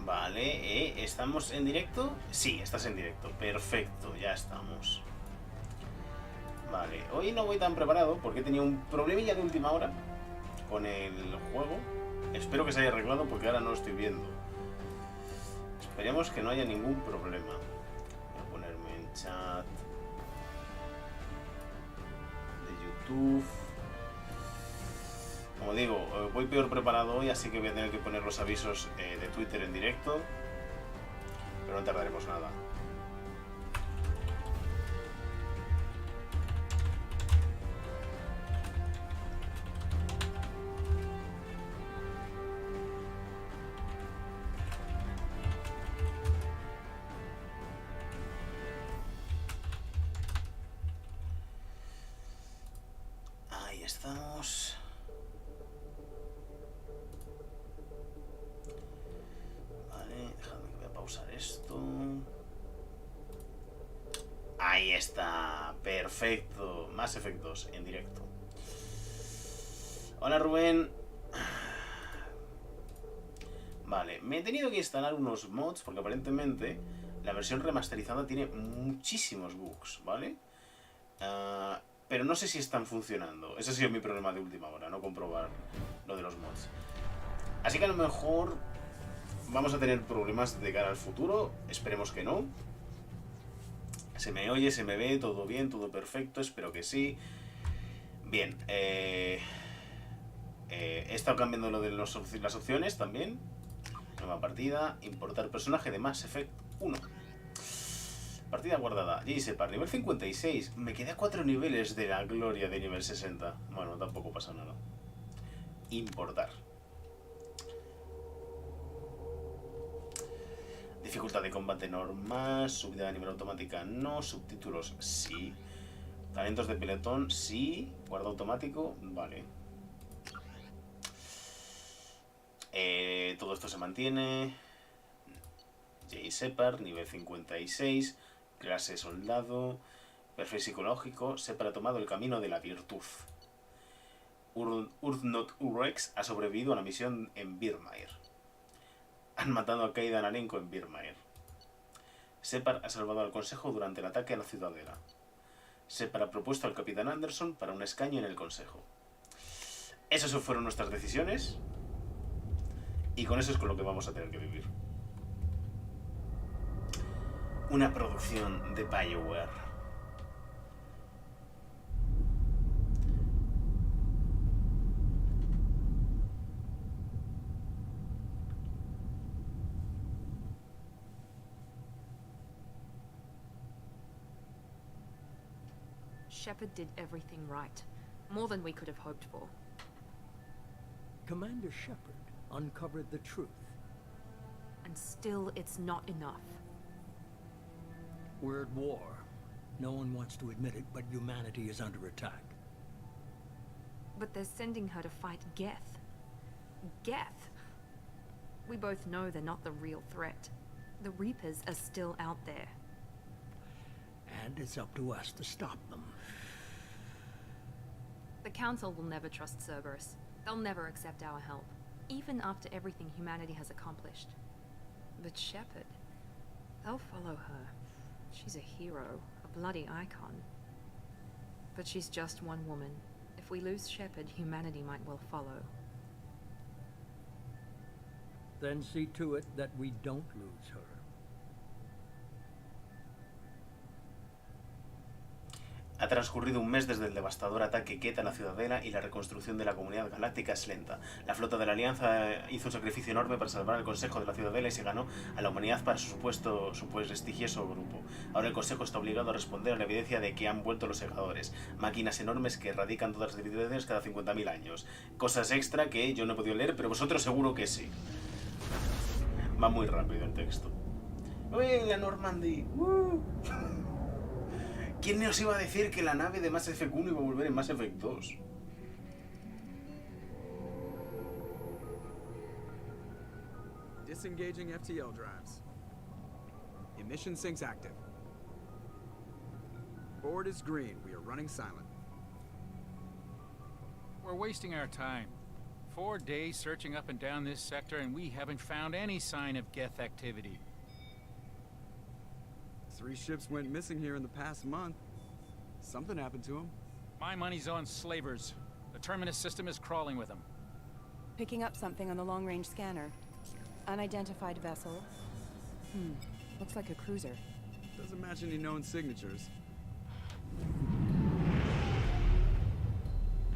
Vale, ¿estamos en directo? Sí, estás en directo. Perfecto, ya estamos. Vale, hoy no voy tan preparado porque he tenido un problemilla de última hora con el juego. Espero que se haya arreglado porque ahora no lo estoy viendo. Esperemos que no haya ningún problema. Voy a ponerme en chat de YouTube. Como digo, voy peor preparado hoy, así que voy a tener que poner los avisos de Twitter en directo. Pero no tardaremos nada. Ahí estamos. Vale, déjame que voy a pausar esto. Ahí está, perfecto. Más efectos en directo. Hola Rubén. Vale, me he tenido que instalar unos mods porque aparentemente la versión remasterizada tiene muchísimos bugs, ¿vale? Pero no sé si están funcionando. Ese ha sido mi problema de última hora, no comprobar lo de los mods. Así que a lo mejor vamos a tener problemas de cara al futuro. Esperemos que no. Se me oye, se me ve, todo bien, todo perfecto, espero que sí. Bien, he estado cambiando lo de las opciones también. Nueva partida, importar personaje de Mass Effect 1. Partida guardada, J-Separ, nivel 56. Me quedé a 4 niveles de la gloria de nivel 60. Bueno, tampoco pasa nada. Importar. Dificultad de combate normal, subida de nivel automática no, subtítulos sí. Talentos de pelotón sí, guarda automático, vale. Todo esto se mantiene. J-Separ, nivel 56, clase soldado, perfil psicológico, Separ ha tomado el camino de la virtud. Urdnot Urex ha sobrevivido a la misión en Birmair. Han matado a Kaidan Alenko en Birmair. Separ ha salvado al consejo durante el ataque a la ciudadela. Separ ha propuesto al capitán Anderson para un escaño en el consejo. Esas fueron nuestras decisiones. Y con eso es con lo que vamos a tener que vivir. Una producción de BioWare. Shepard did everything right. More than we could have hoped for. Commander Shepard uncovered the truth. And still, it's not enough. We're at war. No one wants to admit it, but humanity is under attack. But they're sending her to fight Geth. Geth! We both know they're not the real threat. The Reapers are still out there. And it's up to us to stop them. The Council will never trust Cerberus. They'll never accept our help, even after everything humanity has accomplished. But Shepard, they'll follow her. She's a hero, a bloody icon. But she's just one woman. If we lose Shepard, humanity might well follow. Then see to it that we don't lose her. Ha transcurrido un mes desde el devastador ataque Geth a la Ciudadela y la reconstrucción de la comunidad galáctica es lenta. La flota de la Alianza hizo un sacrificio enorme para salvar el Consejo de la Ciudadela y se ganó a la humanidad para su prestigioso grupo. Ahora el Consejo está obligado a responder a la evidencia de que han vuelto los segadores, máquinas enormes que erradican todas las civilizaciones cada 50.000 años. Cosas extra que yo no he podido leer, pero vosotros seguro que sí. Va muy rápido el texto. ¡Uy, la Normandy! ¿Quién nos iba a decir que la nave de Mass Effect 1 iba a volver en Mass Effect 2? Disengaging FTL drives. Emission sinks active. Board is green. We are running silent. We're wasting our time. 4 days searching up and down this sector, and we haven't found any sign of Geth activity. 3 ships went missing here in the past month. Something happened to them. My money's on slavers. The Terminus system is crawling with them. Picking up something on the long-range scanner. Unidentified vessel. Looks like a cruiser. Doesn't match any known signatures.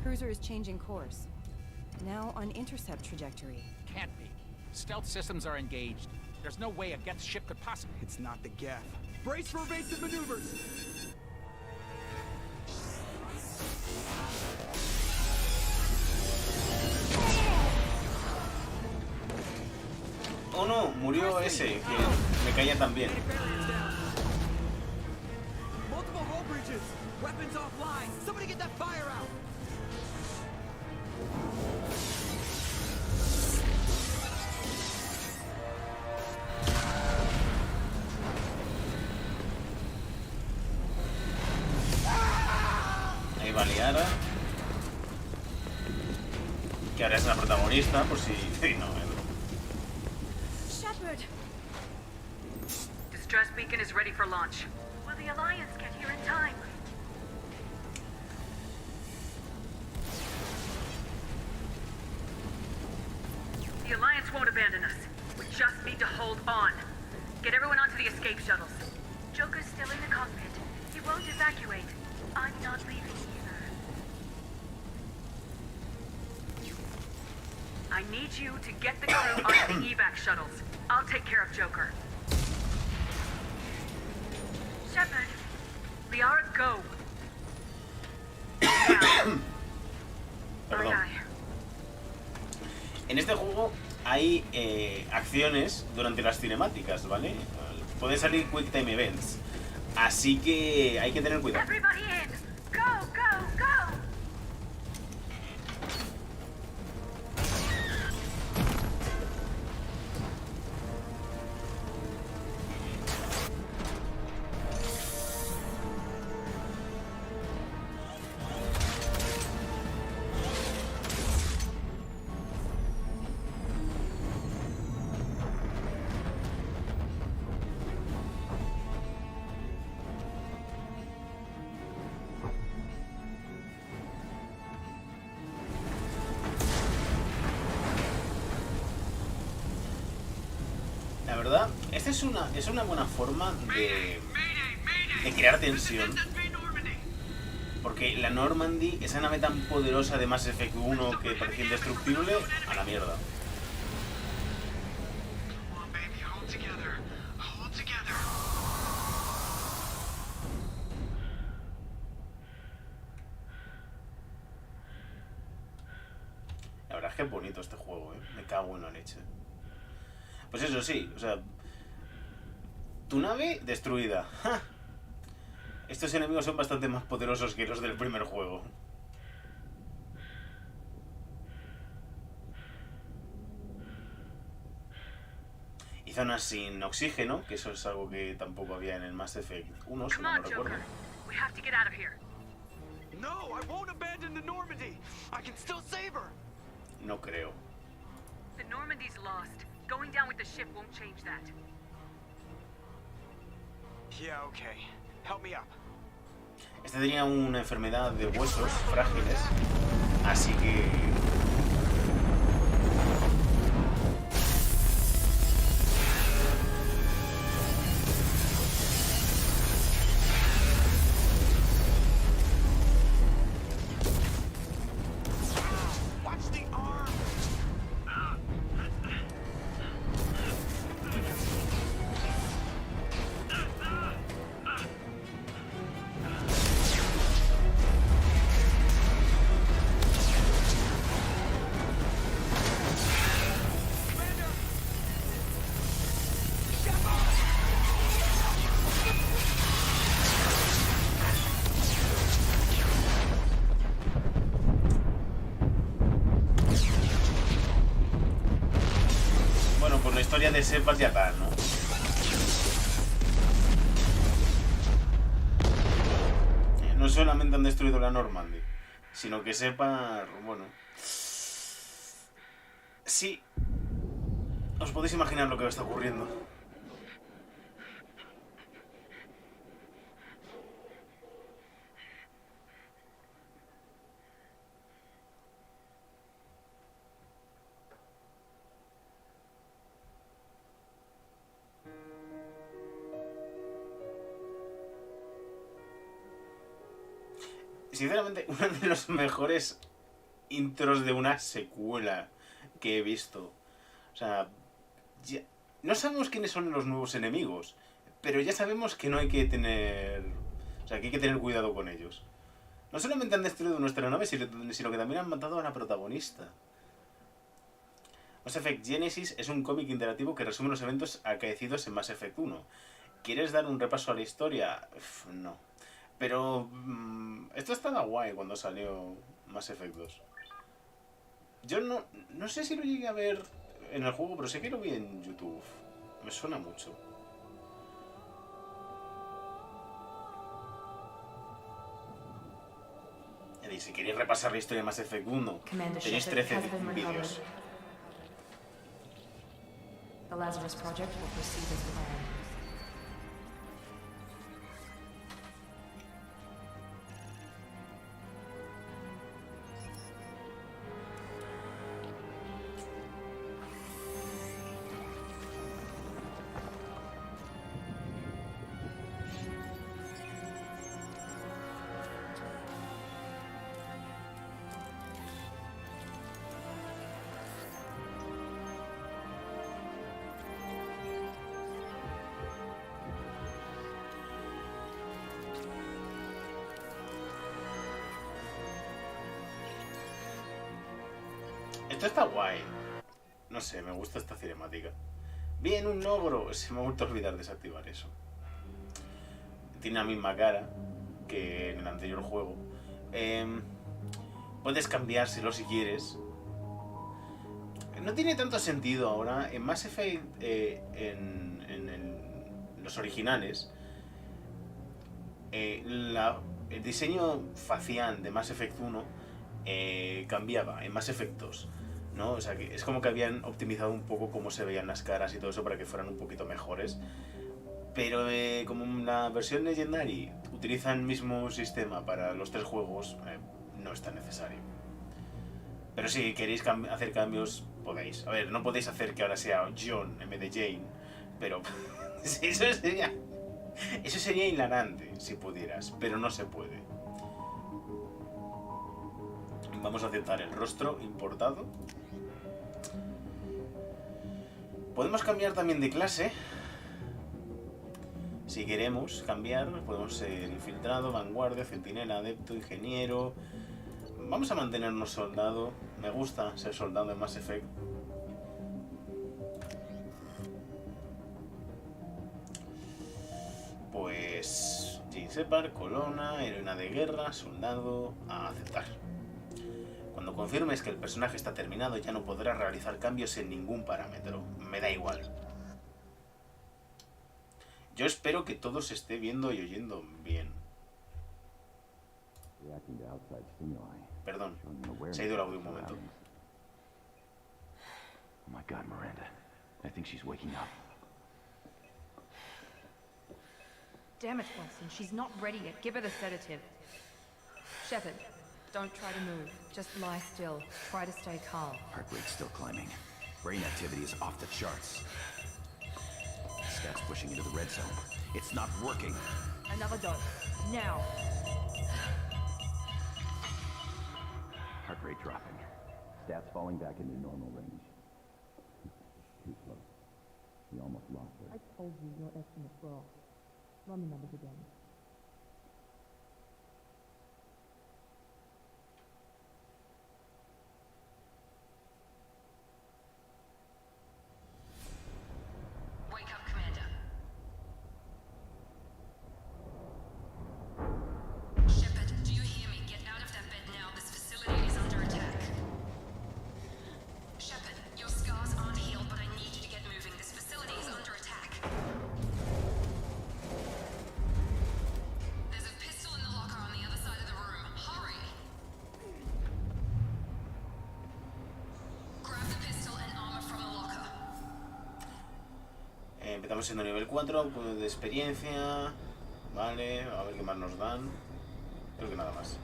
Cruiser is changing course. Now on intercept trajectory. Can't be. Stealth systems are engaged. There's no way a Geth ship could possibly... It's not the Geth. Brace for evasive maneuvers! Oh no, murió ese, que me caía tan bien. Multiple hull breaches! Weapons offline! Somebody get that fire out! Ahí va Liara. Que ahora es la protagonista, por si... Sí, no, Shepard! Distress beacon is ready for launch. Will the Alliance get here in time? The Alliance won't abandon us. We just need to hold on. Get everyone onto the escape shuttles. Joker's still in the cockpit. He won't evacuate. I'm not leaving either. I need you to get the crew onto the evac shuttles. I'll take care of Joker. Shepard. Liara, go. Now. perdón. Aye, aye. En este juego hay acciones durante las cinemáticas, ¿vale? Pueden salir Quick Time Events. Así que hay que tener cuidado. Everybody in. Go, go, go. La verdad, esta es una buena forma de crear tensión. Porque la Normandy, esa nave tan poderosa de Mass Effect 1 que parecía indestructible, a la mierda. La verdad es que es bonito este juego, ¿eh? Me cago en la leche. Pues eso sí, o sea... Tu nave destruida. ¡Ja! Estos enemigos son bastante más poderosos que los del primer juego. Y zonas sin oxígeno, que eso es algo que tampoco había en el Mass Effect 1, si Come no on, me recuerdo. Joker. We have to get out of here. No, I won't abandon the Normandy! I can still save her! No creo. The Normandy's lost. Going down with the ship won't change that. Yeah, okay. Help me up. Este tenía una enfermedad de huesos frágiles, así que... Watch the arm! Bueno, pues la historia de Separ ya tal, ¿no? No solamente han destruido la Normandy, sino que Separ, bueno... Sí. Os podéis imaginar lo que está ocurriendo. Sinceramente, uno de los mejores intros de una secuela que he visto. O sea, no sabemos quiénes son los nuevos enemigos, pero ya sabemos que no hay que tener... O sea, que hay que tener cuidado con ellos. No solamente han destruido nuestra nave, sino que también han matado a la protagonista. Mass Effect Genesis es un cómic interactivo que resume los eventos acaecidos en Mass Effect 1. ¿Quieres dar un repaso a la historia? No. Pero esto estaba guay cuando salió Mass Effect 2. Yo no sé si lo llegué a ver en el juego, pero sé que lo vi en YouTube. Me suena mucho. Y si queréis repasar la historia de Mass Effect 1, tenéis 13 vídeos. The Lazarus Project will proceed as planned. Esto está guay. No sé, me gusta esta cinemática. Bien, un logro. Se me ha vuelto a olvidar desactivar eso. Tiene la misma cara que en el anterior juego. Puedes cambiárselo si quieres. No tiene tanto sentido ahora. En Mass Effect, los originales, el diseño facial de Mass Effect 1 cambiaba en Mass Effect 2. ¿No? O sea, que es como que habían optimizado un poco cómo se veían las caras y todo eso para que fueran un poquito mejores. Pero como la versión Legendary utiliza el mismo sistema para los 3 juegos, no es tan necesario. Pero si queréis hacer cambios, podéis. A ver, no podéis hacer que ahora sea John en vez de Jane, pero eso sería hilarante si pudieras, pero no se puede. Vamos a aceptar el rostro importado. Podemos cambiar también de clase. Si queremos cambiar, podemos ser infiltrado, vanguardia, centinela, adepto, ingeniero. Vamos a mantenernos soldado. Me gusta ser soldado en Mass Effect. Pues... Separ, colona, heroína de guerra, soldado... A aceptar. Cuando confirmes que el personaje está terminado, ya no podrás realizar cambios en ningún parámetro. Me da igual. Yo espero que todo se esté viendo y oyendo bien. Perdón, se ha ido el audio un momento. Oh my God, Miranda. I think she's waking up. Damn it, Watson. She's not ready yet. Give her the sedative. Shepard, don't try to move. Just lie still. Try to stay calm. Heart rate's still climbing. Brain activity is off the charts. Stats pushing into the red zone. It's not working. Another dose. Now. Heart rate dropping. Stats falling back into normal range. Too close. We almost lost her. I told you your estimates were off. Run the numbers again. Wake up, Commander. Shepard, do you hear me? Get out of that bed now. This facility is under attack. Shepard, your scars aren't healed, but I need you to get moving. This facility is under attack. There's a pistol in the locker on the other side of the room. Hurry! Grab the pistol and Empezamos siendo nivel 4 de experiencia. Vale, a ver qué más nos dan. Creo que nada más.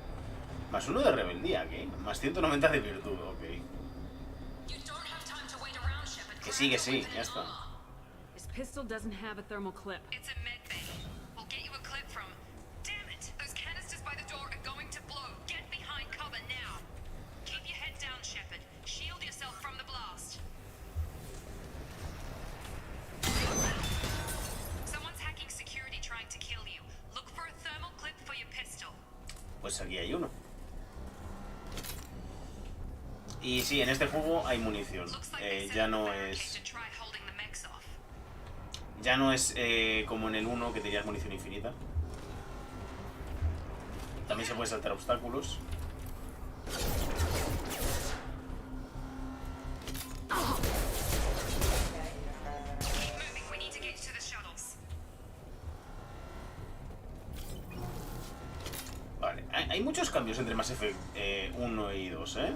Más 1 de rebeldía, ¿qué? Más 190 de virtud, ok. Que sí, ya está. This pistol doesn't have a thermal clip. It's a med bay. We'll get you a clip from. Damn it! Those canisters by the door are going to blow. Get behind cover now. Keep your head down, Shepard. Shield yourself from the blast. Someone's hacking security trying to kill you. Look for a thermal clip for your pistol. Pues aquí hay uno. Y sí, en este juego hay munición. Ya no es... Ya no es como en el 1 que tenías munición infinita. También se puede saltar obstáculos. Vale, hay muchos cambios entre Mass Effect 1 y 2, ¿eh?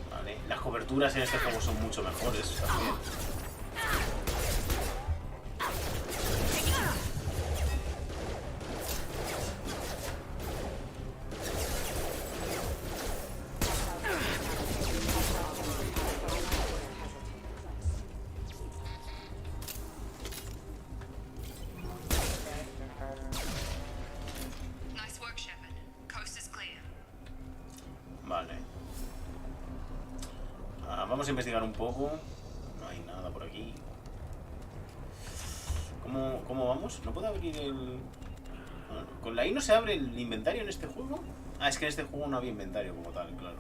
Vale, las coberturas en este juego son mucho mejores también. Vale. Vamos a investigar un poco. No hay nada por aquí. ¿Cómo vamos? ¿No puedo abrir el...? Bueno, ¿con la I no se abre el inventario en este juego? Ah, es que en este juego no había inventario como tal, claro.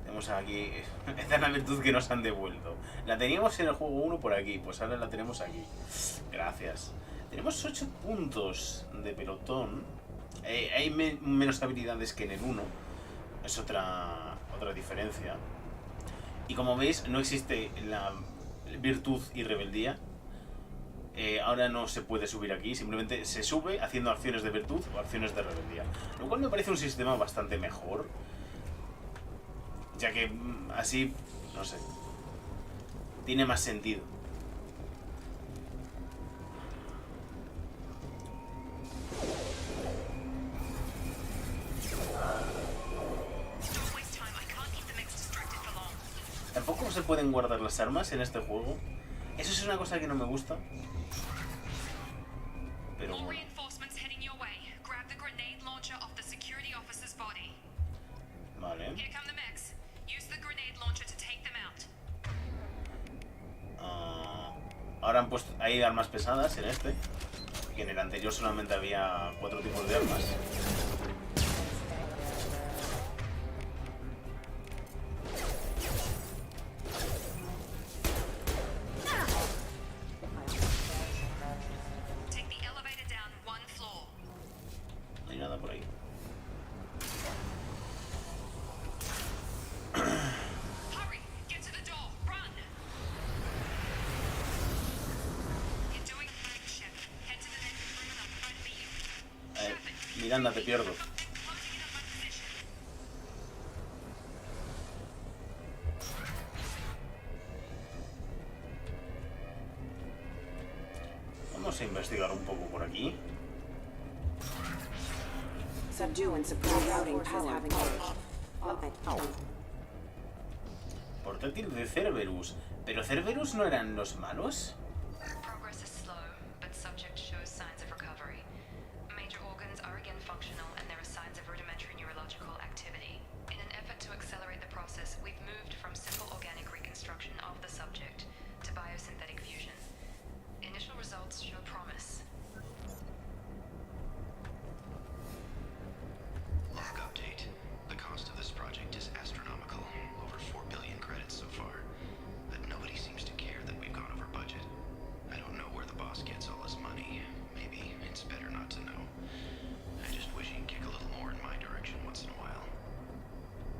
Tenemos aquí... Esta es la virtud que nos han devuelto. La teníamos en el juego 1 por aquí, pues ahora la tenemos aquí. Gracias. Tenemos 8 puntos de pelotón. Hay menos habilidades que en el 1. Es otra diferencia. Y como veis, no existe la virtud y rebeldía. Ahora no se puede subir aquí. Simplemente se sube haciendo acciones de virtud o acciones de rebeldía. Lo cual me parece un sistema bastante mejor. Ya que así, no sé, tiene más sentido. Tampoco se pueden guardar las armas en este juego. Eso es una cosa que no me gusta. Pero bueno. Vale. Ahora han puesto... Hay armas pesadas en este. Que en el anterior solamente había 4 tipos de armas. No hay nada por ahí. Miranda, te pierdo. Vamos a investigar un poco por aquí. Portátil de Cerberus. ¿Pero Cerberus no eran los malos?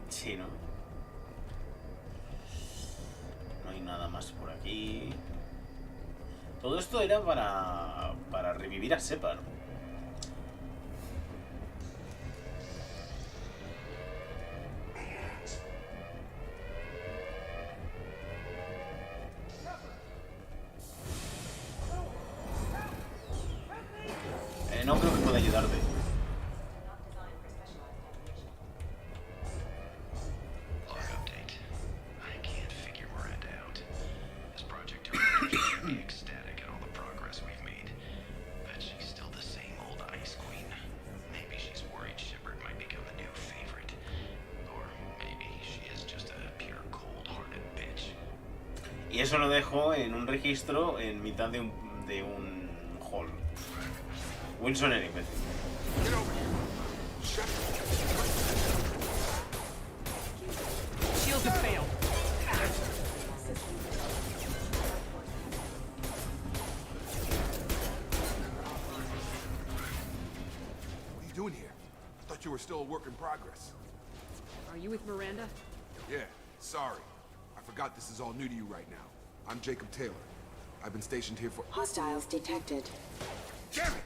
Sí, ¿no? hay nada más por aquí. Todo esto era para revivir a Shepard. No creo que pueda ayudarte. Log update. I can't figure Miranda out. This project director should be ecstatic at all the progress we've made. But she's still the same old Ice Queen. Maybe she's worried Shepard might become a new favorite. Or maybe she is just a pure cold-hearted bitch. Y eso lo dejo en un registro en mitad de un hall. Wilson era imbécil. Shields have failed. What are you doing here? I thought you were still a work in progress. Are you with Miranda? Yeah, sorry. I forgot this is all new to you right now. I'm Jacob Taylor. I've been stationed here for— Hostiles detected. Damn it!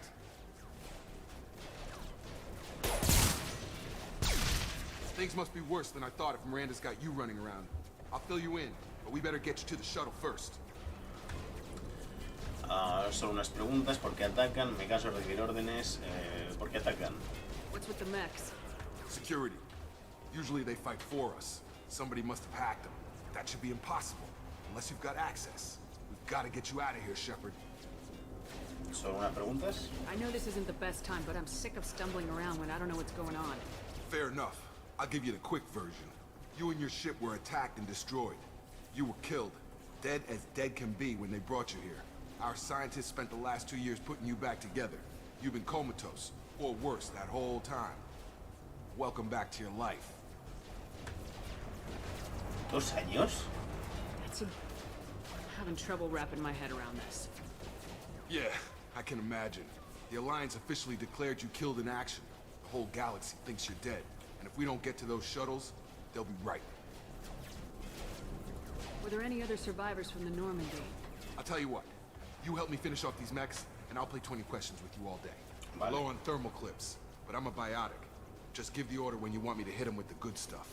Things must be worse than I thought if Miranda's got you running around. I'll fill you in, but we better get you to the shuttle first. Son unas preguntas. ¿Por qué atacan? Me caso recibir órdenes. ¿Por qué atacan? What's with the mechs? Security. Usually they fight for us. Somebody must have hacked them. That should be impossible, unless you've got access. We've got to get you out of here, Shepard. Son unas preguntas. I know this isn't the best time, but I'm sick of stumbling around when I don't know what's going on. Fair enough. I'll give you the quick version. You and your ship were attacked and destroyed. You were killed. Dead as dead can be when they brought you here. Our scientists spent the last 2 years putting you back together. You've been comatose, or worse, that whole time. Welcome back to your life. 2 años. I'm having trouble wrapping my head around this. Yeah, I can imagine. The Alliance officially declared you killed in action. The whole galaxy thinks you're dead. And if we don't get to those shuttles, they'll be right. Were there any other survivors from the Normandy? I'll tell you what. You help me finish off these mechs, and I'll play 20 questions with you all day. Vale. Low on thermal clips, but I'm a biotic. Just give the order when you want me to hit them with the good stuff.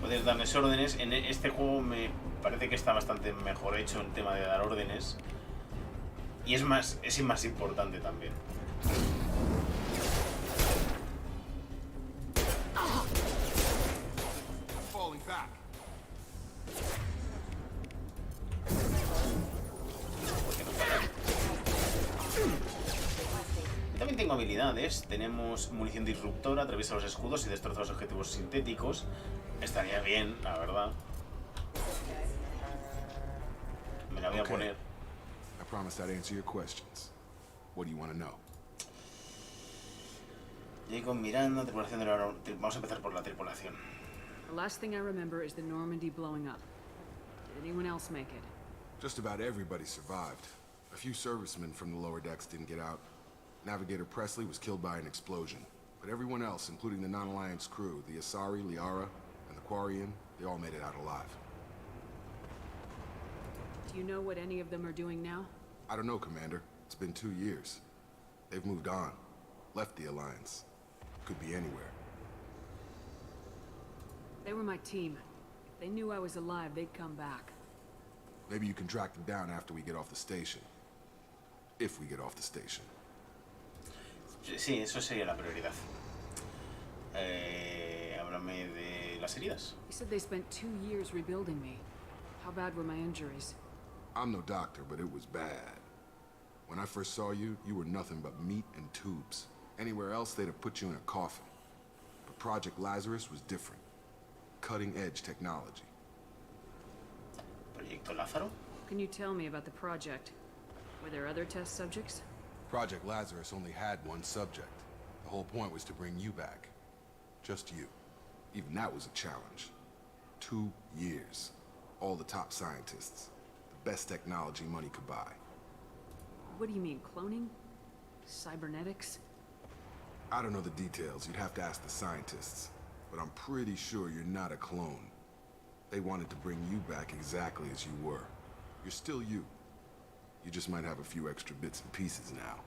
Puedes darles órdenes. En este juego me parece que está bastante mejor hecho en tema de dar órdenes. Y es más importante también. Falling back. También tengo habilidades. Tenemos munición disruptora, atraviesa los escudos y destroza los objetivos sintéticos. Estaría bien, la verdad. Me la voy a poner. I promise I'd answer your questions. What do you want to know? Jacob Miranda, tripulación de la... Vamos a empezar por la tripulación. The last thing I remember is the Normandy blowing up. Did anyone else make it? Just about everybody survived. A few servicemen from the lower decks didn't get out. Navigator Presley was killed by an explosion. But everyone else, including the non-Alliance crew, the Asari, Liara, and the Quarian, they all made it out alive. Do you know what any of them are doing now? I don't know, Commander. It's been 2 years. They've moved on. Left the Alliance. Could be anywhere. They were my team. If they knew I was alive, they'd come back. Maybe you can track them down after we get off the station. If we get off the station. Sí, eso sería la prioridad. Háblame de las heridas. You said they spent 2 years rebuilding me. How bad were my injuries? I'm no doctor, but it was bad. When I first saw you, you were nothing but meat and tubes. Anywhere else, they'd have put you in a coffin. But Project Lazarus was different. Cutting-edge technology. ¿Proyecto Lázaro? Can you tell me about the project? Were there other test subjects? Project Lazarus only had one subject. The whole point was to bring you back. Just you. Even that was a challenge. 2 years. All the top scientists. The best technology money could buy. What do you mean, cloning? Cybernetics? I don't know the details. You'd have to ask the scientists. But I'm pretty sure you're not a clone. They wanted to bring you back exactly as you were. You're still you. You just might have a few extra bits and pieces now.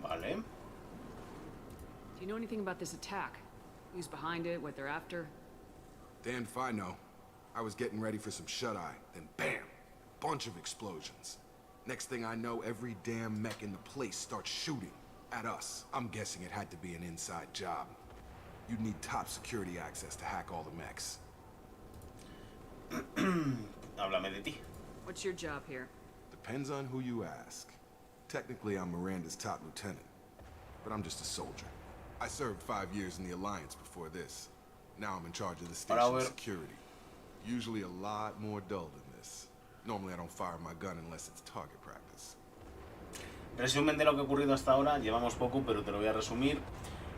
Vale. Do you know anything about this attack? Who's behind it, what they're after? Damned if I know. I was getting ready for some shut-eye, then bam! Bunch of explosions. Next thing I know, every damn mech in the place starts shooting at us. I'm guessing it had to be an inside job. You'd need top security access to hack all the mechs. Háblame de ti. What's your job here? Depends on who you ask. Technically, I'm Miranda's top lieutenant, but I'm just a soldier. I served 5 years in the Alliance before this. Now I'm in charge of the station's security. Usually a lot more dull than this. Normally I don't fire my gun unless it's target practice. Resumen de lo que ha ocurrido hasta ahora. Llevamos poco, pero te lo voy a resumir.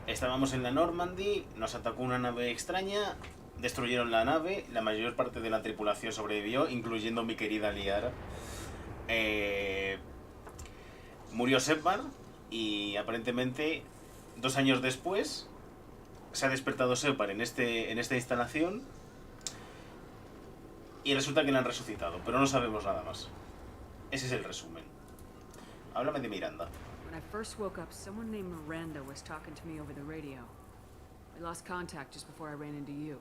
Estábamos en la Normandy, nos atacó una nave extraña, destruyeron la nave, la mayor parte de la tripulación sobrevivió, incluyendo mi querida Liara. Murió Shepard y aparentemente 2 años después se ha despertado Shepard en esta instalación y resulta que la han resucitado, pero no sabemos nada más. Ese es el resumen. Háblame de Miranda. When I first woke up, someone named Miranda was talking to me over the radio. We lost contact just before I ran into you.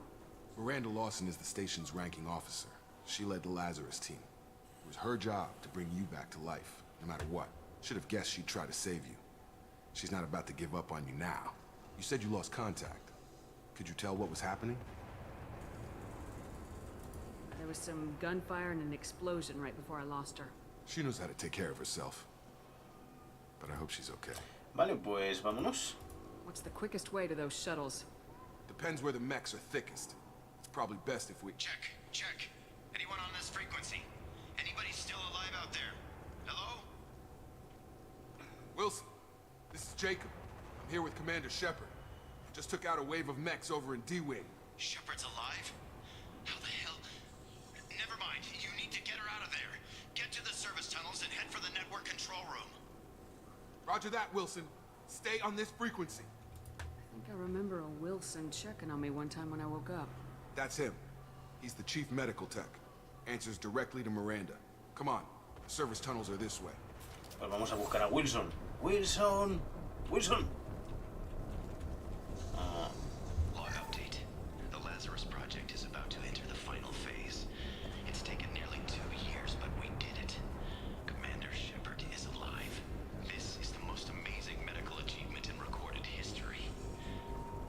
Miranda Lawson is the station's ranking officer. She led the Lazarus team. It was her job to bring you back to life, no matter what. Should have guessed she'd try to save you. She's not about to give up on you now. You said you lost contact. Could you tell what was happening? There was some gunfire and an explosion right before I lost her. She knows how to take care of herself. But I hope she's okay. Vale, pues vámonos. What's the quickest way to those shuttles? Depends where the mechs are thickest. It's probably best if we... Check. Anyone on this frequency? Anybody still alive out there? Hello? Wilson, this is Jacob. I'm here with Commander Shepard. Just took out a wave of mechs over in D-Wing. Shepard's alive? How the hell? Never mind. You need to get her out of there. Get to the service tunnels and head for the network control room. Roger that, Wilson. Stay on this frequency. I think I remember a Wilson checking on me one time when I woke up. That's him. He's the chief medical tech. Answers directly to Miranda. Come on. The service tunnels are this way. Pues vamos a buscar a Wilson. Wilson. Log update. The Lazarus project is about to enter the final phase. It's taken nearly 2 years, but we did it. Commander Shepard is alive. This is the most amazing medical achievement in recorded history.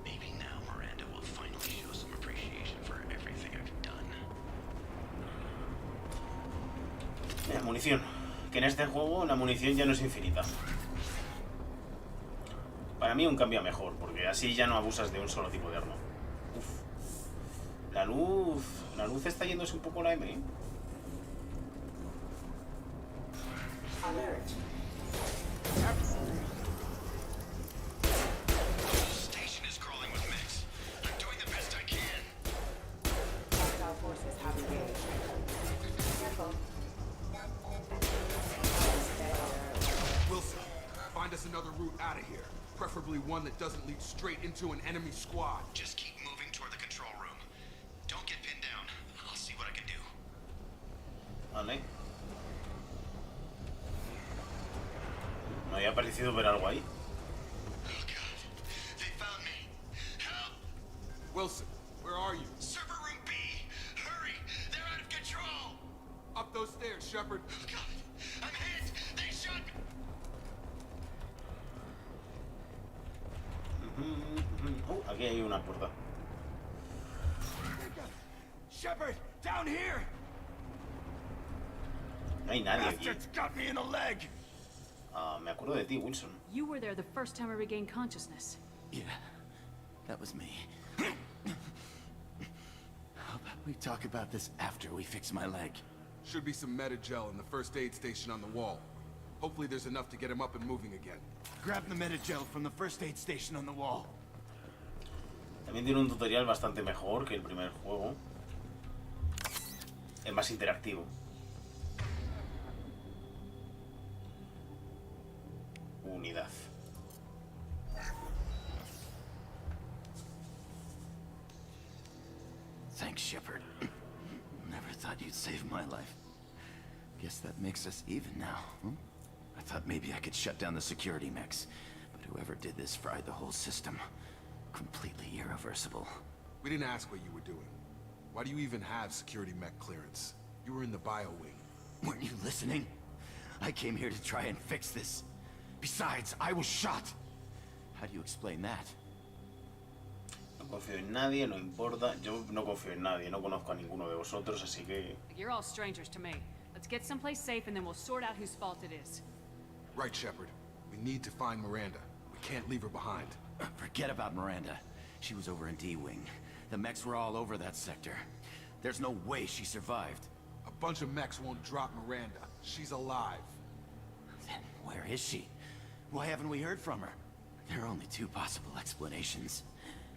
Maybe now Miranda will finally show some appreciation for everything I've done. Mira, munición. Que en este juego la munición ya no es infinita. Para mí un cambio a mejor, porque así ya no abusas de un solo tipo de arma. Uf. La luz está yéndose un poco la M, ¿eh? Station is crawling with mechs. I'm doing the best I can. Our forces have engaged. Careful. Wilson, find us another route out of here. Preferably one that doesn't lead straight into an enemy squad. Just keep moving toward the control room. Don't get pinned down. I'll see what I can do. Vale. Me había parecido ver algo ahí. Oh God, they found me. Help! Wilson, where are you? Server room B! Hurry! They're out of control! Up those stairs, Shepard. Oh God, I'm hit! They shot me! Aquí hay una puerta. Shepard, down here! No hay nadie aquí. Bastards got me in the leg! Me acuerdo de ti, Wilson. You were there the first time I regained consciousness. Yeah, that was me. How about we talk about this after we fix my leg? Should be some meta-gel in the first aid station on the wall. Hopefully there's enough to get him up and moving again. Grab the meta-gel from the first aid station on the wall. También tiene un tutorial bastante mejor que el primer juego. Es más interactivo. Unidad. Thanks, Shepard. Never thought you'd save my life. Guess that makes us even now, huh? I thought maybe I could shut down the security mechs, but whoever did this fried the whole system. Completely irreversible. We didn't ask what you were doing. Why do you even have security mech clearance? You were in the bio wing. Weren't you listening? I came here to try and fix this. Besides, I was shot. How do you explain that? No confío en nadie, no importa. Yo no confío en nadie, no conozco a ninguno de vosotros, así que... You're all strangers to me. Let's get someplace safe and then we'll sort out whose fault it is. Right, Shepard. We need to find Miranda. We can't leave her behind. Forget about Miranda. She was over in D-Wing. The mechs were all over that sector. There's no way she survived. A bunch of mechs won't drop Miranda. She's alive. Then where is she? Why haven't we heard from her? There are only two possible explanations.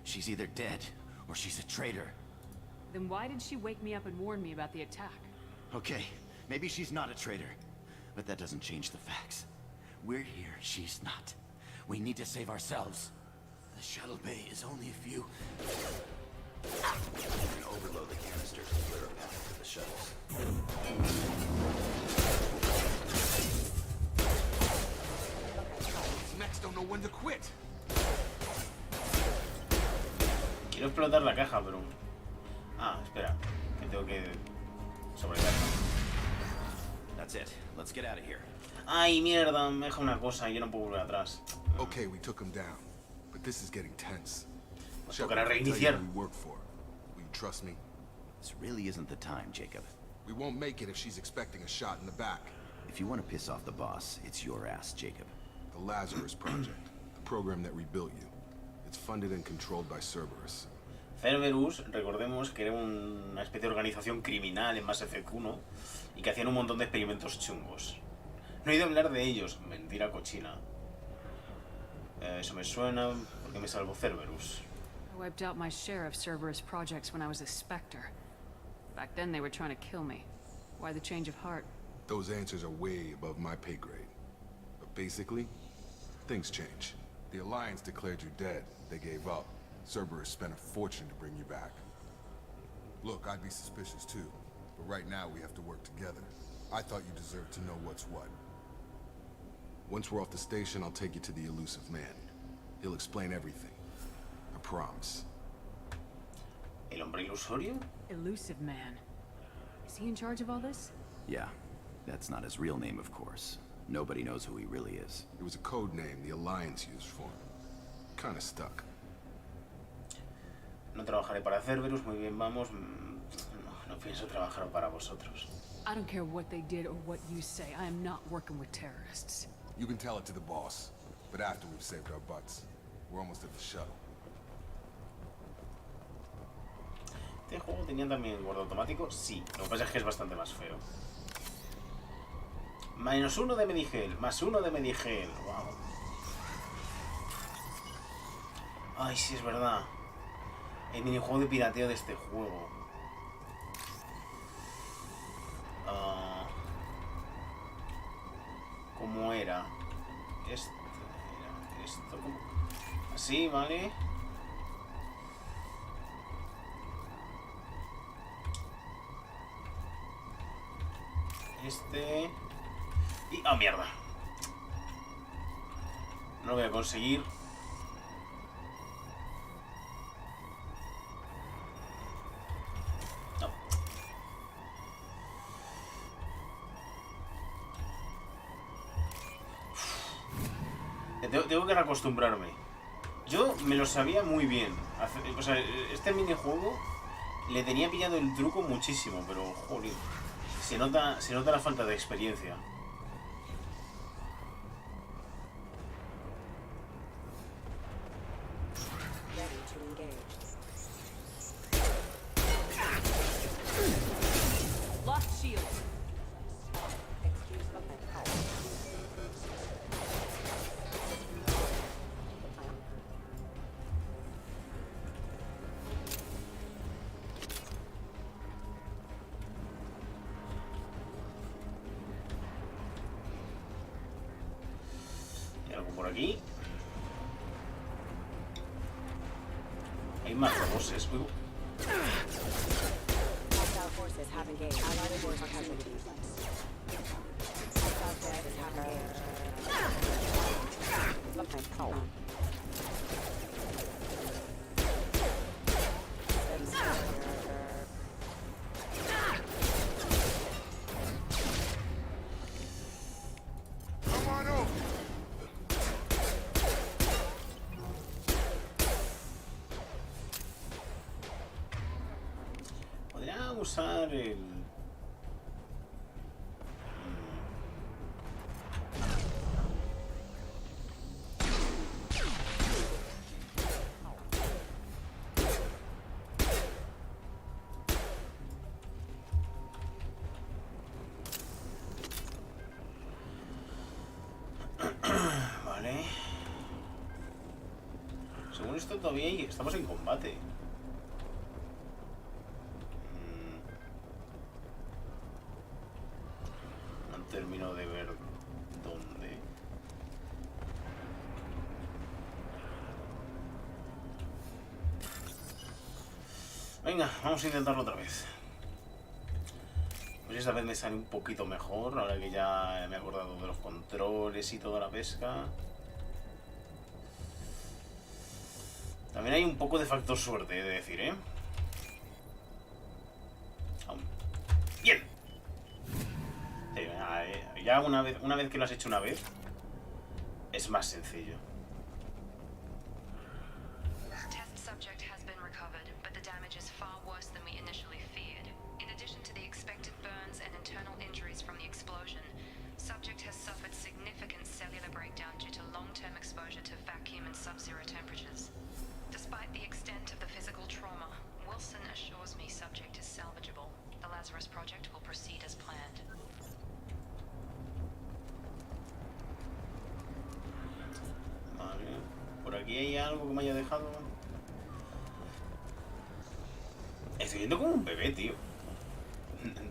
She's either dead, or she's a traitor. Then why did she wake me up and warn me about the attack? Okay, maybe she's not a traitor. But that doesn't change the facts. We're here, she's not. We need to save ourselves. The shuttle bay is only a few... We can overload the canisters and clear a path to the shuttles. These mechs don't know when to quit. Quiero explotar la caja, pero... Ah, espera. Que tengo que... sobrecargar. That's it. Let's get out of here. Ay, mierda, me deja una cosa y yo no puedo volver atrás. Okay, we took him down. But this is getting tense. Tocará reiniciar. We work for. Will you trust me? This really isn't the time, Jacob. We won't make it if she's expecting a shot in the back. If you want to piss off the boss, it's your ass, Jacob. The Lazarus Project. The program that rebuilt you. It's funded and controlled by Cerberus. Cerberus, recordemos que era una especie de organización criminal en Mass Effect 1 y que hacían un montón de experimentos chungos. No he oído hablar de ellos. Mentira cochina. Eso me suena porque me salvó Cerberus. I wiped out my share of Cerberus projects when I was a Spectre. Back then they were trying to kill me. Why the change of heart? Those answers are way above my pay grade. But basically, things change. The Alliance declared you dead. They gave up. Cerberus spent a fortune to bring you back. Look, I'd be suspicious too. But right now we have to work together. I thought you deserved to know what's what. Once we're off the station, I'll take you to the elusive man. He'll explain everything. I promise. ¿El hombre ilusorio? Elusive man. Is he in charge of all this? Yeah. That's not his real name, of course. Nobody knows who he really is. It was a code name the Alliance used for him. Kinda stuck. No trabajaré para Cerberus, muy bien, vamos. No pienso trabajar para vosotros. I don't care what they did or what you say. I am not working with terrorists. You can tell it to the boss, but after we've saved our butts. We're almost at the shuttle. ¿Este juego tenía también guarda automático? Sí, lo que pasa es que es bastante más feo. -1 de Medigel, +1 de Medigel. Wow. Ay, sí, es verdad. El minijuego de pirateo de este juego. ¿Cómo era? Esto como... Así, ¿vale? Este... Y... ¡Ah, mierda! No lo voy a conseguir. No. Tengo que reacostumbrarme. Yo me lo sabía muy bien. O sea, este minijuego le tenía pillado el truco muchísimo, pero joder, se nota la falta de experiencia. Lost shield. Hay algo por aquí. Hay más robots. have engaged. Allied force casualties. Hostile forces have engaged. Come on over. Podría usar el... Vale. Según esto todavía estamos en combate. No termino de ver dónde. Venga, vamos a intentarlo otra vez. Pues esta vez me sale un poquito mejor, ahora que ya me he acordado de los controles y toda la pesca. También hay un poco de factor suerte, he de decir, ¿eh? Bien. Sí, ya una vez que lo has hecho una vez, es más sencillo. Test subject has been recovered, but the damage is far worse than we initially feared. In addition to the expected burns and internal injuries from the explosion, subject has suffered significant cellular breakdown due to long-term exposure to vacuum and sub-zero temperatures. Despite the extent of the physical trauma, Wilson assures me subject is salvageable. The Lazarus Project will proceed as planned. Vale. Por aquí hay algo que me haya dejado. Estoy viendo como un bebé, tío.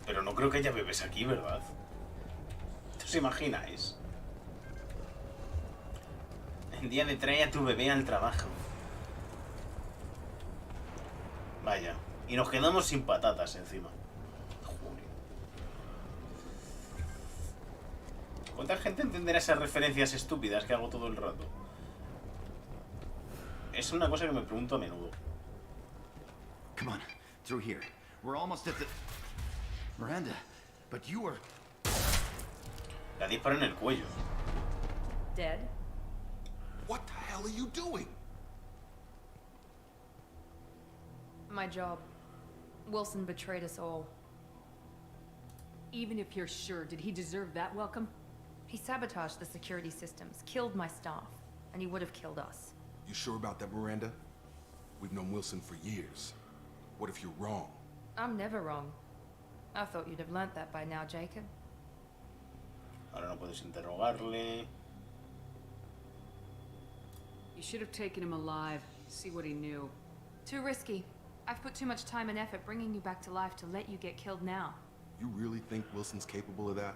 Pero no creo que haya bebés aquí, ¿verdad? ¿Os imagináis? El día de trae a tu bebé al trabajo. Vaya. Y nos quedamos sin patatas encima. Joder. ¿Cuánta gente entenderá esas referencias estúpidas que hago todo el rato? Es una cosa que me pregunto a menudo. Come on, through here. We're almost at the... Miranda, but you were... La disparo en el cuello. Dead? What the hell are you doing? My job. Wilson betrayed us all. Even if you're sure, did he deserve that welcome? He sabotaged the security systems, killed my staff, and he would have killed us. You sure about that, Miranda? We've known Wilson for years. What if you're wrong? I'm never wrong. I thought you'd have learnt that by now, Jacob. Ahora no puedes interrogarle. You should have taken him alive, see what he knew. Too risky. I've put too much time and effort bringing you back to life to let you get killed now. You really think Wilson's capable of that?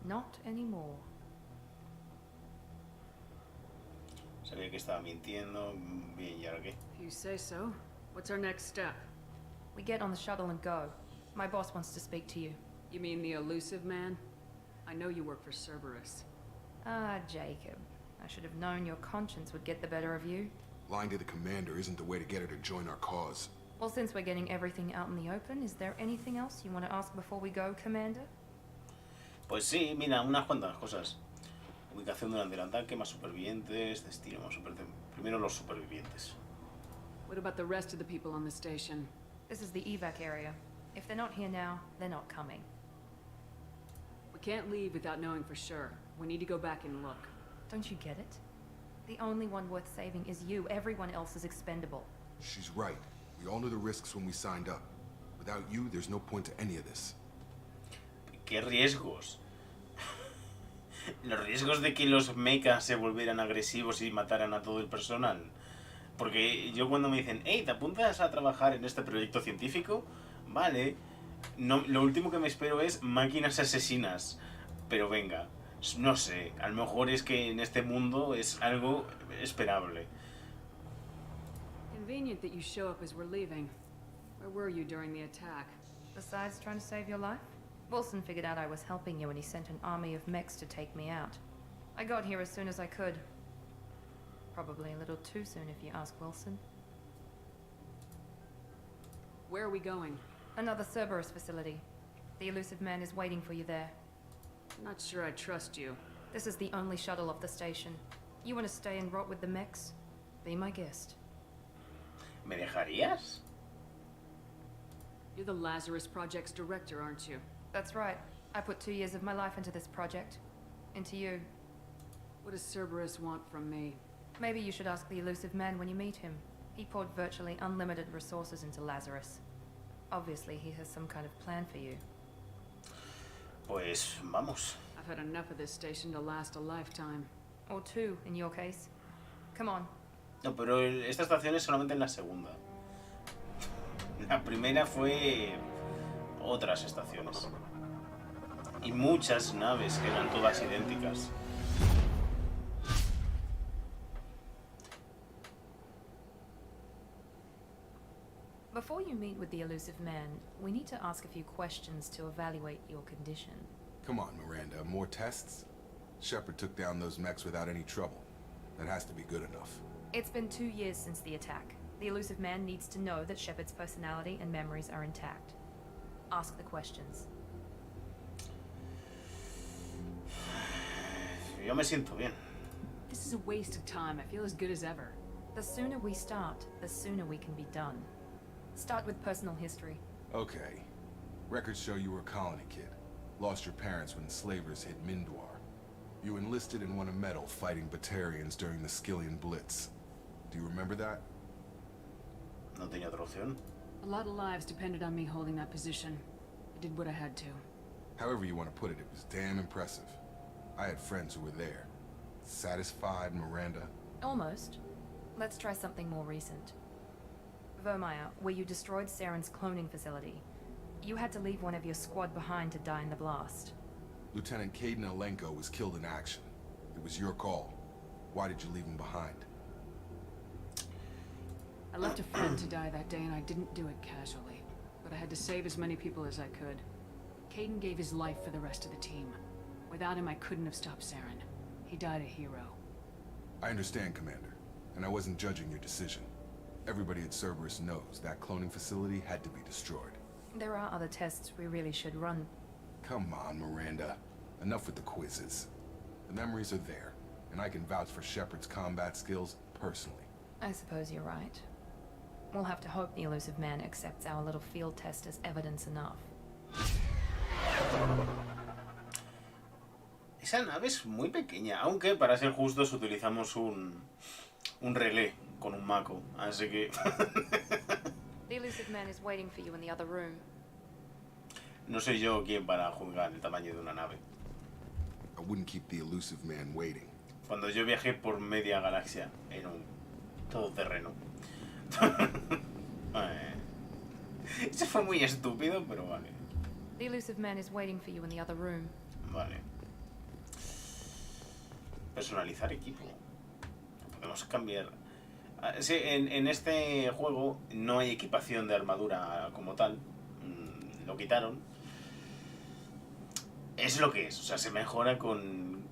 Not anymore. Sabía que estaba mintiendo. Bien, ¿y ahora qué? If you say so. What's our next step? We get on the shuttle and go. My boss wants to speak to you. You mean the elusive man? I know you work for Cerberus. Ah, Jacob. I should have known your conscience would get the better of you. Lying to the commander isn't the way to get her to join our cause. Well, since we're getting everything out in the open, is there anything else you want to ask before we go, Commander? Pues sí, mira, unas cuantas cosas. Ubicación durante el ataque, más supervivientes, destino, más supervivientes. Primero los supervivientes. What about the rest of the people on the station? This is the evac area. If they're not here now, they're not coming. We can't leave without knowing for sure. We need to go back and look. Don't you get it? The only one worth saving is you. Everyone else is expendable. She's right. We all knew the risks when we signed up. Without you, there's no point to any of this. ¿Qué riesgos? Los riesgos de que los mechas se volvieran agresivos y mataran a todo el personal. Porque yo cuando me dicen, hey, ¿te apuntas a trabajar en este proyecto científico? Vale. No, lo último que me espero es máquinas asesinas. Pero venga, no sé, a lo mejor es que en este mundo es algo esperable. Convenient that you show up as we're leaving. Where were you during the attack? Besides trying to save your life, Wilson figured out I was helping you and he sent an army of mechs to take me out. I got here as soon as I could. Probably a little too soon if you ask Wilson. Where are we going? Another Cerberus facility. The elusive man is waiting for you there. Not sure I trust you. This is the only shuttle off the station. You want to stay and rot with the mechs? Be my guest. ¿Me dejarías? You're the Lazarus Project's director, aren't you? That's right. I put 2 years of my life into this project. Into you. What does Cerberus want from me? Maybe you should ask the elusive man when you meet him. He poured virtually unlimited resources into Lazarus. Obviously, he has some kind of plan for you. Pues vamos. I've had enough of this station to last a lifetime. Or 2, in your case. Come on. No, pero esta estación es solamente en la segunda. La primera fue otras estaciones. Y muchas naves que eran todas idénticas. Before you meet with the elusive man, we need to ask a few questions to evaluate your condition. Come on, Miranda. More tests? Shepard took down those mechs without any trouble. That has to be good enough. It's been 2 years since the attack. The elusive man needs to know that Shepard's personality and memories are intact. Ask the questions. Yo me siento bien. This is a waste of time. I feel as good as ever. The sooner we start, the sooner we can be done. Start with personal history. Okay. Records show you were a colony kid. Lost your parents when slavers hit Mindwar. You enlisted and won a medal fighting Batarians during the Skillian Blitz. Do you remember that? No tenía otra opción. A lot of lives depended on me holding that position. I did what I had to. However you want to put it, it was damn impressive. I had friends who were there. Satisfied, Miranda? Almost. Let's try something more recent. Vermeer, where you destroyed Saren's cloning facility. You had to leave one of your squad behind to die in the blast. Lieutenant Caden Alenko was killed in action. It was your call. Why did you leave him behind? I left a friend to die that day and I didn't do it casually. But I had to save as many people as I could. Caden gave his life for the rest of the team. Without him, I couldn't have stopped Saren. He died a hero. I understand, Commander. And I wasn't judging your decision. Everybody at Cerberus knows that cloning facility had to be destroyed. There are other tests we really should run. Come on, Miranda. Enough with the quizzes. The memories are there, and I can vouch for Shepard's combat skills personally. I suppose you're right. We'll have to hope the elusive man accepts our little field test as evidence enough. Esa nave es muy pequeña, aunque para ser justos utilizamos un relé con un maco, así que... The elusive man is waiting for you in the other room. No soy yo quien para juzgar el tamaño de una nave. I wouldn't keep the elusive man waiting. Cuando yo viajé por media galaxia en un todoterreno. Eso fue muy estúpido, pero vale. The elusive man is waiting for you in the other room. Vale. Personalizar equipo. Podemos cambiar. Sí, en este juego no hay equipación de armadura como tal. Lo quitaron. Es lo que es. O sea, se mejora con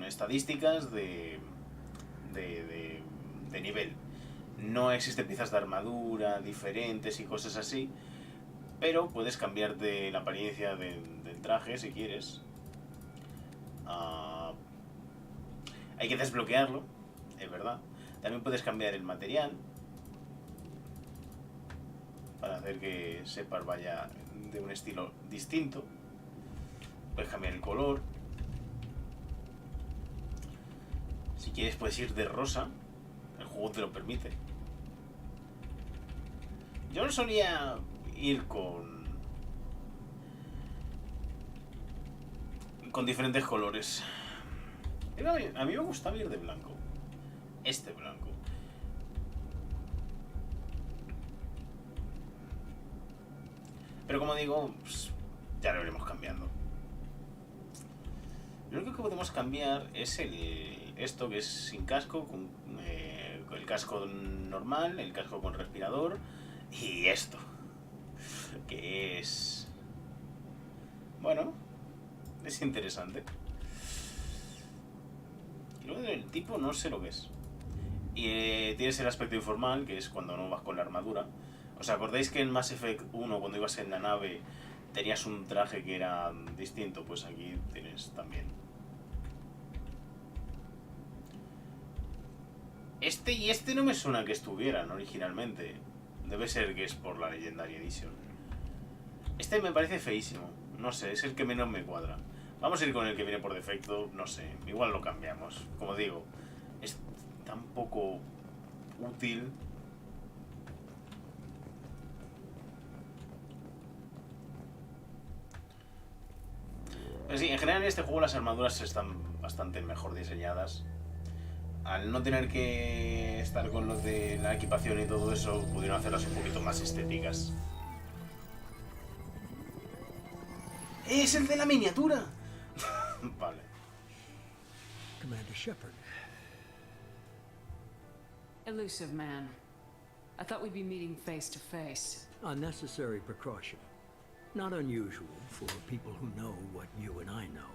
estadísticas de nivel. No existen piezas de armadura diferentes y cosas así. Pero puedes cambiarte la apariencia del traje si quieres. Hay que desbloquearlo, es verdad. También puedes cambiar el material para hacer que Shepard vaya de un estilo distinto. Puedes cambiar el color. Si quieres puedes ir de rosa. El juego te lo permite. Yo no solía ir con diferentes colores. A mí me gustaba ir de blanco. Este blanco. Pero como digo, pues, ya lo iremos cambiando. Lo único que podemos cambiar es esto que es sin casco, con el casco normal, el casco con respirador y esto. Que es... Bueno, es interesante. Y luego el tipo no sé lo que es. Y tienes el aspecto informal, que es cuando no vas con la armadura. ¿Os acordáis que en Mass Effect 1, cuando ibas en la nave, tenías un traje que era distinto? Pues aquí tienes también. Este no me suena que estuvieran originalmente. Debe ser que es por la Legendary Edition. Este me parece feísimo. No sé, es el que menos me cuadra. Vamos a ir con el que viene por defecto, no sé. Igual lo cambiamos. Como digo, es tan poco útil. Pero sí, en general en este juego las armaduras están bastante mejor diseñadas. Al no tener que estar con lo de la equipación y todo eso, pudieron hacerlas un poquito más estéticas. ¡Es el de la miniatura! Vale. Commander Shepard. Elusive man. I thought we'd be meeting face to face. Unnecessary precaution. Not unusual for people who know what you and I know.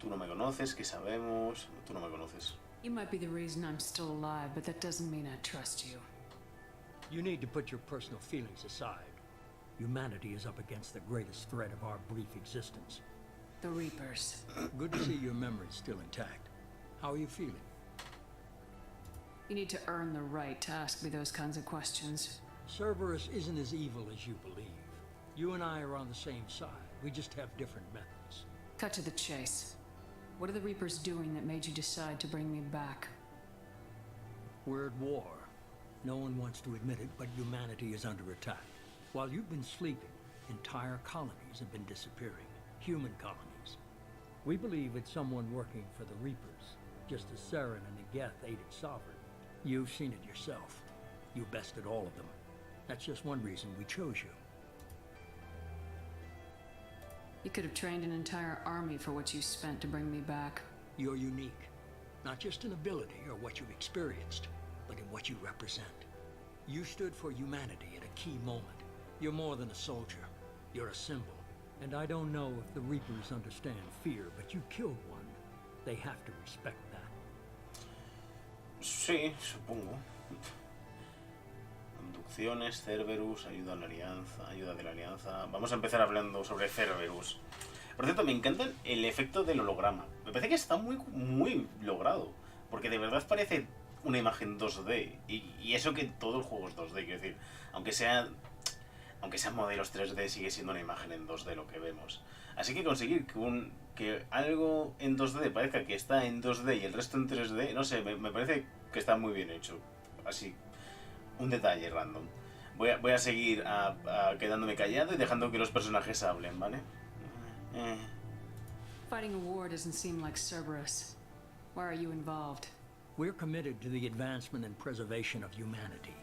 Tú no me conoces, ¿qué sabemos? Tú no me conoces. You might be the reason I'm still alive, but that doesn't mean I trust you. You need to put your personal feelings aside. Humanity is up against the greatest threat of our brief existence. The Reapers. Good to see your memory's still intact. How are you feeling? You need to earn the right to ask me those kinds of questions. Cerberus isn't as evil as you believe. You and I are on the same side. We just have different methods. Cut to the chase. What are the Reapers doing that made you decide to bring me back? We're at war. No one wants to admit it, but humanity is under attack. While you've been sleeping, entire colonies have been disappearing. Human colonies. We believe it's someone working for the Reapers, just as Saren and Geth aided Sovereign. You've seen it yourself. You bested all of them. That's just one reason we chose you. You could have trained an entire army for what you spent to bring me back. You're unique. Not just in ability or what you've experienced, but in what you represent. You stood for humanity at a key moment. You're more than a soldier. You're a symbol. And I don't know if the Reapers understand fear, but you killed one. They have to respect that. Sí, supongo. Abducciones, Cerberus, ayuda a la alianza, ayuda de la alianza. Vamos a empezar hablando sobre Cerberus. Por cierto, me encanta el efecto del holograma. Me parece que está muy logrado. Porque de verdad parece una imagen 2D. Y eso que todo el juego es 2D, quiero decir. Aunque sean modelos 3D, sigue siendo una imagen en 2D lo que vemos. Así que conseguir que algo en 2D parezca que está en 2D y el resto en 3D, no sé, me parece que está muy bien hecho. Así, un detalle random. Voy a seguir quedándome callado y dejando que los personajes hablen, ¿vale? Fighting a war doesn't seem like Cerberus. Why are you involved? We're committed to the advancement and preservation of humanity.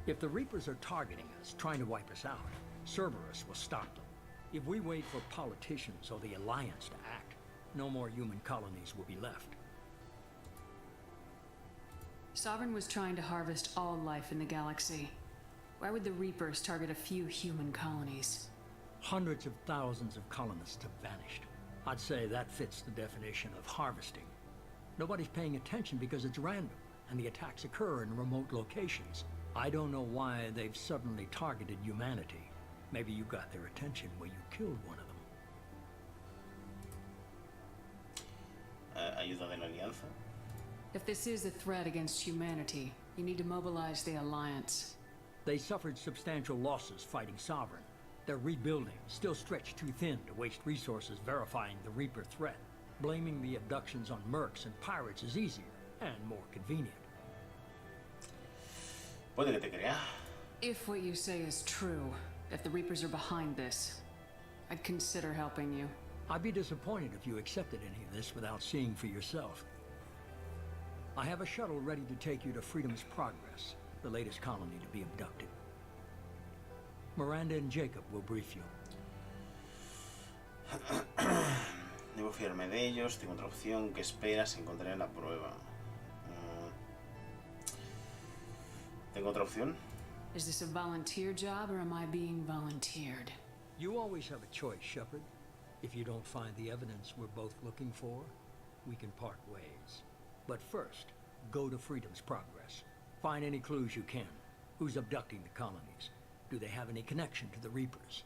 If the Reapers are targeting us, trying to wipe us out, Cerberus will stop them. If we wait for politicians or the Alliance to act, no more human colonies will be left. Sovereign was trying to harvest all life in the galaxy. Why would the Reapers target a few human colonies? Hundreds of thousands of colonists have vanished. I'd say that fits the definition of harvesting. Nobody's paying attention because it's random, and the attacks occur in remote locations. I don't know why they've suddenly targeted humanity. Maybe you got their attention where you killed one of them. Ayuda de la alianza. If this is a threat against humanity, you need to mobilize the Alliance. They suffered substantial losses fighting Sovereign. They're rebuilding, still stretched too thin to waste resources verifying the Reaper threat. Blaming the abductions on mercs and pirates is easier and more convenient. Puede que te crea. If what you say is true, if the Reapers are behind this, I'd consider helping you. I'd be disappointed if you accepted any of this without seeing for yourself. I have a shuttle ready to take you to Freedom's Progress, the latest colony to be abducted. Miranda and Jacob will brief you. Debo fiarme de ellos, tengo otra opción. ¿Qué esperas? Encontraré la prueba. ¿Tengo otra opción? Is this a volunteer job or am I being volunteered? You always have a choice, Shepard. If you don't find the evidence we're both looking for, we can part ways. But first, go to Freedom's Progress. Find any clues you can. Who's abducting the colonies? Do they have any connection to the Reapers?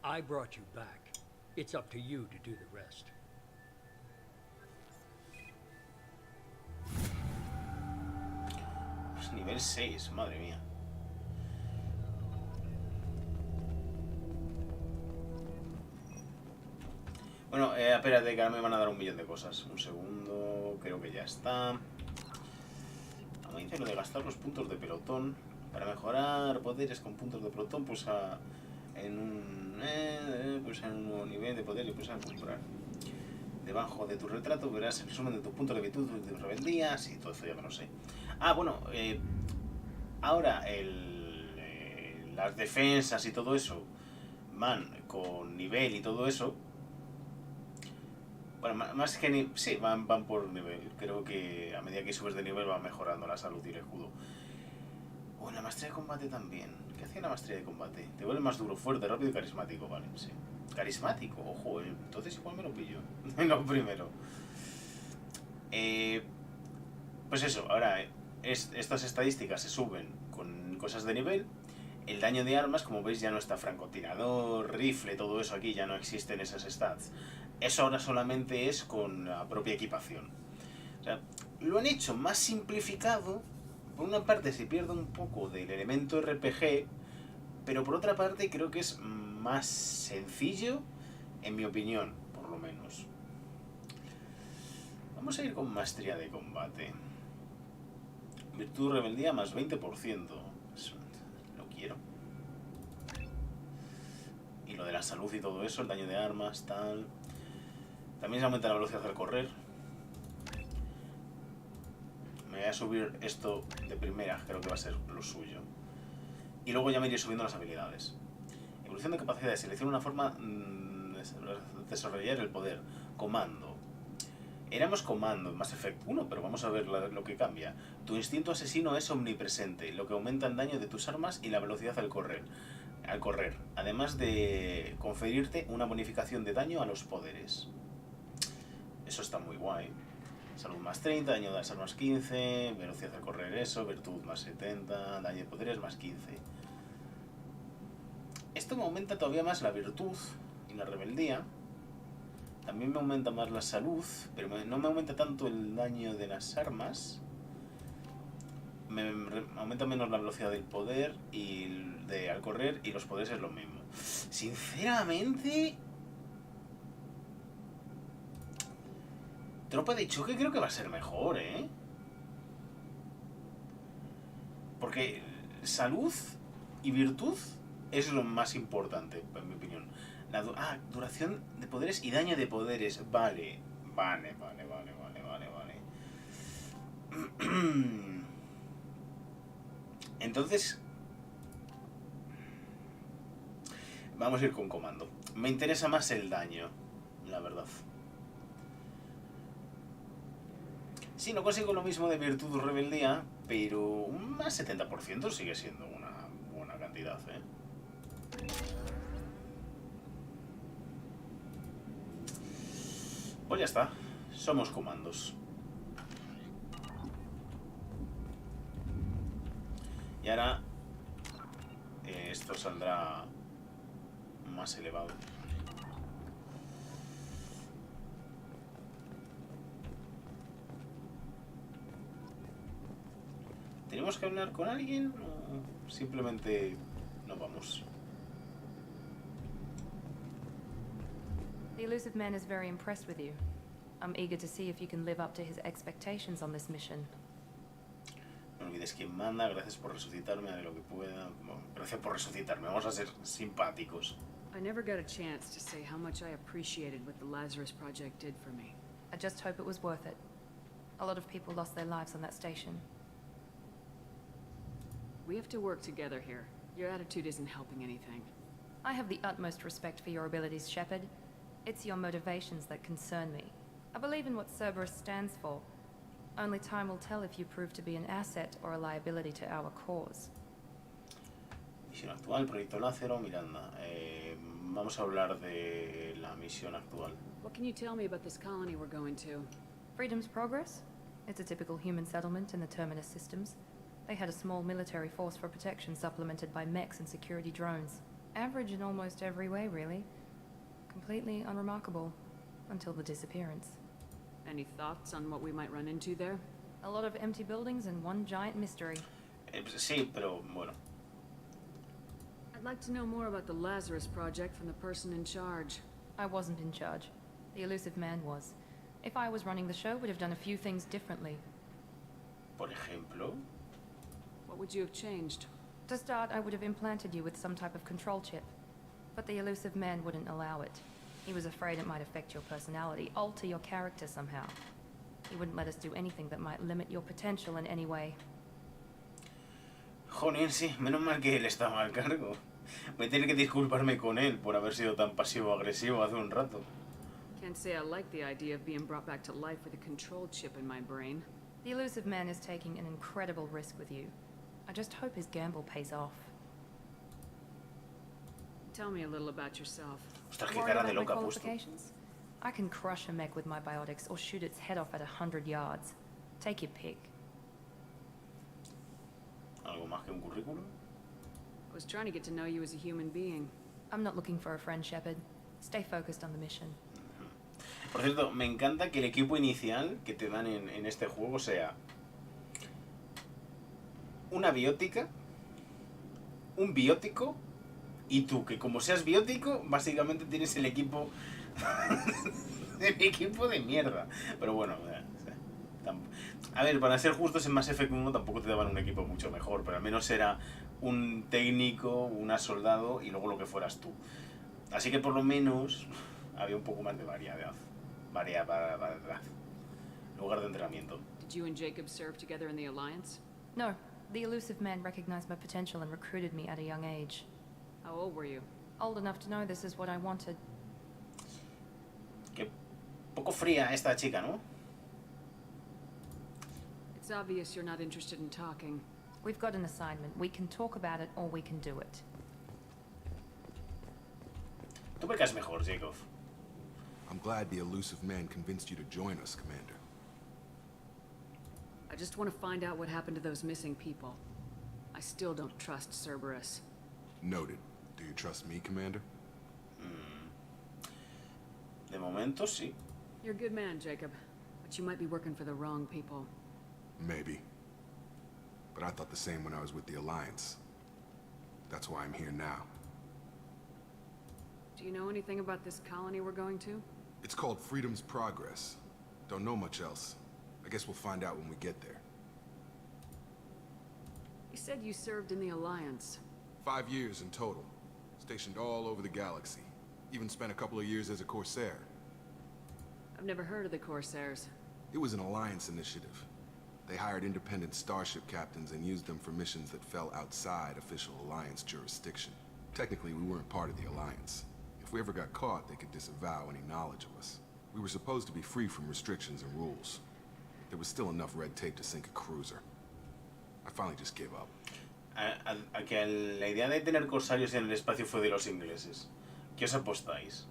I brought you back. It's up to you to do the rest. Pues nivel 6, madre mía. Bueno, espérate, que ahora me van a dar un millón de cosas. Un segundo, creo que ya está. Me dice lo de gastar los puntos de pelotón. Para mejorar poderes con puntos de pelotón, pues en un nuevo nivel de poder y pues a comprar. Debajo de tu retrato verás el resumen de tus puntos de virtud de rebeldía. Sí, todo esto ya me lo sé. Ah, bueno, ahora las defensas y todo eso van con nivel y todo eso. Bueno, más que sí, van por nivel. Creo que a medida que subes de nivel va mejorando la salud y el escudo. O la maestría de combate también. ¿Qué hacía la maestría de combate? Te vuelve más duro, fuerte, rápido y carismático, vale, sí. Carismático, ojo, entonces igual me lo pillo. Lo primero. Pues eso, ahora estas estadísticas se suben con cosas de nivel. El daño de armas, como veis, ya no está francotirador, rifle, todo eso aquí, ya no existen esas stats. Eso ahora solamente es con la propia equipación. O sea, lo han hecho más simplificado. Por una parte se pierde un poco del elemento RPG, pero por otra parte creo que es más sencillo, en mi opinión, por lo menos. Vamos a ir con maestría de combate. Virtud rebeldía más 20%. Lo quiero. Y lo de la salud y todo eso, el daño de armas, tal. También se aumenta la velocidad al correr. Me voy a subir esto de primera, creo que va a ser lo suyo. Y luego ya me iré subiendo las habilidades. Evolución de capacidades. Selecciona una forma de desarrollar el poder. Comando. Éramos comando en Mass Effect 1, pero vamos a ver lo que cambia. Tu instinto asesino es omnipresente, lo que aumenta el daño de tus armas y la velocidad al correr. Además de conferirte una bonificación de daño a los poderes. Eso está muy guay. Salud más 30, daño de las armas 15, velocidad al correr eso, virtud más 70, daño de poderes más 15. Esto me aumenta todavía más la virtud y la rebeldía. También me aumenta más la salud, pero no me aumenta tanto el daño de las armas. Me aumenta menos la velocidad del poder y al correr, y los poderes es lo mismo. Sinceramente, tropa de choque creo que va a ser mejor, ¿eh? Porque salud y virtud es lo más importante, en mi opinión. Duración de poderes y daño de poderes. Vale. Entonces, vamos a ir con comando. Me interesa más el daño, la verdad. Sí, no consigo lo mismo de virtud o rebeldía, pero un más 70% sigue siendo una buena cantidad, ¿eh? Pues ya está, somos comandos. Y ahora esto saldrá más elevado. ¿Tenemos que hablar con alguien o simplemente no vamos? The elusive man is very impressed with you. I'm eager to see if you can live up to his expectations on this mission. No olvides quién manda, gracias por resucitarme, haré lo que pueda. Bueno, gracias por resucitarme, vamos a ser simpáticos. I never got a chance to say how much I appreciated what the Lazarus Project did for me. I just hope it was worth it. A lot of people lost their lives on that station. We have to work together here. Your attitude isn't helping anything. I have the utmost respect for your abilities, Shepard. It's your motivations that concern me. I believe in what Cerberus stands for. Only time will tell if you prove to be an asset or a liability to our cause. Misión actual, Proyecto Lázaro, Miranda. Vamos a hablar de la misión actual. What can you tell me about this colony we're going to? Freedom's Progress? It's a typical human settlement in the Terminus systems. They had a small military force for protection supplemented by mechs and security drones. Average in almost every way, really. Completely unremarkable. Until the disappearance. Any thoughts on what we might run into there? A lot of empty buildings and one giant mystery. Sí, pero bueno. I'd like to know more about the Lazarus Project from the person in charge. I wasn't in charge. The elusive man was. If I was running the show, would have done a few things differently. Por ejemplo. What would you have changed? To start, I would have implanted you with some type of control chip. But the elusive man wouldn't allow it. He was afraid it might affect your personality, alter your character somehow. He wouldn't let us do anything that might limit your potential in any way. Joder, sí, menos mal que él estaba al cargo. Voy a tener que disculparme con él por haber sido tan pasivo-agresivo hace un rato. Can't say I like the idea of being brought back to life with a control chip in my brain. The elusive man is taking an incredible risk with you. I just hope his gamble pays off. Tell me a little about yourself. Ostras, qué cara de loca ha puesto. I can crush a mech with my biotics or shoot its head off at 100 yards. Take your pick. ¿Algo más que un currículum? I was trying to get to know you as a human being. I'm not looking for a friend, Shepard. Stay focused on the mission. Por cierto, me encanta que el equipo inicial que te dan en este juego sea una biótica, un biótico y tú, que como seas biótico, básicamente tienes el equipo de mierda. Pero bueno, a ver, para ser justos, en Mass Effect 1 tampoco te daban un equipo mucho mejor, pero al menos era un técnico, una soldado y luego lo que fueras tú. Así que por lo menos había un poco más de variedad. Lugar de entrenamiento. Did you and Jacob serve together in the Alliance? No. The elusive man recognized my potential and recruited me at a young age. How old were you? Old enough to know this is what I wanted. Qué poco fría esta chica, ¿no? It's obvious you're not interested in talking. We've got an assignment. We can talk about it or we can do it. Tú me caes mejor, Jacob. I'm glad the elusive man convinced you to join us, Commander. I just want to find out what happened to those missing people. I still don't trust Cerberus. Noted. Do you trust me, Commander? De momento, sí. You're a good man, Jacob. But you might be working for the wrong people. Maybe. But I thought the same when I was with the Alliance. That's why I'm here now. Do you know anything about this colony we're going to? It's called Freedom's Progress. Don't know much else. I guess we'll find out when we get there. You said you served in the Alliance. 5 years in total. Stationed all over the galaxy. Even spent a couple of years as a Corsair. I've never heard of the Corsairs. It was an Alliance initiative. They hired independent starship captains and used them for missions that fell outside official Alliance jurisdiction. Technically, we weren't part of the Alliance. If we ever got caught, they could disavow any knowledge of us. We were supposed to be free from restrictions and rules. There was still enough red tape to sink a cruiser. I finally just gave up. A que la idea de tener corsarios en el espacio fue de los ingleses. ¿Qué os apostáis?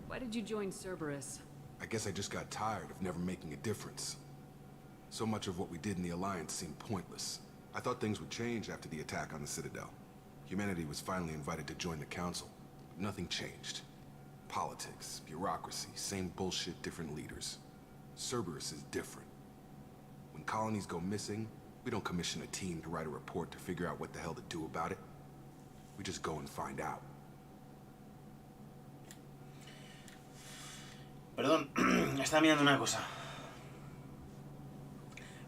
Why did you join Cerberus? I guess I just got tired of never making a difference. So much of what we did in the Alliance seemed pointless. I thought things would change after the attack on the Citadel. Humanity was finally invited to join the Council, but nothing changed. Politics, bureaucracy, same bullshit, different leaders. Cerberus is different. When colonies go missing, we don't commission a team to write a report to figure out what the hell to do about it. We just go and find out. Perdón, estaba mirando una cosa.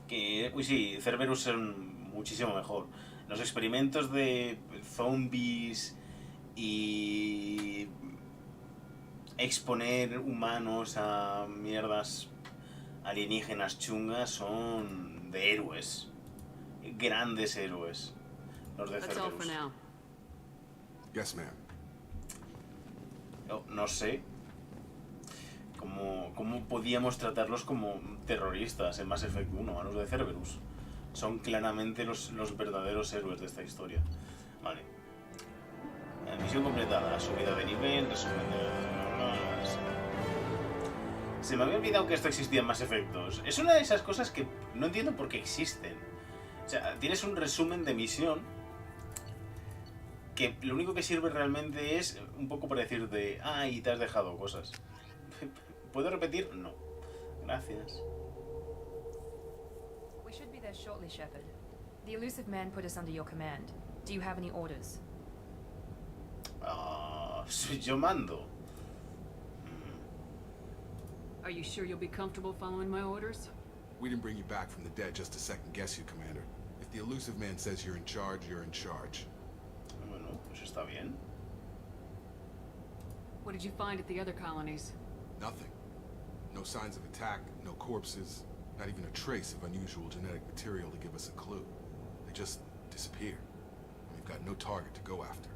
Que, uy, sí, Cerberus es muchísimo mejor. Los experimentos de zombies y exponer humanos a mierdas alienígenas chungas son de héroes. Grandes héroes. Los de That's all for Cerberus. now. Yes, ma'am. No sé cómo podíamos tratarlos como terroristas en Mass Effect 1, a los de Cerberus. son claramente los verdaderos héroes de esta historia. Vale. Misión completada, subida de nivel, resumen de... Se me había olvidado que esto existía en Mass Effectos. Es una de esas cosas que no entiendo por qué existen. O sea, tienes un resumen de misión que lo único que sirve realmente es un poco para decirte, y te has dejado cosas. ¿Puedo repetir? No. Gracias. We should be there shortly, Shepard. The elusive man put us under your command. Do you have any orders? Yo mando. Are you sure you'll be comfortable following my orders? We didn't bring you back from the dead just to second guess you, Commander. If the elusive man says you're in charge, you're in charge. Bueno, pues está bien. What did you find at the other colonies? Nothing. No signs of attack, no corpses, not even a trace of unusual genetic material to give us a clue. They just disappeared. We've got no target to go after.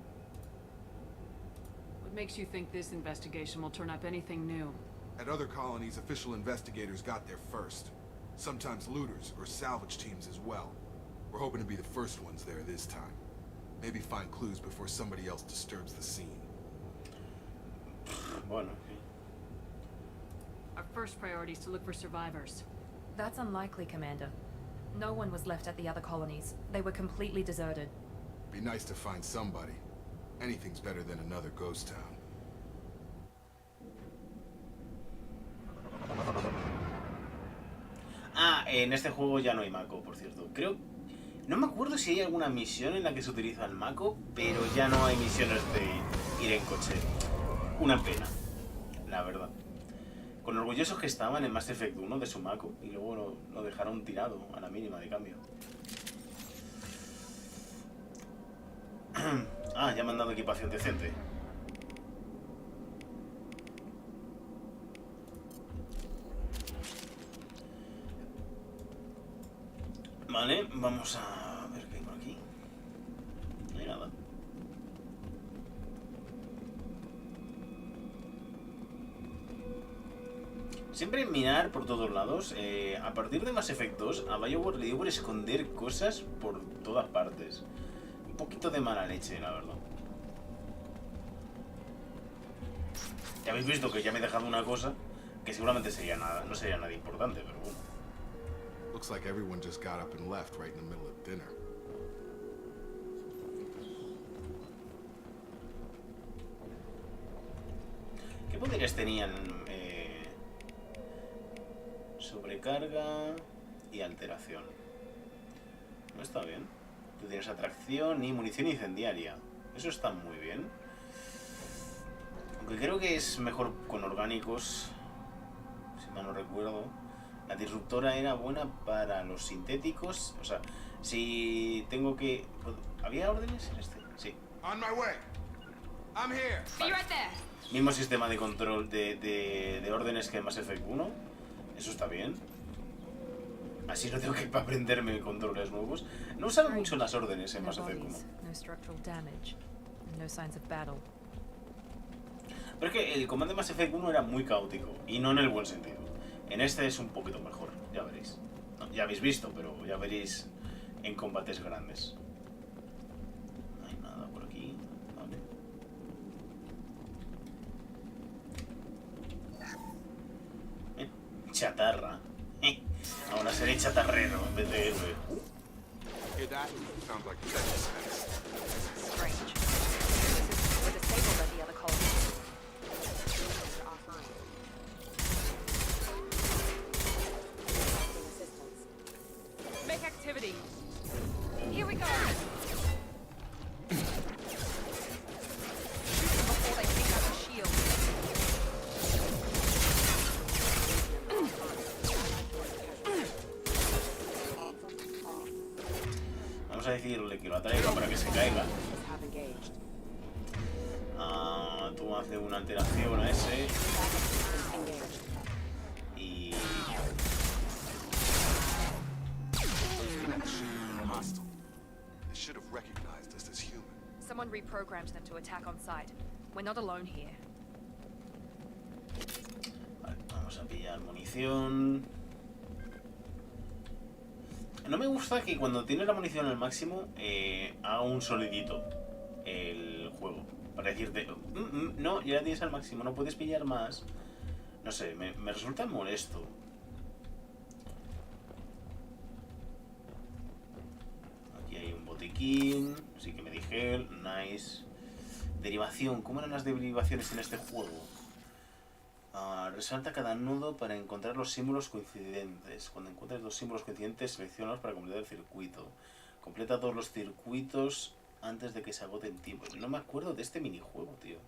What makes you think this investigation will turn up anything new? At other colonies, official investigators got there first. Sometimes looters or salvage teams as well. We're hoping to be the first ones there this time. Maybe find clues before somebody else disturbs the scene. Bueno. Our first priority is to look for survivors. That's unlikely, Commander. No one was left at the other colonies. They were completely deserted. Be nice to find somebody. Anything's better than another ghost town. En este juego ya no hay Mako, por cierto. Creo... No me acuerdo si hay alguna misión en la que se utiliza el Mako, pero ya no hay misiones de ir en coche. Una pena, la verdad. Con orgullosos que estaban en Mass Effect 1 de su Mako, y luego lo dejaron tirado a la mínima de cambio. Ya me han dado equipación decente. Vale, vamos a ver qué hay por aquí. No hay nada. Siempre mirar por todos lados. A partir de Mass Effect 2, a BioWare le dio por esconder cosas por todas partes. Un poquito de mala leche, la verdad. Ya habéis visto que ya me he dejado una cosa que seguramente sería nada, no sería nada importante, pero bueno. Looks like everyone just got up and left right in the middle of dinner. ¿Qué poderes tenían? Sobrecarga y alteración. No está bien. Tú tienes atracción y munición incendiaria. Eso está muy bien. Aunque creo que es mejor con orgánicos. Si mal no recuerdo. La disruptora era buena para los sintéticos. O sea, si tengo que... ¿Había órdenes en este? Sí. On my way. I'm here. Be right there. Mismo sistema de control de órdenes que en Mass Effect 1. Eso está bien. Así no tengo que aprenderme controles nuevos. No usaron mucho las órdenes en Mass Effect 1. No structural damage. No signs of battle. Pero es que el comando de Mass Effect 1 era muy caótico. Y no en el buen sentido. En este es un poquito mejor. Ya veréis. No, ya habéis visto, pero ya veréis en combates grandes. No hay nada por aquí. Vale. Chatarra. Ahora seré chatarrero en vez de héroe. Hear that? Sounds like Texas. Strange. We're disabled at the other colonies. Make activity. Here we go. Shoot them before they pick up a shield. Vamos a decirle que lo atraiga para que se caiga. Tú haces una alteración a ese. Y... Hostile. They should have recognized us as human. Someone reprogrammed them to attack on sight. We're not alone here. Vale, vamos a pillar munición. No me gusta que cuando tienes la munición al máximo haga un sonidito el juego. Para decirte, no, ya la tienes al máximo, no puedes pillar más. No sé, me resulta molesto. Aquí hay un botiquín, sí que me dije, nice. Derivación, ¿cómo eran las derivaciones en este juego? Resalta cada nodo para encontrar los símbolos coincidentes. Cuando encuentres los símbolos coincidentes, seleccionalos para completar el circuito. Completa todos los circuitos antes de que se agote el tiempo. No me acuerdo de este minijuego, tío.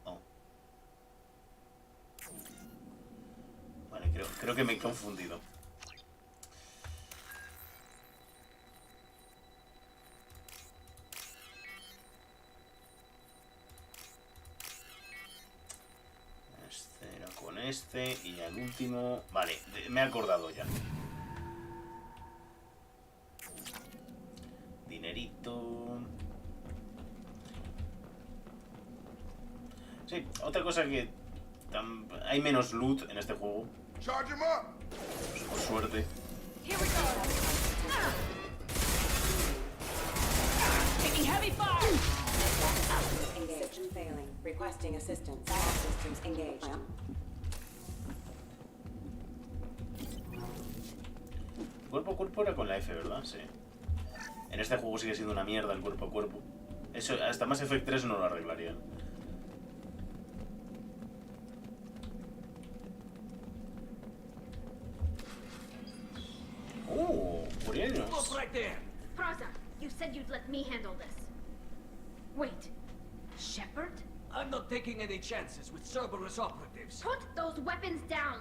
Oh. Vale, creo que me he confundido. Este era con este y al último... Vale, me he acordado ya. Dinerito. Sí, otra cosa que hay menos loot en este juego. Por suerte. Taking heavy fire. Engage. Failing. Requesting assistance. All systems engaged. Cuerpo a cuerpo era con la F, ¿verdad? Sí. En este juego sigue siendo una mierda el cuerpo a cuerpo. Eso, hasta Mass Effect 3 no lo arreglarían. Coreanos. Right there. Praza, you said you'd let me handle this. Wait, Shepard? I'm not taking any chances with Cerberus operatives. Put those weapons down!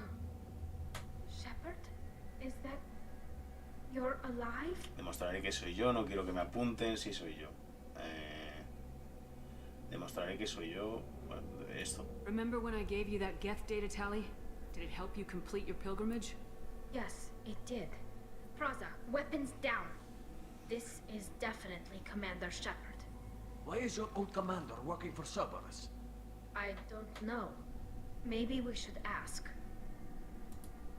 Shepard? Is that... You're alive? Demostraré que soy yo, no quiero que me apunten si soy yo. Demostraré que soy yo. Bueno, esto. Remember when I gave you that Geth data tally? Did it help you complete your pilgrimage? Yes, it did. Praza, weapons down. This is definitely Commander Shepard. Why is your old commander working for Cerberus? I don't know. Maybe we should ask.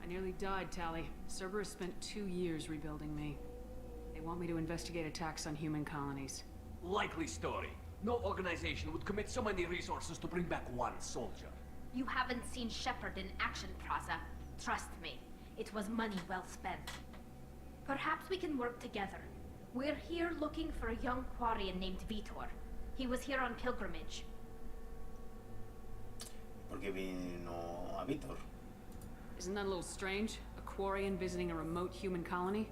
I nearly died, Tally. Cerberus spent 2 years rebuilding me. They want me to investigate attacks on human colonies. Likely story. No organization would commit so many resources to bring back one soldier. You haven't seen Shepard in action, Praza. Trust me, it was money well spent. Perhaps we can work together. We're here looking for a young Quarian named Vitor. He was here on pilgrimage. Porque vino a Vitor. Isn't that a little strange? A Quarian visiting a remote human colony?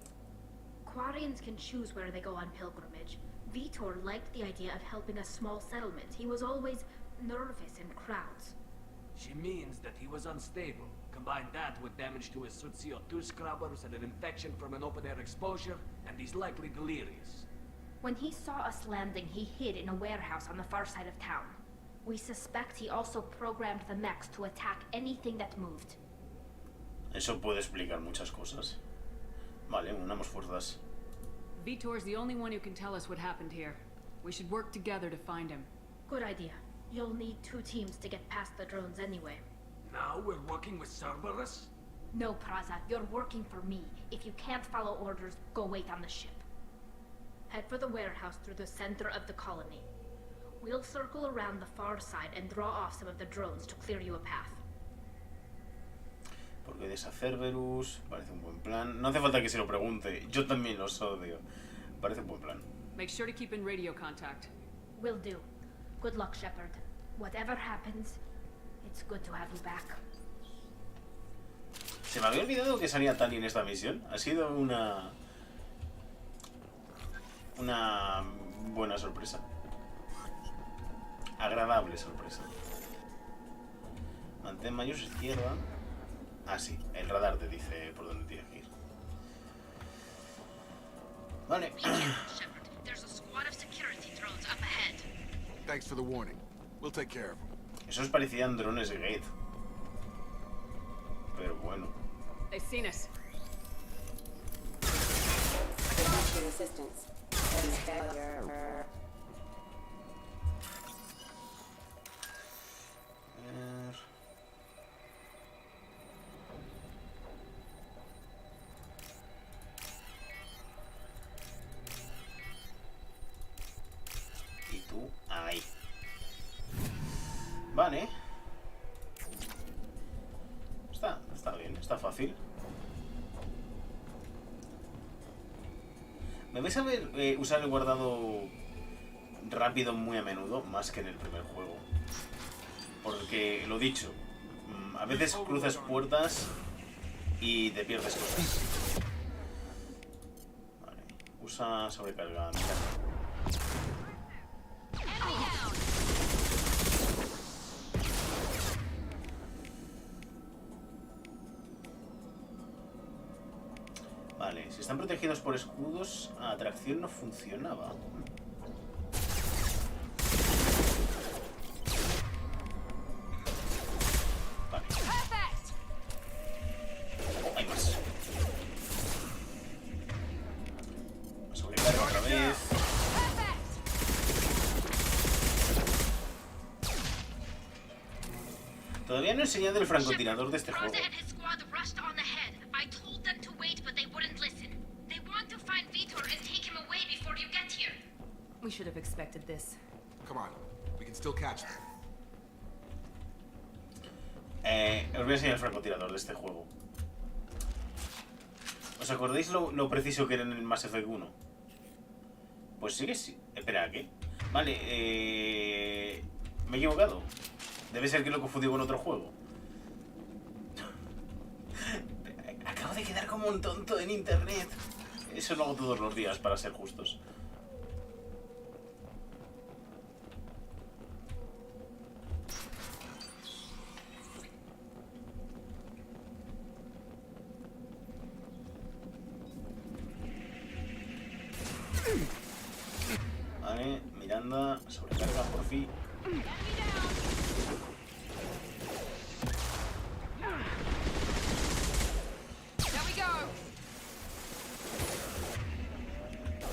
Quarians can choose where they go on pilgrimage. Vitor liked the idea of helping a small settlement. He was always nervous in crowds. She means that he was unstable. Combine that with damage to his suit CO2 scrubbers and an infection from an open-air exposure, and he's likely delirious. When he saw us landing, he hid in a warehouse on the far side of town. We suspect he also programmed the mechs to attack anything that moved. Eso puede explicar muchas cosas. Vale, unamos fuerzas. Vitor's the only one who can tell us what happened here. We should work together to find him. Good idea. You'll need 2 teams to get past the drones anyway. Now we're working with Cerberus? No, Praza, you're working for me. If you can't follow orders, go wait on the ship. Head for the warehouse through the center of the colony. We'll circle around the far side and draw off some of the drones to clear you a path. Porque de esa Cerberus parece un buen plan. No hace falta que se lo pregunte. Yo también los odio. Parece un buen plan. Make sure to keep in radio contact. Will do. Good luck, Shepard. Whatever happens, it's good to have you back. Se me había olvidado que salía Tali en esta misión. Ha sido una buena sorpresa. Agradable sorpresa. Mantén mayor izquierda. Ah, sí, el radar te dice por dónde tienes que ir. Vale. Thanks for the warning. We'll take care of them. Esos parecían drones de Gate. Pero bueno. They've seen us. Assistance. tú ahí. Vale. Está bien, está fácil. Me vais a ver usar el guardado rápido muy a menudo, más que en el primer juego. Porque, lo dicho, a veces cruzas puertas y te pierdes cosas. Vale, usa sobrecarga. Mira. Vale, si están protegidos por escudos, la atracción no funcionaba. Vale. Oh, hay más. Sobrecarga otra vez. Todavía no he enseñado el francotirador de este juego. We should have expected this. Come on, we can still catch them. Os voy a enseñar el francotirador de este juego. ¿Os acordáis lo preciso que era en el Mass Effect 1? Pues sí que sí. Espera, ¿qué? Vale, me he equivocado. Debe ser que lo confundí con otro juego. Acabo de quedar como un tonto en internet. Eso lo hago todos los días, para ser justos. Vale, Miranda, sobrecarga por fin.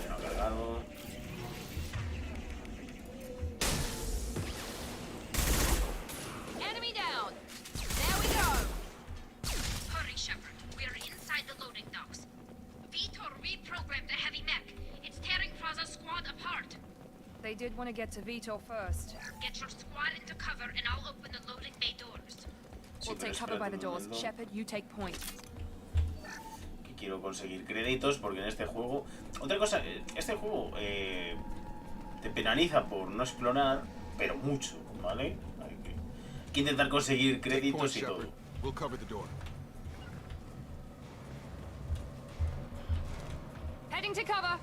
No ha cargado. Enemy down. There we go. Hurry, Shepard. We're inside the loading docks. Vitor reprogrammed the heavy mech. It's tearing Praza's squad apart. They did want to get to Vito first. Get your squad into cover and I'll open the loading bay doors. We'll take cover by the doors. Shepard, you take point. Que quiero conseguir créditos porque en este juego... Otra cosa, este juego te penaliza por no explorar, pero mucho, ¿vale? Hay que intentar conseguir créditos y todo. We'll cover the door. Heading to cover.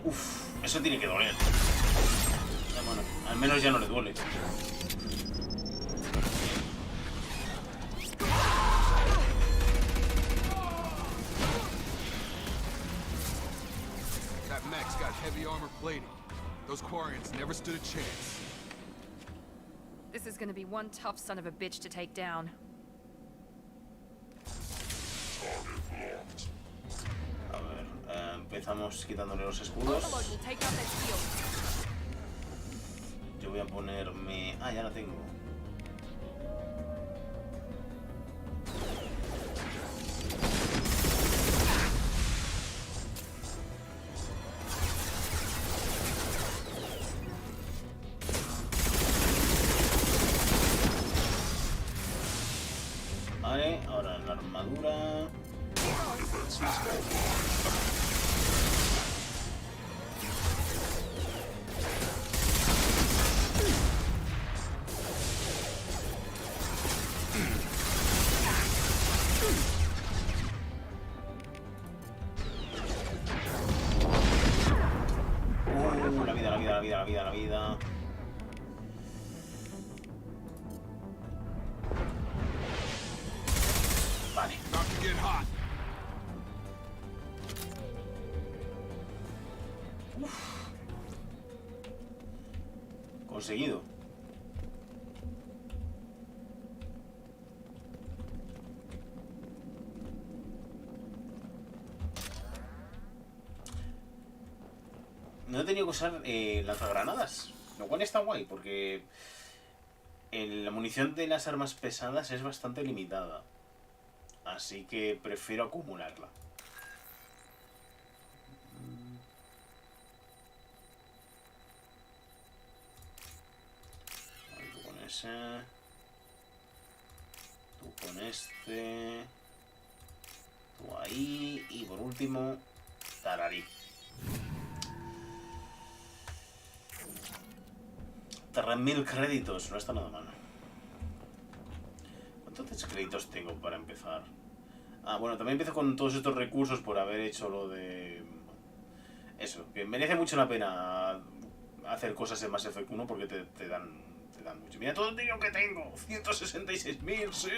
Uf, eso tiene que doler. Bueno, al menos ya no le duele. That mech's got heavy armor plating. Those Quarians never stood a chance. This is gonna be one tough son of a bitch to take down. A ver, empezamos quitándole los escudos. Yo voy a ponerme... Ah, ya la tengo. Vale, ahora la armadura. La vida. Vale. Conseguido. no he tenido que usar lanzagranadas. Lo cual está guay, porque la munición de las armas pesadas es bastante limitada. Así que prefiero acumularla. Vale, tú con ese. Tú con este. Tú ahí. Y por último, Tararí. Terra 1000 créditos, no está nada mal. ¿Cuántos créditos tengo para empezar? Ah, bueno, también empiezo con todos estos recursos por haber hecho lo de... Eso, que merece mucho la pena hacer cosas en Mass Effect 1 porque te dan mucho. Mira todo el dinero que tengo, 166.000, sí.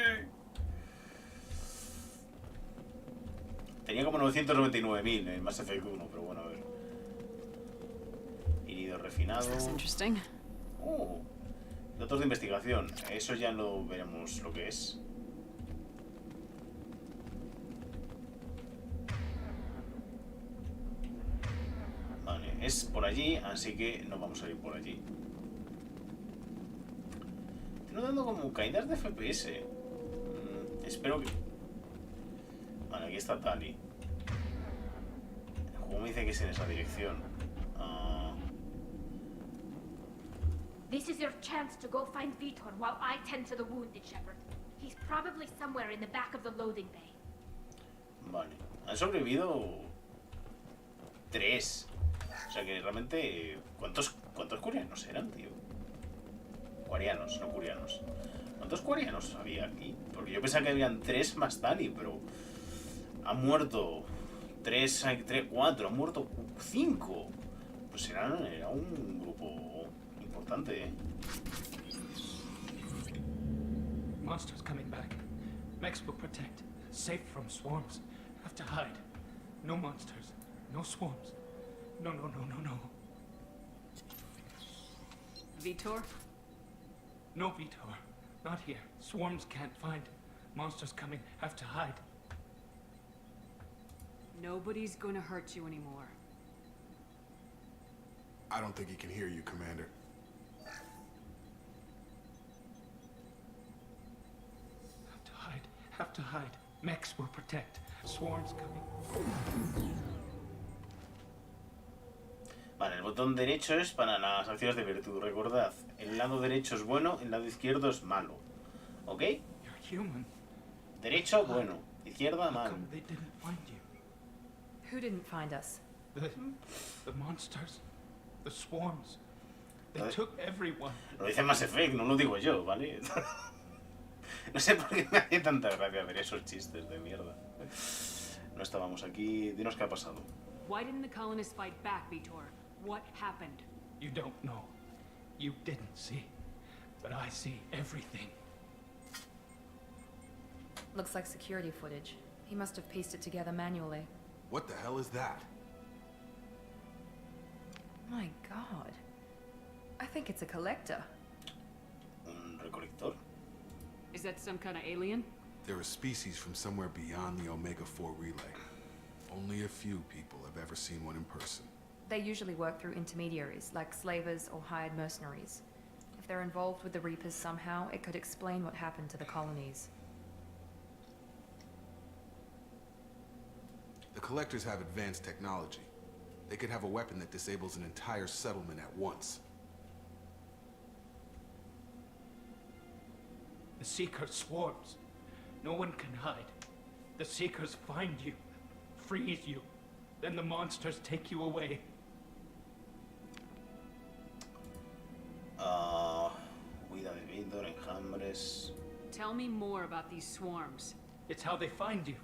Tenía como 999.000 en Mass Effect 1, pero bueno, a ver. Iridio refinado. Datos de investigación. Eso ya lo veremos lo que es. Vale, es por allí, así que no vamos a ir por allí. Estoy notando como caídas de FPS. Espero que... Vale, aquí está Tali. El juego me dice que es en esa dirección. This is your chance to go find Vitor while I tend to the wounded, Shepard. He's probably somewhere in the back of the loading bay. Vale. Han sobrevivido 3. O sea que realmente... ¿Cuántos coreanos eran, tío? Coreanos, no coreanos. ¿Cuántos coreanos había aquí? Porque yo pensaba que habían 3 más Tali, pero... Han muerto 3, 4, han muerto 5. Pues era un grupo... importante, ¿eh? Monsters coming back. Mechs will protect. Safe from swarms. Have to hide. No monsters. No swarms. No, no, no, no, no. Vitor? No Vitor. Not here. Swarms can't find. Monsters coming. Have to hide. Nobody's gonna hurt you anymore. I don't think he can hear you, Commander. Have to hide. Mechs will protect. Swarms coming. Vale, el botón derecho es para las acciones de virtud. Recordad, el lado derecho es bueno, el lado izquierdo es malo. ¿Ok? Derecho, bueno. Izquierda, malo. They didn't find you. Who didn't find us? The monsters. The swarms. They took everyone. Lo dice Mass Effect, no lo digo yo, ¿vale? No sé por qué me hace tanta gracia ver esos chistes de mierda. No estábamos aquí. Dinos qué ha pasado. Why didn't the colonists fight back, Vitor? What happened? You don't know. You didn't see. But I see everything. Looks like security footage. He must have pieced it together manually. What the hell is that? My god. I think it's a collector. ¿Un recolector? Is that some kind of alien? They're a species from somewhere beyond the Omega-4 relay. Only a few people have ever seen one in person. They usually work through intermediaries, like slavers or hired mercenaries. If they're involved with the Reapers somehow, it could explain what happened to the colonies. The Collectors have advanced technology. They could have a weapon that disables an entire settlement at once. The Seeker swarms. No one can hide. The Seekers find you, freeze you, then the monsters take you away. Huida de Víctor, enjambres. Tell me more about these swarms. It's how they find you.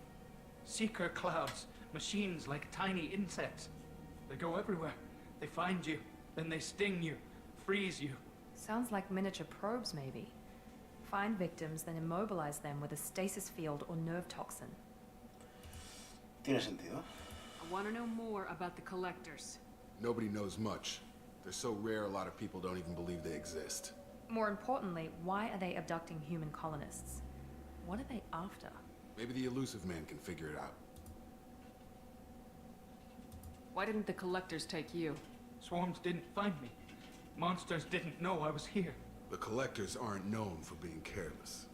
Seeker clouds, machines like tiny insects. They go everywhere. They find you, then they sting you, freeze you. Sounds like miniature probes, maybe. Find victims, then immobilize them with a stasis field or nerve toxin. Tiene sentido. I want to know more about the Collectors. Nobody knows much. They're so rare, a lot of people don't even believe they exist. More importantly, why are they abducting human colonists? What are they after? Maybe the Elusive Man can figure it out. Why didn't the Collectors take you? Swarms didn't find me. Monsters didn't know I was here. The collectors aren't known for being careless.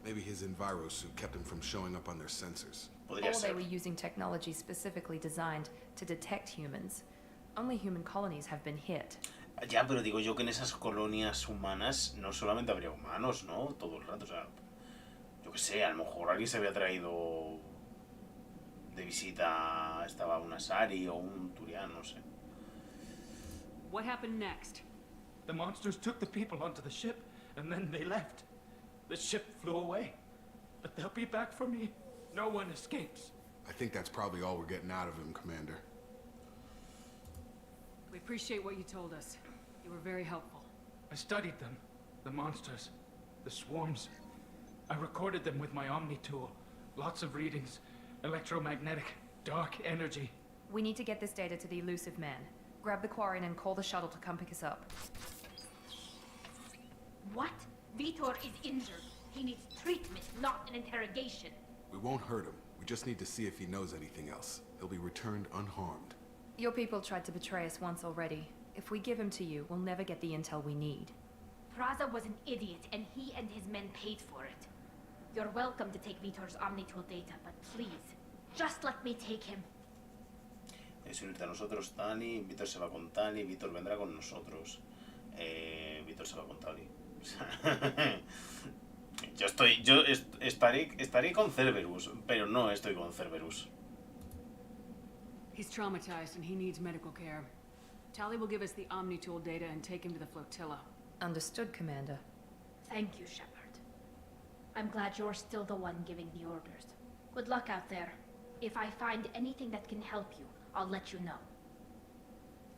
Maybe his enviro suit kept him from showing up on their sensors. Or they were using technology specifically designed to detect humans. Only human colonies have been hit. Ya, pero digo yo que en esas colonias humanas no solamente habría humanos, ¿no? Todo el rato, o sea... Yo qué sé, a lo mejor alguien se había traído de visita, estaba un Asari o un Turian, no sé. What happened next? The monsters took the people onto the ship, and then they left. The ship flew away. But they'll be back for me. No one escapes. I think that's probably all we're getting out of him, Commander. We appreciate what you told us. You were very helpful. I studied them. The monsters. The swarms. I recorded them with my Omni tool. Lots of readings. Electromagnetic. Dark energy. We need to get this data to the elusive man. Grab the Quarian and call the shuttle to come pick us up. What? Vitor is injured. He needs treatment, not an interrogation. We won't hurt him. We just need to see if he knows anything else. He'll be returned unharmed. Your people tried to betray us once already. If we give him to you, we'll never get the intel we need. Praza was an idiot, and he and his men paid for it. You're welcome to take Vitor's Omnitool data, but please, just let me take him. Es unirte a nosotros, Tali. Vitor se va con Tali. Vitor vendrá con nosotros. Vitor se va con Tali. Yo estaré con Cerberus, pero no estoy con Cerberus. He's traumatized and he needs medical care. Tali will give us the Omnitool data and take him to the flotilla. Understood, Commander. Thank you, Shepard. I'm glad you're still the one giving the orders. Good luck out there. If I find anything that can help you, I'll let you know.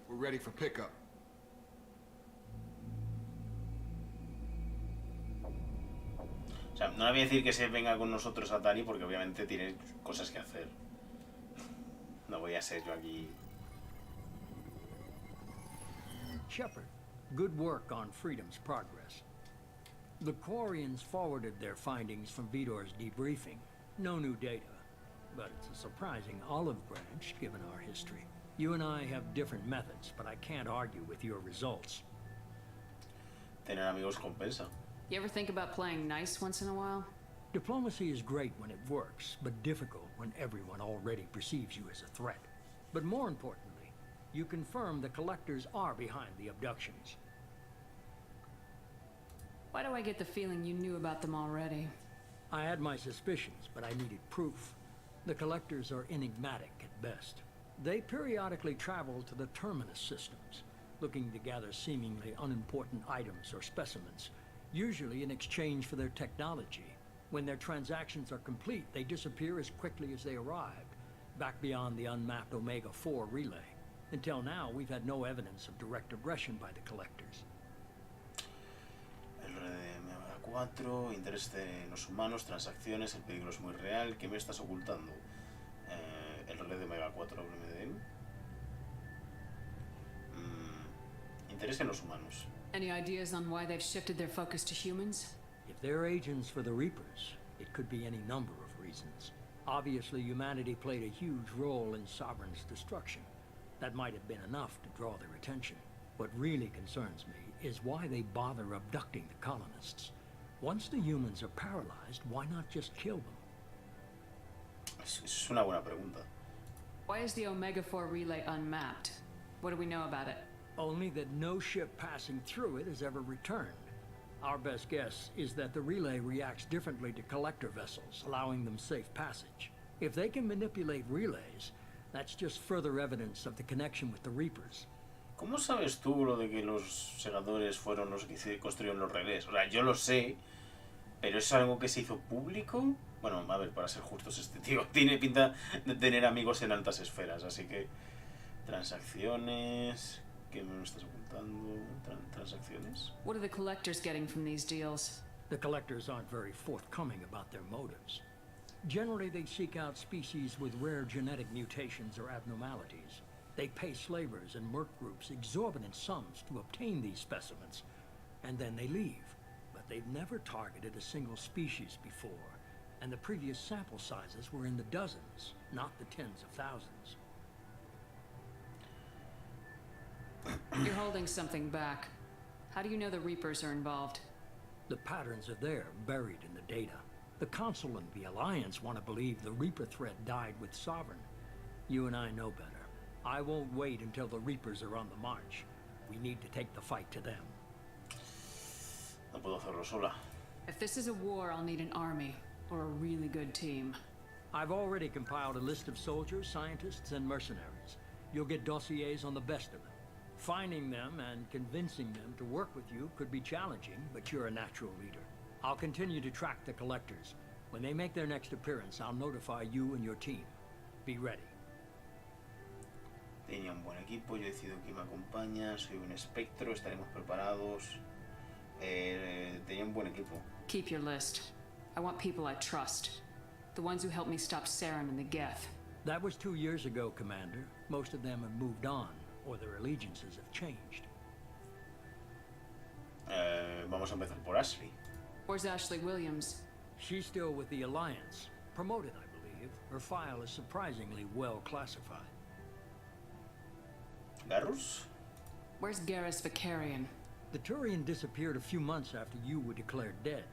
We're ready for pickup. O sea, no le voy a decir que se venga con nosotros a Tali porque obviamente tiene cosas que hacer. No voy a ser yo aquí. Shepard, good work on Freedom's progress. The Quarians forwarded their findings from Vitor's debriefing. No new data, but it's a surprising olive branch given our history. You and I have different methods, but I can't argue with your results. Tener amigos compensa. You ever think about playing nice once in a while? Diplomacy is great when it works, but difficult when everyone already perceives you as a threat. But more importantly, you confirm the collectors are behind the abductions. Why do I get the feeling you knew about them already? I had my suspicions, but I needed proof. The collectors are enigmatic at best. They periodically travel to the terminus systems, looking to gather seemingly unimportant items or specimens, usually in exchange for their technology. When their transactions are complete, they disappear as quickly as they arrived, back beyond the unmapped Omega-4 relay. Until now, we've had no evidence of direct aggression by the collectors. El Ep1, interés en los humanos, transacciones, el peligro es muy real. ¿Qué me estás ocultando? El relé de Ep4, háblame de él. Interés en los humanos. Any ideas on why they've shifted their focus to humans? If they're agents for the Reapers, it could be any number of reasons. Obviously, humanity played a huge role in Sovereign's destruction. That might have been enough to draw their attention. What really concerns me is why they bother abducting the colonists. Once the humans are paralyzed, why not just kill them? Es una buena pregunta. Why is the Omega-4 relay unmapped? What do we know about it? Only that no ship passing through it has ever returned. Our best guess is that the relay reacts differently to collector vessels, allowing them safe passage. If they can manipulate relays, that's just further evidence of the connection with the Reapers. ¿Cómo sabes tú lo de que los segadores fueron los que construyeron los relés? O sea, yo lo sé, pero ¿es algo que se hizo público? Bueno, a ver, para ser justos, este tío tiene pinta de tener amigos en altas esferas, así que... Transacciones... ¿Qué me estás ocultando? Transacciones. What are the collectors getting from these deals? The collectors aren't very forthcoming about their motives. Generally, they seek out species with rare genetic mutations or abnormalities. They pay slavers and merc groups exorbitant sums to obtain these specimens, and then they leave. But they've never targeted a single species before, and the previous sample sizes were in the dozens, not the tens of thousands. You're holding something back. How do you know the Reapers are involved? The patterns are there, buried in the data. The Council and the Alliance want to believe the Reaper threat died with Sovereign. You and I know better. I won't wait until the Reapers are on the march. We need to take the fight to them. No puedo hacerlo sola. If this is a war, I'll need an army, or a really good team. I've already compiled a list of soldiers, scientists, and mercenaries. You'll get dossiers on the best of them. Finding them and convincing them to work with you could be challenging, but you're a natural leader. I'll continue to track the collectors. When they make their next appearance, I'll notify you and your team. Be ready. Tenía un buen equipo, yo decido quién me acompaña, soy un espectro, estaremos preparados. Tenía un buen equipo. Keep your list. I want people I trust. The ones who helped me stop Saren and the Geth. That was 2 years ago, Commander. Most of them have moved on, or their allegiances have changed. Vamos a empezar por Ashley. Where's Ashley Williams? She's still with the Alliance. Promoted, I believe. Her file is surprisingly well classified. Garrus? Where's Garrus Vicarian? The Turian disappeared a few months after you were declared dead.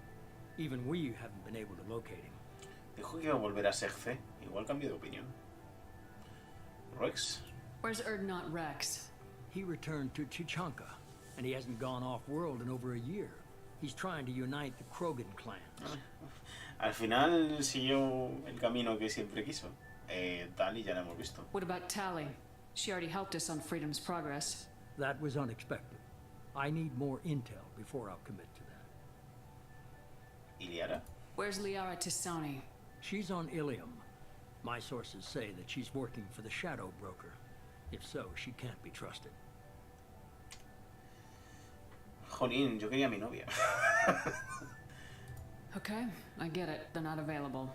Even we haven't been able to locate him. Dijo que iba a volver a Segce. Igual cambió de opinión. Rex? Where's Erdnot Rex? He returned to Chichanka, and he hasn't gone off-world in over a year. He's trying to unite the Krogan clans. Al final siguió el camino que siempre quiso. Tali ya la hemos visto. What about Tali? She already helped us on Freedom's Progress. That was unexpected. I need more intel before I'll commit to that. Iliara? Where's Liara Tisoni? She's on Ilium. My sources say that she's working for the Shadow Broker. If so, she can't be trusted. Jolín, yo quería a mi novia. Okay, I get it. They're not available.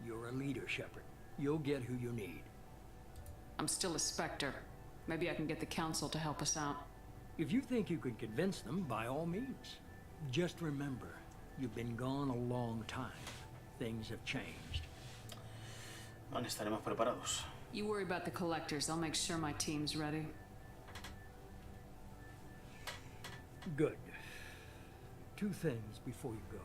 You're a leader, Shepard. You'll get who you need. I'm still a Spectre. Maybe I can get the Council to help us out. If you think you can convince them, by all means. Just remember, you've been gone a long time. Things have changed. Vale, estaremos preparados. You worry about the collectors. I'll make sure my team's ready. Good. 2 things before you go.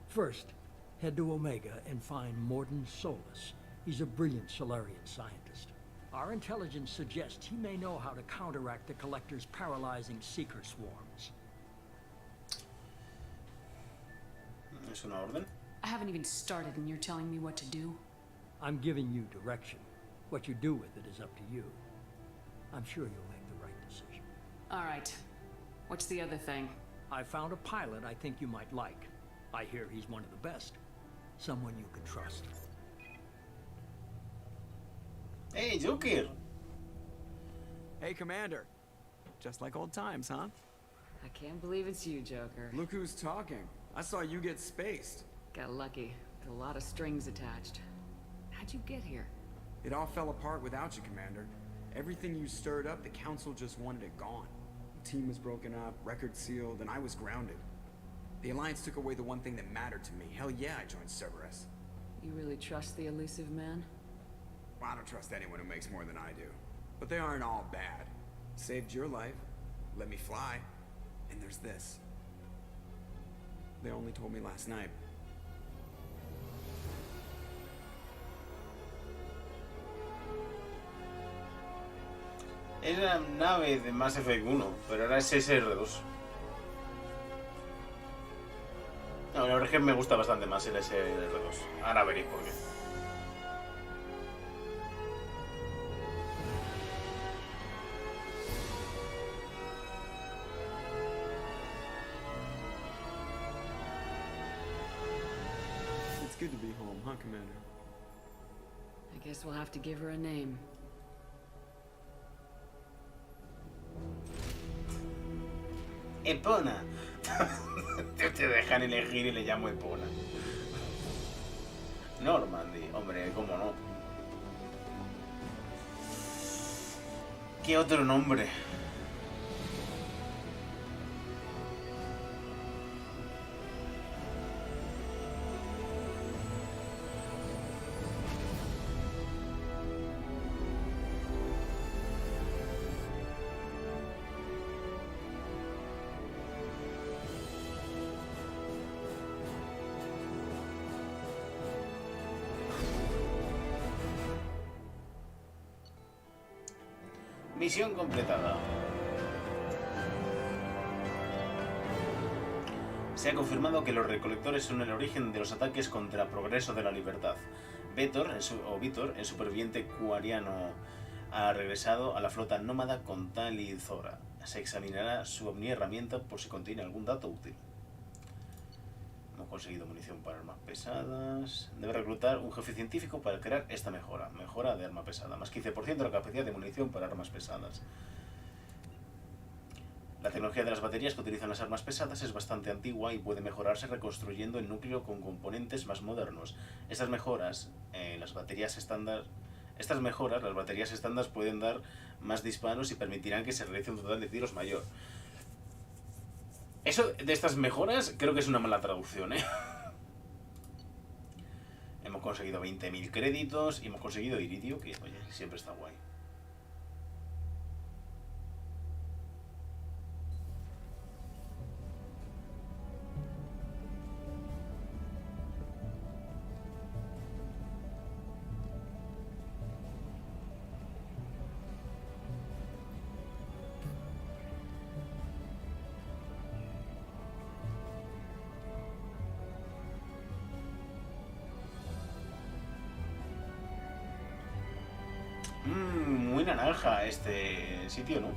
First, head to Omega and find Morden Solus. He's a brilliant Solarian scientist. Our intelligence suggests he may know how to counteract the Collector's paralyzing Seeker swarms. ¿Es una orden? I haven't even started and you're telling me what to do? I'm giving you direction. What you do with it is up to you. I'm sure you'll make the right decision. All right. What's the other thing? I found a pilot I think you might like. I hear he's one of the best. Someone you can trust. Hey, Joker! Hey, Commander. Just like old times, huh? I can't believe it's you, Joker. Look who's talking. I saw you get spaced. Got lucky. With a lot of strings attached. How'd you get here? It all fell apart without you, Commander. Everything you stirred up, the Council just wanted it gone. The team was broken up, record sealed, and I was grounded. The Alliance took away the one thing that mattered to me. Hell yeah, I joined Cerberus. You really trust the elusive man? Well, I don't trust anyone who makes more than I do. But they aren't all bad. Saved your life, let me fly, and there's this. They only told me last night. Es la nave de Mass Effect 1, pero ahora es SR2. No, la verdad es que me gusta bastante más el SR2. Ahora veréis por qué. It's good to be home, huh, Commander? I guess we'll have to give her a name. Epona. Te dejan elegir y le llamo Epona. Normandy, hombre, cómo no. ¿Qué otro nombre? Misión completada. Se ha confirmado que los recolectores son el origen de los ataques contra Progreso de la Libertad. Vítor, el superviviente cuariano, ha regresado a la flota nómada con Tal y Zora. Se examinará su omni-herramienta por si contiene algún dato útil. Hemos conseguido munición para armas pesadas. Debe reclutar un jefe científico para crear esta mejora. Mejora de arma pesada. Más 15% de la capacidad de munición para armas pesadas. La tecnología de las baterías que utilizan las armas pesadas es bastante antigua y puede mejorarse reconstruyendo el núcleo con componentes más modernos. Estas mejoras, las baterías estándar pueden dar más disparos y permitirán que se realice un total de tiros mayor. Eso de estas mejoras creo que es una mala traducción, ¿eh? Hemos conseguido 20.000 créditos y hemos conseguido iridio, que oye, siempre está guay. Muy naranja este sitio, ¿no?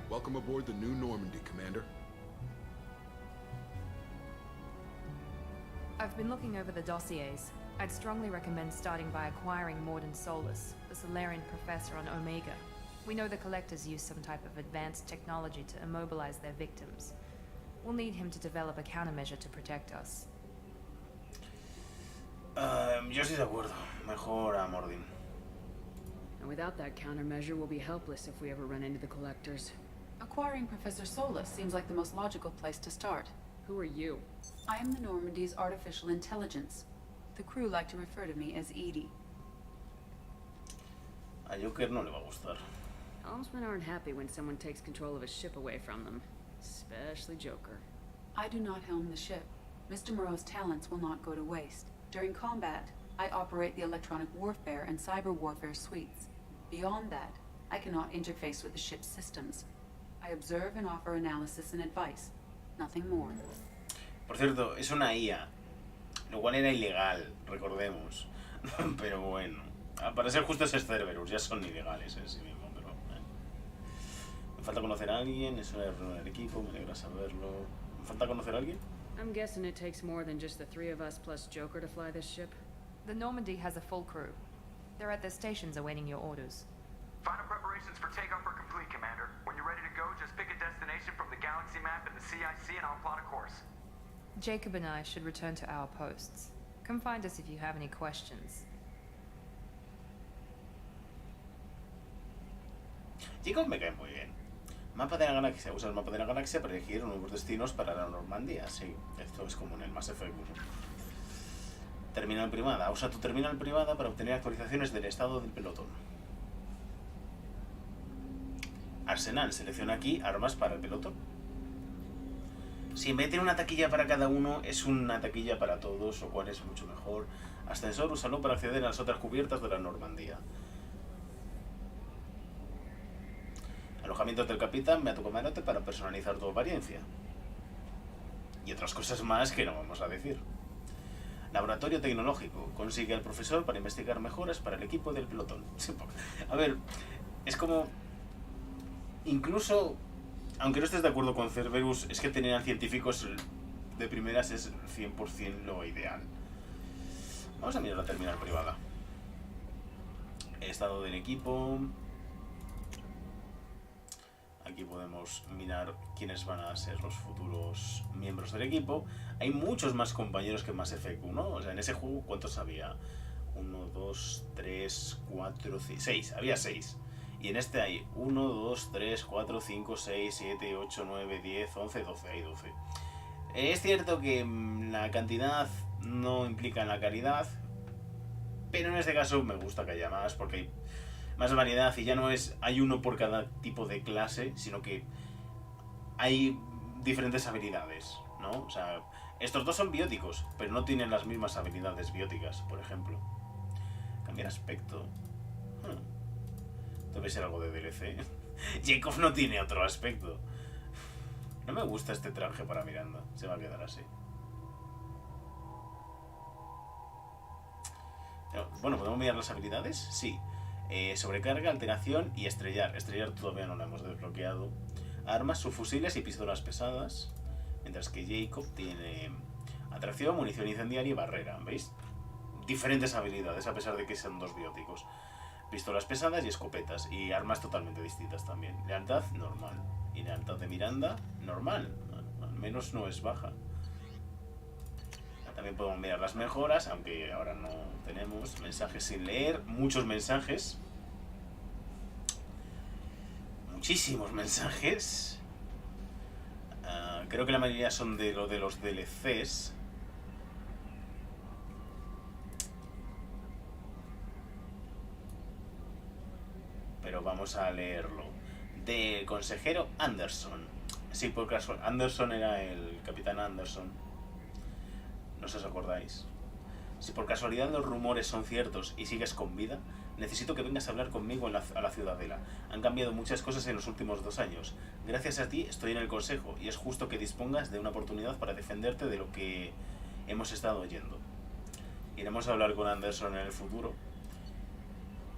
Welcome aboard the New Normandy, Commander. I've been looking over the dossiers. I'd strongly recommend starting by acquiring Morden Solus, the Solarian professor on Omega. We know the Collectors use some type of advanced technology to immobilize their victims. We'll need him to develop a countermeasure to protect us. Yo estoy de acuerdo. Mejor a Mordin. And without that countermeasure, we'll be helpless if we ever run into the Collectors. Acquiring Professor Solus seems like the most logical place to start. Who are you? I am the Normandy's artificial intelligence. The crew like to refer to me as Edie. A Joker no le va a gustar. Helmsmen aren't happy when someone takes control of a ship away from them. Especially Joker. I do not helm the ship. Mr. Moreau's talents will not go to waste. During combat, I operate the electronic warfare and cyber warfare suites. Beyond that, I cannot interface with the ship's systems. I observe and offer analysis and advice. Nothing more. Por cierto, es una IA, lo cual era ilegal, recordemos. Pero bueno, para ser justos es Cerberus, ya son ilegales en sí mismo, pero... Me falta conocer a alguien, es una reunión del equipo, me alegra saberlo. ¿Me falta conocer a alguien? I'm guessing it takes more than just the three of us plus Joker to fly this ship. The Normandy has a full crew. They're at their stations awaiting your orders. Final preparations for takeoff are complete, Commander. When you're ready to go, just pick a destination from the galaxy map and the CIC and I'll plot a course. Jacob and I should return to our posts. Come find us if you have any questions. Jacob me cae muy bien. Mapa de la galaxia. Usa el mapa de la galaxia para elegir nuevos destinos para la Normandía. Sí, esto es como en el Mass Effect 1. Terminal privada. Usa tu terminal privada para obtener actualizaciones del estado del pelotón. Arsenal. Selecciona aquí armas para el pelotón. Si en vez de tener una taquilla para cada uno, es una taquilla para todos, lo cual es mucho mejor. Ascensor. Úsalo para acceder a las otras cubiertas de la Normandía. Alojamientos del capitán, ve a tu camarote para personalizar tu apariencia. Y otras cosas más que no vamos a decir. Laboratorio tecnológico. Consigue al profesor para investigar mejoras para el equipo del pelotón. A ver, es como... Incluso, aunque no estés de acuerdo con Cerberus, es que tener a científicos de primeras es 100% lo ideal. Vamos a mirar la terminal privada. Estado del equipo... Aquí podemos mirar quiénes van a ser los futuros miembros del equipo. Hay muchos más compañeros que en Mass Effect 1. O sea, en ese juego, ¿cuántos había? 1, 2, 3, 4, 6. Había 6. Y en este hay 1, 2, 3, 4, 5, 6, 7, 8, 9, 10, 11, 12. Hay 12. Es cierto que la cantidad no implica en la calidad. Pero en este caso me gusta que haya más porque hay más variedad y ya no es hay uno por cada tipo de clase, sino que hay diferentes habilidades, ¿no? O sea, estos dos son bióticos, pero no tienen las mismas habilidades bióticas, por ejemplo. Cambiar aspecto. Debe ser algo de DLC. Jacob no tiene otro aspecto. No me gusta este traje para Miranda. Se va a quedar así. Pero, bueno, ¿podemos mirar las habilidades? Sí. Sobrecarga, alteración y estrellar. Estrellar todavía no la hemos desbloqueado. Armas, subfusiles y pistolas pesadas. Mientras que Jacob tiene atracción, munición incendiaria y barrera. ¿Veis? Diferentes habilidades a pesar de que sean dos bióticos. Pistolas pesadas y escopetas. Y armas totalmente distintas también. Lealtad, normal. Y lealtad de Miranda, normal. Al menos no es baja. También podemos mirar las mejoras, aunque ahora no tenemos. Mensajes sin leer. Muchos mensajes. Muchísimos mensajes. Creo que la mayoría son de los DLCs. Pero vamos a leerlo. De consejero Anderson. Sí, por casual. Anderson era el capitán Anderson. No sé si os acordáis. Si por casualidad los rumores son ciertos y sigues con vida, necesito que vengas a hablar conmigo a la ciudadela. Han cambiado muchas cosas en los últimos 2 años. Gracias a ti estoy en el consejo y es justo que dispongas de una oportunidad para defenderte de lo que hemos estado oyendo. Iremos a hablar con Anderson en el futuro.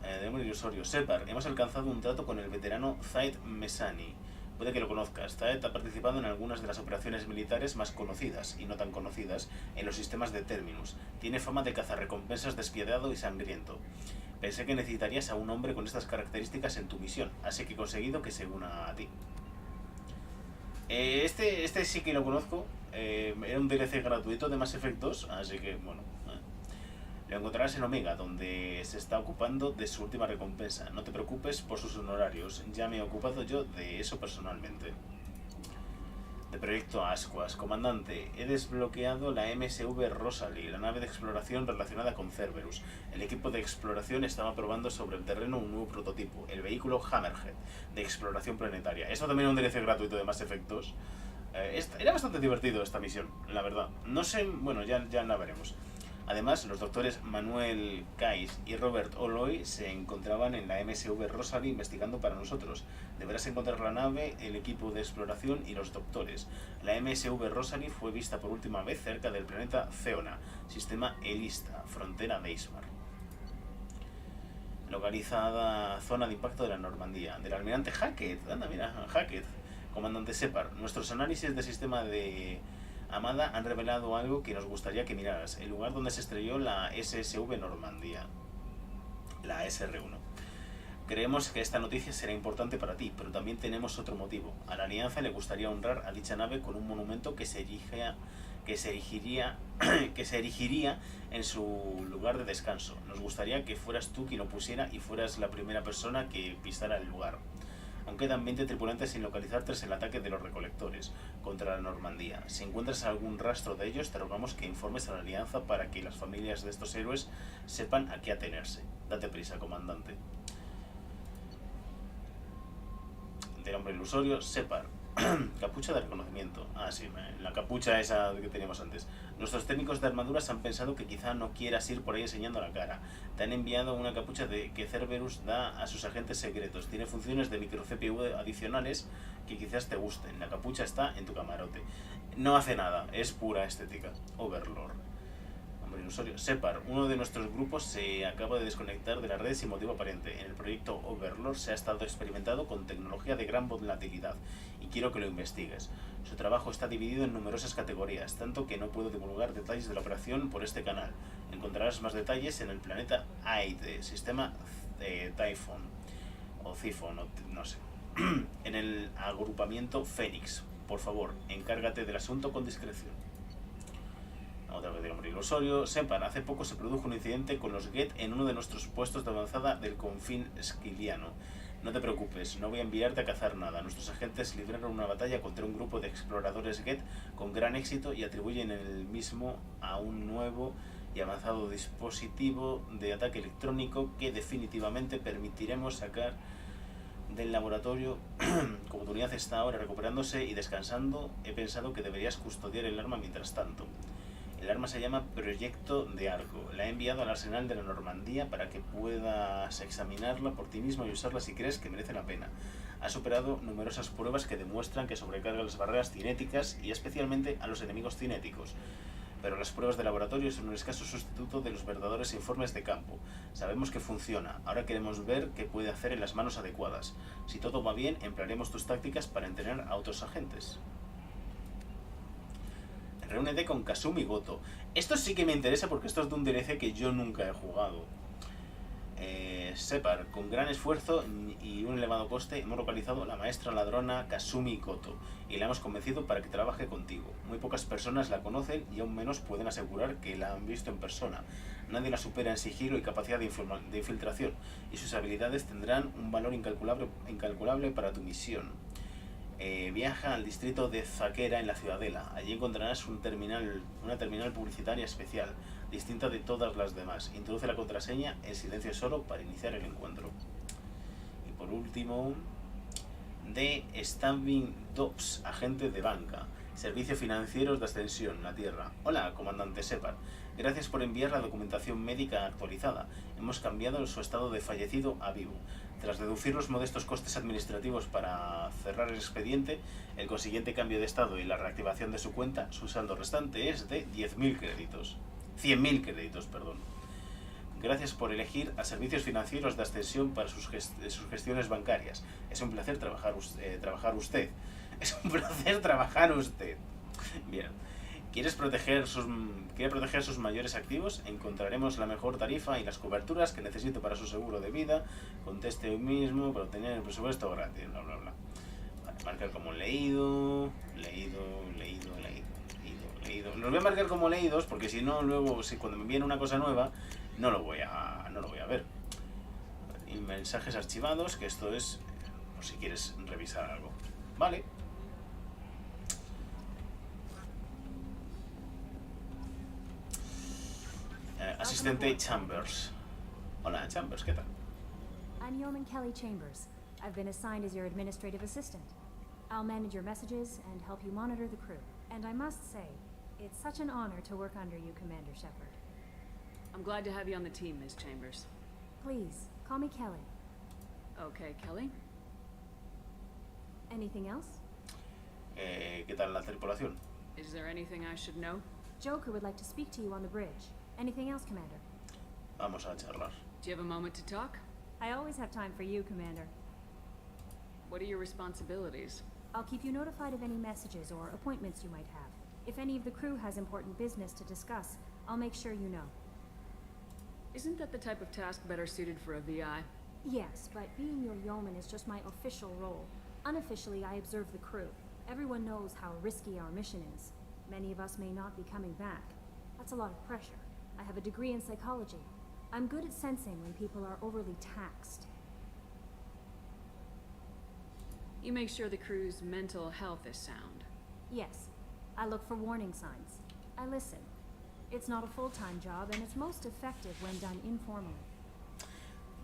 Tenemos ilusorio. Separ, hemos alcanzado un trato con el veterano Zaid Mesani. Puede que lo conozcas. Zaid ha participado en algunas de las operaciones militares más conocidas y no tan conocidas en los sistemas de Terminus. Tiene fama de cazarrecompensas despiadado y sangriento. Pensé que necesitarías a un hombre con estas características en tu misión, así que he conseguido que se una a ti. Este sí que lo conozco. Era un DLC gratuito de Mass Effect 2, así que bueno. Lo encontrarás en Omega, donde se está ocupando de su última recompensa. No te preocupes por sus honorarios, ya me he ocupado yo de eso personalmente. De proyecto Ascuas. Comandante, he desbloqueado la MSV Rosalie, la nave de exploración relacionada con Cerberus. El equipo de exploración estaba probando sobre el terreno un nuevo prototipo, el vehículo Hammerhead, de exploración planetaria. Esto también era un DLC gratuito de Mass Effect 2. Era bastante divertido esta misión, la verdad. No sé, bueno, ya la veremos. Además, los doctores Manuel Kais y Robert Oloy se encontraban en la MSV Rosalie investigando para nosotros. Deberás encontrar la nave, el equipo de exploración y los doctores. La MSV Rosalie fue vista por última vez cerca del planeta Ceona, sistema Elista, frontera de Ismar. Localizada zona de impacto de la Normandía. Del almirante Hackett. Anda, mira, Hackett. Comandante Separ, nuestros análisis del sistema de Amada han revelado algo que nos gustaría que miraras. El lugar donde se estrelló la SSV Normandía. La SR1. Creemos que esta noticia será importante para ti, pero también tenemos otro motivo. A la Alianza le gustaría honrar a dicha nave con un monumento que se erigiría en su lugar de descanso. Nos gustaría que fueras tú quien lo pusiera y fueras la primera persona que pisara el lugar. Aún quedan 20 tripulantes sin localizar tras el ataque de los recolectores contra la Normandía. Si encuentras algún rastro de ellos, te rogamos que informes a la Alianza para que las familias de estos héroes sepan a qué atenerse. Date prisa, comandante. Del hombre ilusorio, Separ. Capucha de reconocimiento. Ah, sí, la capucha esa que teníamos antes. Nuestros técnicos de armaduras han pensado que quizá no quieras ir por ahí enseñando la cara. Te han enviado una capucha que Cerberus da a sus agentes secretos. Tiene funciones de micro CPU adicionales que quizás te gusten. La capucha está en tu camarote. No hace nada, es pura estética. Overlord. Hombre ilusorio. Separ, uno de nuestros grupos se acaba de desconectar de la red sin motivo aparente. En el proyecto Overlord se ha estado experimentando con tecnología de gran volatilidad y quiero que lo investigues. Su trabajo está dividido en numerosas categorías, tanto que no puedo divulgar detalles de la operación por este canal. Encontrarás más detalles en el planeta Aide, sistema Typhon o Typhon, no sé. En el agrupamiento Fénix. Por favor, encárgate del asunto con discreción. Otra vez de hombre ilusorio. Separ, hace poco se produjo un incidente con los Geth en uno de nuestros puestos de avanzada del confín esquiliano. No te preocupes, no voy a enviarte a cazar nada. Nuestros agentes libraron una batalla contra un grupo de exploradores Geth con gran éxito y atribuyen el mismo a un nuevo y avanzado dispositivo de ataque electrónico que definitivamente permitiremos sacar del laboratorio. Como tu unidad está ahora recuperándose y descansando, he pensado que deberías custodiar el arma mientras tanto. El arma se llama Proyecto de Arco. La he enviado al arsenal de la Normandía para que puedas examinarla por ti mismo y usarla si crees que merece la pena. Ha superado numerosas pruebas que demuestran que sobrecarga las barreras cinéticas y especialmente a los enemigos cinéticos. Pero las pruebas de laboratorio son un escaso sustituto de los verdaderos informes de campo. Sabemos que funciona, ahora queremos ver qué puede hacer en las manos adecuadas. Si todo va bien, emplearemos tus tácticas para entrenar a otros agentes. Reúnete con Kasumi Goto. Esto sí que me interesa porque esto es de un DLC que yo nunca he jugado. Separ, con gran esfuerzo y un elevado coste hemos localizado a la maestra ladrona Kasumi Goto y la hemos convencido para que trabaje contigo. Muy pocas personas la conocen y aún menos pueden asegurar que la han visto en persona. Nadie la supera en sigilo y capacidad de infiltración, y sus habilidades tendrán un valor incalculable para tu misión. Viaja al distrito de Zaquera en la Ciudadela. Allí encontrarás una terminal publicitaria especial, distinta de todas las demás. Introduce la contraseña El silencio es oro para iniciar el encuentro. Y por último, de Stabbing Dobbs, agente de banca. Servicios financieros de ascensión, la Tierra. Hola, comandante Shepard. Gracias por enviar la documentación médica actualizada. Hemos cambiado su estado de fallecido a vivo. Tras deducir los modestos costes administrativos para cerrar el expediente, el consiguiente cambio de estado y la reactivación de su cuenta, su saldo restante es de 10.000 créditos. 100.000 créditos, perdón. Gracias por elegir a servicios financieros de ascensión para sus gestiones bancarias. Es un placer trabajar usted. Es un placer trabajar usted. Bien. ¿Quiere proteger sus mayores activos? Encontraremos la mejor tarifa y las coberturas que necesite para su seguro de vida. Conteste hoy mismo para obtener el presupuesto gratis. Bla, bla, bla. Vale, marcar como leído. Los voy a marcar como leídos porque si no, luego, cuando me viene una cosa nueva, no lo voy a ver. Y mensajes archivados, que esto es por si quieres revisar algo. Vale. Asistente Chambers. Hola, Chambers, ¿qué tal? I'm Yeoman Kelly Chambers. I've been assigned as your administrative assistant. I'll manage your messages and help you monitor the crew. And I must say, it's such an honor to work under you, Commander Shepard. I'm glad to have you on the team, Ms. Chambers. Please, call me Kelly. Okay, Kelly. Anything else? ¿Qué tal la tripulación? Is there anything I should know? Joker would like to speak to you on the bridge. Anything else, Commander? Vamos a charlar. Do you have a moment to talk? I always have time for you, Commander. What are your responsibilities? I'll keep you notified of any messages or appointments you might have. If any of the crew has important business to discuss, I'll make sure you know. Isn't that the type of task better suited for a VI? Yes, but being your yeoman is just my official role. Unofficially, I observe the crew. Everyone knows how risky our mission is. Many of us may not be coming back. That's a lot of pressure. I have a degree in psychology. I'm good at sensing when people are overly taxed. You make sure the crew's mental health is sound. Yes. I look for warning signs. I listen. It's not a full-time job, and it's most effective when done informally.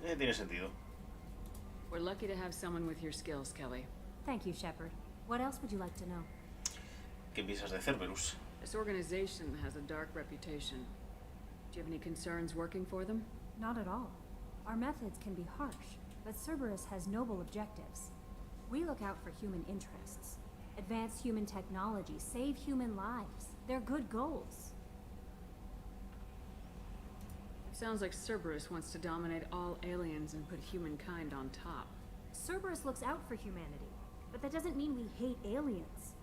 Tiene sentido. We're lucky to have someone with your skills, Kelly. Thank you, Shepard. What else would you like to know? ¿Qué piensas de Cerberus? This organization has a dark reputation. Do you have any concerns working for them? Not at all. Our methods can be harsh, but Cerberus has noble objectives. We look out for human interests. Advance human technology, save human lives. They're good goals. Sounds like Cerberus wants to dominate all aliens and put humankind on top. Cerberus looks out for humanity, but that doesn't mean we hate aliens.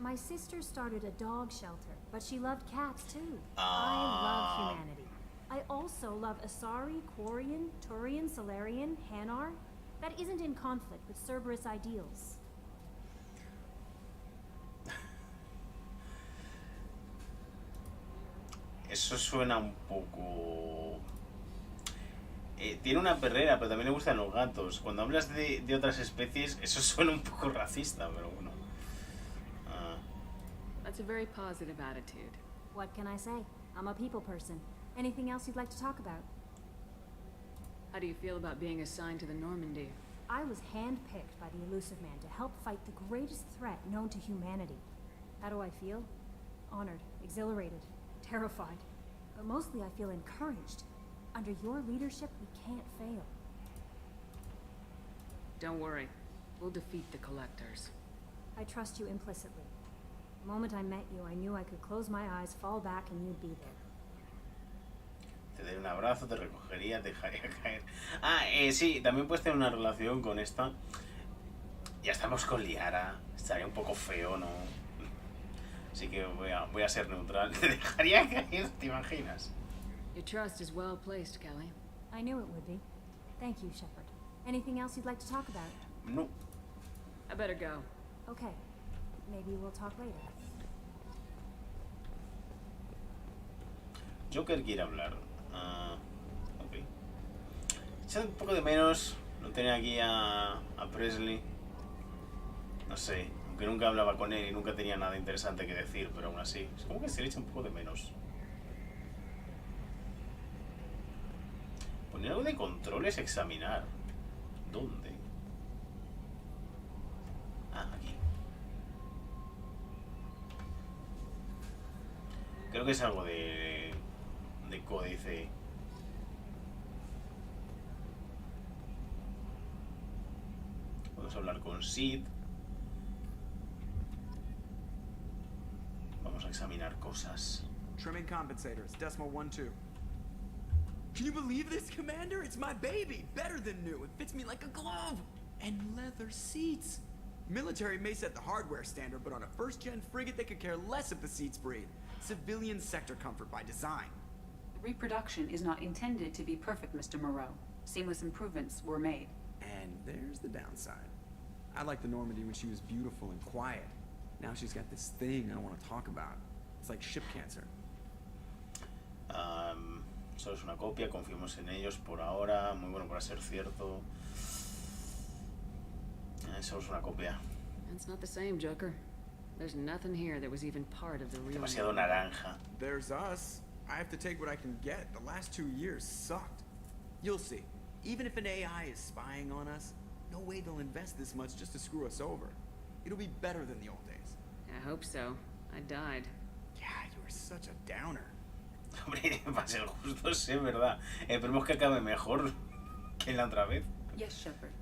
My sister started a dog shelter, but she loved cats too. I love humanity. I also love Asari, Quarian, Turian, Solarian, Hanar. That isn't in conflict with Cerberus ideals. Eso suena un poco... tiene una perrera, pero también le gustan los gatos. Cuando hablas de otras especies, eso suena un poco racista, pero bueno. That's a very positive attitude. What can I say? I'm a people person. Anything else you'd like to talk about? How do you feel about being assigned to the Normandy? I was handpicked by the Elusive Man to help fight the greatest threat known to humanity. How do I feel? Honored, exhilarated, terrified, but mostly I feel encouraged. Under your leadership, we can't fail. Don't worry. We'll defeat the Collectors. I trust you implicitly. The moment I met you, I knew I could close my eyes, fall back, and you'd be there. Te daría un abrazo, te recogería, te dejaría caer. Ah, sí, también puedes tener una relación con esta. Ya estamos con Liara. Estaría un poco feo, ¿no? Así que voy a ser neutral. Te dejaría caer, ¿te imaginas? Your trust is well placed, Kelly. I knew it would be. Thank you, Shepard. Anything else you'd like to talk about? No. I better go. Okay. Maybe we'll talk later. Joker quiere hablar. Ok. Echa un poco de menos no tener aquí a Presley. No sé, aunque nunca hablaba con él y nunca tenía nada interesante que decir, pero aún así, es como que se le echa un poco de menos. Poner algo de controles, examinar. ¿Dónde? Ah, aquí. Creo que es algo de códice. Podemos hablar con Sid. Vamos a examinar cosas. Trimming compensators, decimal 1-2. Can you believe this, Commander? It's my baby. Better than new. It fits me like a glove. And leather seats. Military may set the hardware standard, but on a first-gen frigate, they could care less if the seats breathe. Civilian sector comfort by design. The reproduction is not intended to be perfect, Mr. Moreau. Seamless improvements were made. And there's the downside. I liked the Normandy when she was beautiful and quiet. Now she's got this thing I don't want to talk about. It's like ship cancer. Solo es una copia, confiemos en ellos por ahora. Muy bueno para ser cierto. Solo es una copia. It's not the same, Joker. There's nothing here that was even part of the real. Demasiado naranja. There's us. I have to take what I can get. The last 2 years sucked. You'll see. Even if an AI is spying on us, no way they'll invest this much just to screw us over. It'll be better than the old days. I hope so. I died. Yeah, you were such a downer. Hombre, para ser justo, sí, es verdad. Esperemos que acabe mejor que la otra vez. Yes, Shepard.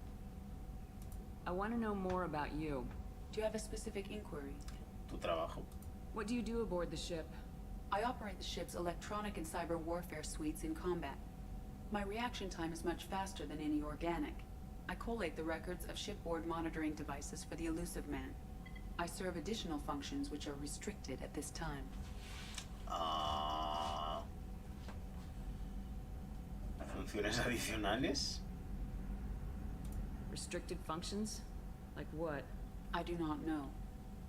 I want to know more about you. Do you have a specific inquiry? Tu trabajo. What do you do aboard the ship? I operate the ship's electronic and cyber warfare suites in combat. My reaction time is much faster than any organic. I collate the records of shipboard monitoring devices for the Elusive Man. I serve additional functions which are restricted at this time. ¿Funciones adicionales? Restricted functions? Like what? I do not know.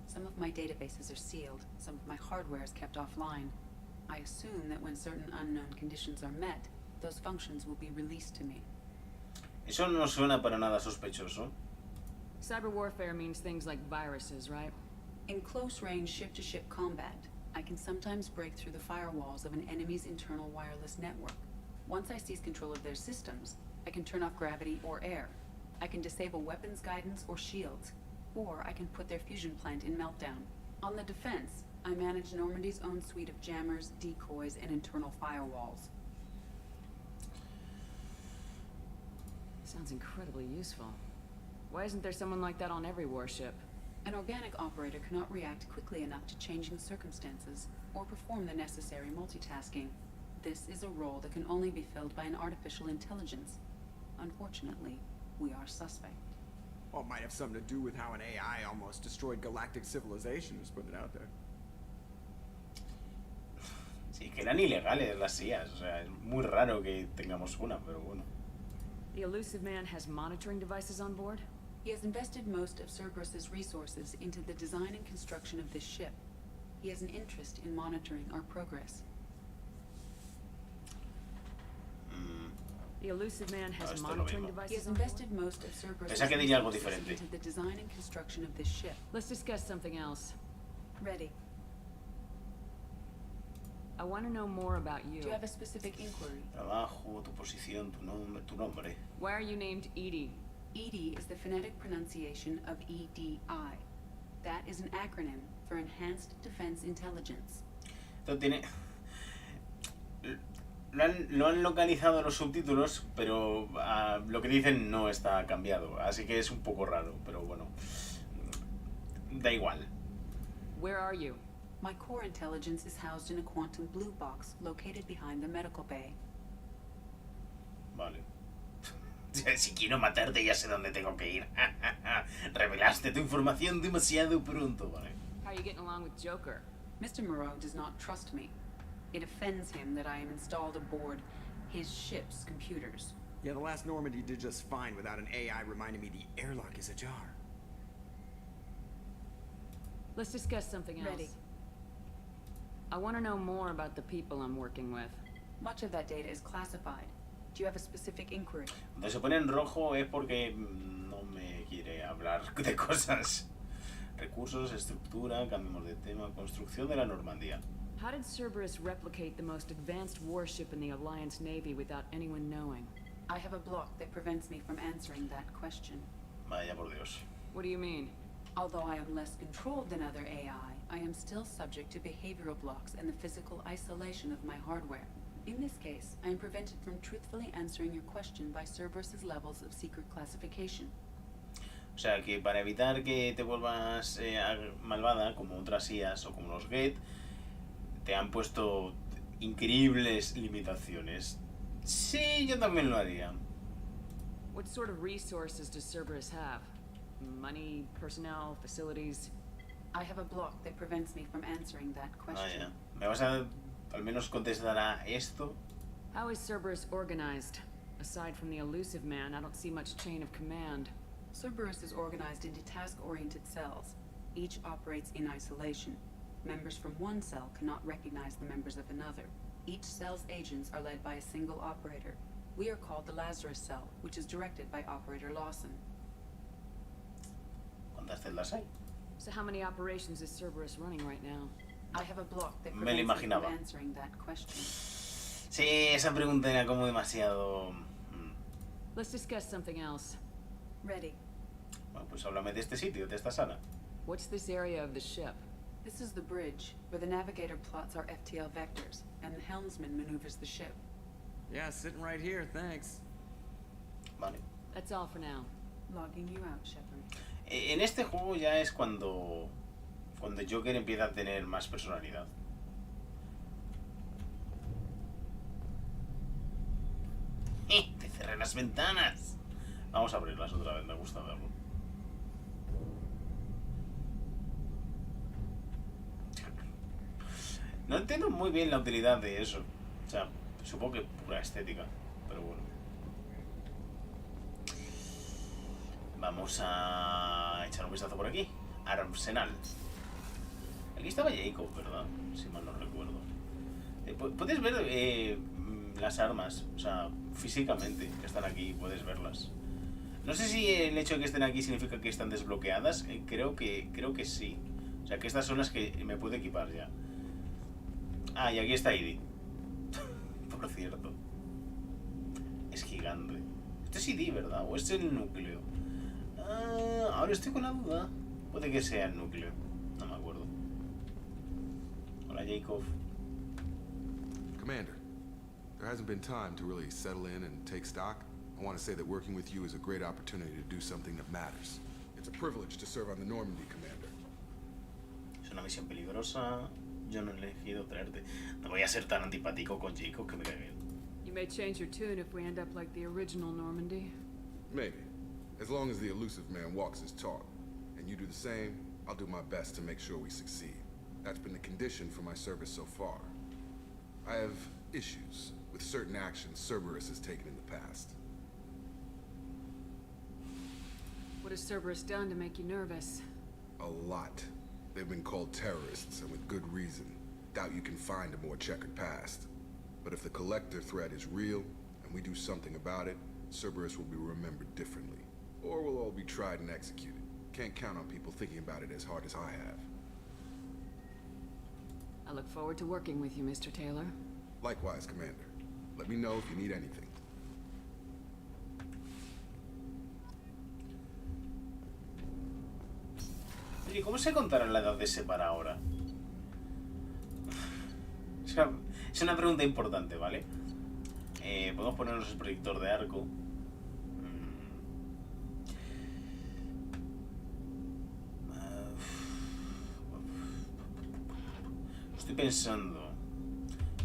Some of my databases are sealed, some of my hardware is kept offline. I assume that when certain unknown conditions are met, those functions will be released to me. Eso no suena para nada sospechoso. Cyber warfare means things like viruses, right? In close-range ship-to-ship combat, I can sometimes break through the firewalls of an enemy's internal wireless network. Once I seize control of their systems, I can turn off gravity or air. I can disable weapons guidance or shields, or I can put their fusion plant in meltdown. On the defense, I manage Normandy's own suite of jammers, decoys, and internal firewalls. Sounds incredibly useful. Why isn't there someone like that on every warship? An organic operator cannot react quickly enough to changing circumstances, or perform the necessary multitasking. This is a role that can only be filled by an artificial intelligence. Unfortunately, we are suspect. Well, it might have something to do with how an AI almost destroyed galactic civilization, just put it out there. Sí, que eran ilegales las IAs, o sea, es muy raro que tengamos una, pero bueno. The Elusive Man has monitoring devices on board? He has invested most of Cerberus's resources into the design and construction of this ship. He has an interest in monitoring our progress. The Elusive Man has monitoring devices. He has invested most of Cerberus's Pensaba que diría algo resources diferente. into the design and construction of this ship. Let's discuss something else. Ready. I want to know more about you. Do you have a specific inquiry? Trabajo, tu posición, tu nombre. Why are you named Edie? EDI is the phonetic pronunciation of EDI. That is an acronym for Enhanced Defense Intelligence. Esto tiene... lo han localizado los subtítulos, pero lo que dicen no está cambiado. Así que es un poco raro, pero bueno. Da igual. Where are you? My core intelligence is housed in a quantum blue box located behind the medical bay. Vale. Si quiero matarte ya sé dónde tengo que ir. Revelaste tu información demasiado pronto, vale. How are you getting along with Joker? Mr. Moreau does not trust me. It offends him that I am installed aboard his ship's computers. Yeah, the last Normandy did just fine without an AI reminding me the airlock is ajar. Let's discuss something else. Ready. I want to know more about the people I'm working with. Much of that data is classified. Do you have a specific inquiry? Cuando se pone en rojo es porque no me quiere hablar de cosas. Recursos, estructura, cambiemos de tema, construcción de la Normandía. How did Cerberus replicate the most advanced warship in the Alliance Navy without anyone knowing? I have a block that prevents me from answering that question. Vaya por Dios. What do you mean? Although I am less controlled than other AI, I am still subject to behavioral blocks and the physical isolation of my hardware. In this case, I am prevented from truthfully answering your question by Cerberus's levels of secret classification. O sea, que para evitar que te vuelvas malvada, como otras IAs o como los Gate, te han puesto increíbles limitaciones. Sí, yo también lo haría. What sort of resources does Cerberus have? Money, personnel, facilities? I have a block that prevents me from answering that question. ¿Me vas a al menos contestar a esto? How is Cerberus organized? Aside from the elusive man, I don't see much chain of command. Cerberus is organized into task-oriented cells. Each operates in isolation. Members from one cell cannot recognize the members of another. Each cell's agents are led by a single operator. We are called the Lazarus cell, which is directed by Operator Lawson. ¿Cuántas celdas hay? So how many operations is Cerberus running right now? I have a block that Me lo prevents me from imaginaba. answering that question. Sí, esa pregunta era como demasiado... Let's discuss something else. Ready. Bueno, pues háblame de este sitio, de esta sala. What's this area of the ship? This is the bridge, where the navigator plots our FTL vectors, and the helmsman maneuvers the ship. Yeah, sitting right here, thanks. Vale. That's all for now. Logging you out, Shepard. En este juego ya es cuando Joker empieza a tener más personalidad. Te cerré las ventanas. Vamos a abrirlas otra vez, me gusta verlo. No entiendo muy bien la utilidad de eso. O sea, supongo que pura estética, pero bueno. Vamos a echar un vistazo por aquí. Arsenal. Aquí estaba Jacob, ¿verdad? Si mal no recuerdo. Puedes ver las armas, o sea, físicamente, que están aquí, puedes verlas. No sé si el hecho de que estén aquí significa que están desbloqueadas. Creo que sí. O sea, que estas son las que me puedo equipar ya. Ah, y aquí está ID. Por cierto. Es gigante. Este es ID, ¿verdad? ¿O es el núcleo? Ahora estoy con la duda. Puede que sea el núcleo. No me acuerdo. Hola, Jacob. Commander, there hasn't been time to really settle in and take stock. I want to say that working with you is a great opportunity to do something that matters. It's a privilege to serve on the Normandy, Commander. Es una misión peligrosa. Yo no he elegido traerte. No voy a ser tan antipático con Jacob que me cae bien. You may change your tune if we end up like the original Normandy. Maybe. As long as the elusive man walks his talk, and you do the same, I'll do my best to make sure we succeed. That's been the condition for my service so far. I have issues with certain actions Cerberus has taken in the past. What has Cerberus done to make you nervous? A lot. They've been called terrorists, and with good reason. Doubt you can find a more checkered past. But if the Collector threat is real, and we do something about it, Cerberus will be remembered differently. Or we'll all be tried and executed. Can't count on people thinking about it as hard as I have. I look forward to working with you, Mr. Taylor. Likewise, Commander. Let me know if you need anything. Oye, ¿cómo se contará la edad de ese para ahora? Es una pregunta importante, ¿vale? Podemos ponernos el proyector de arco. Estoy pensando,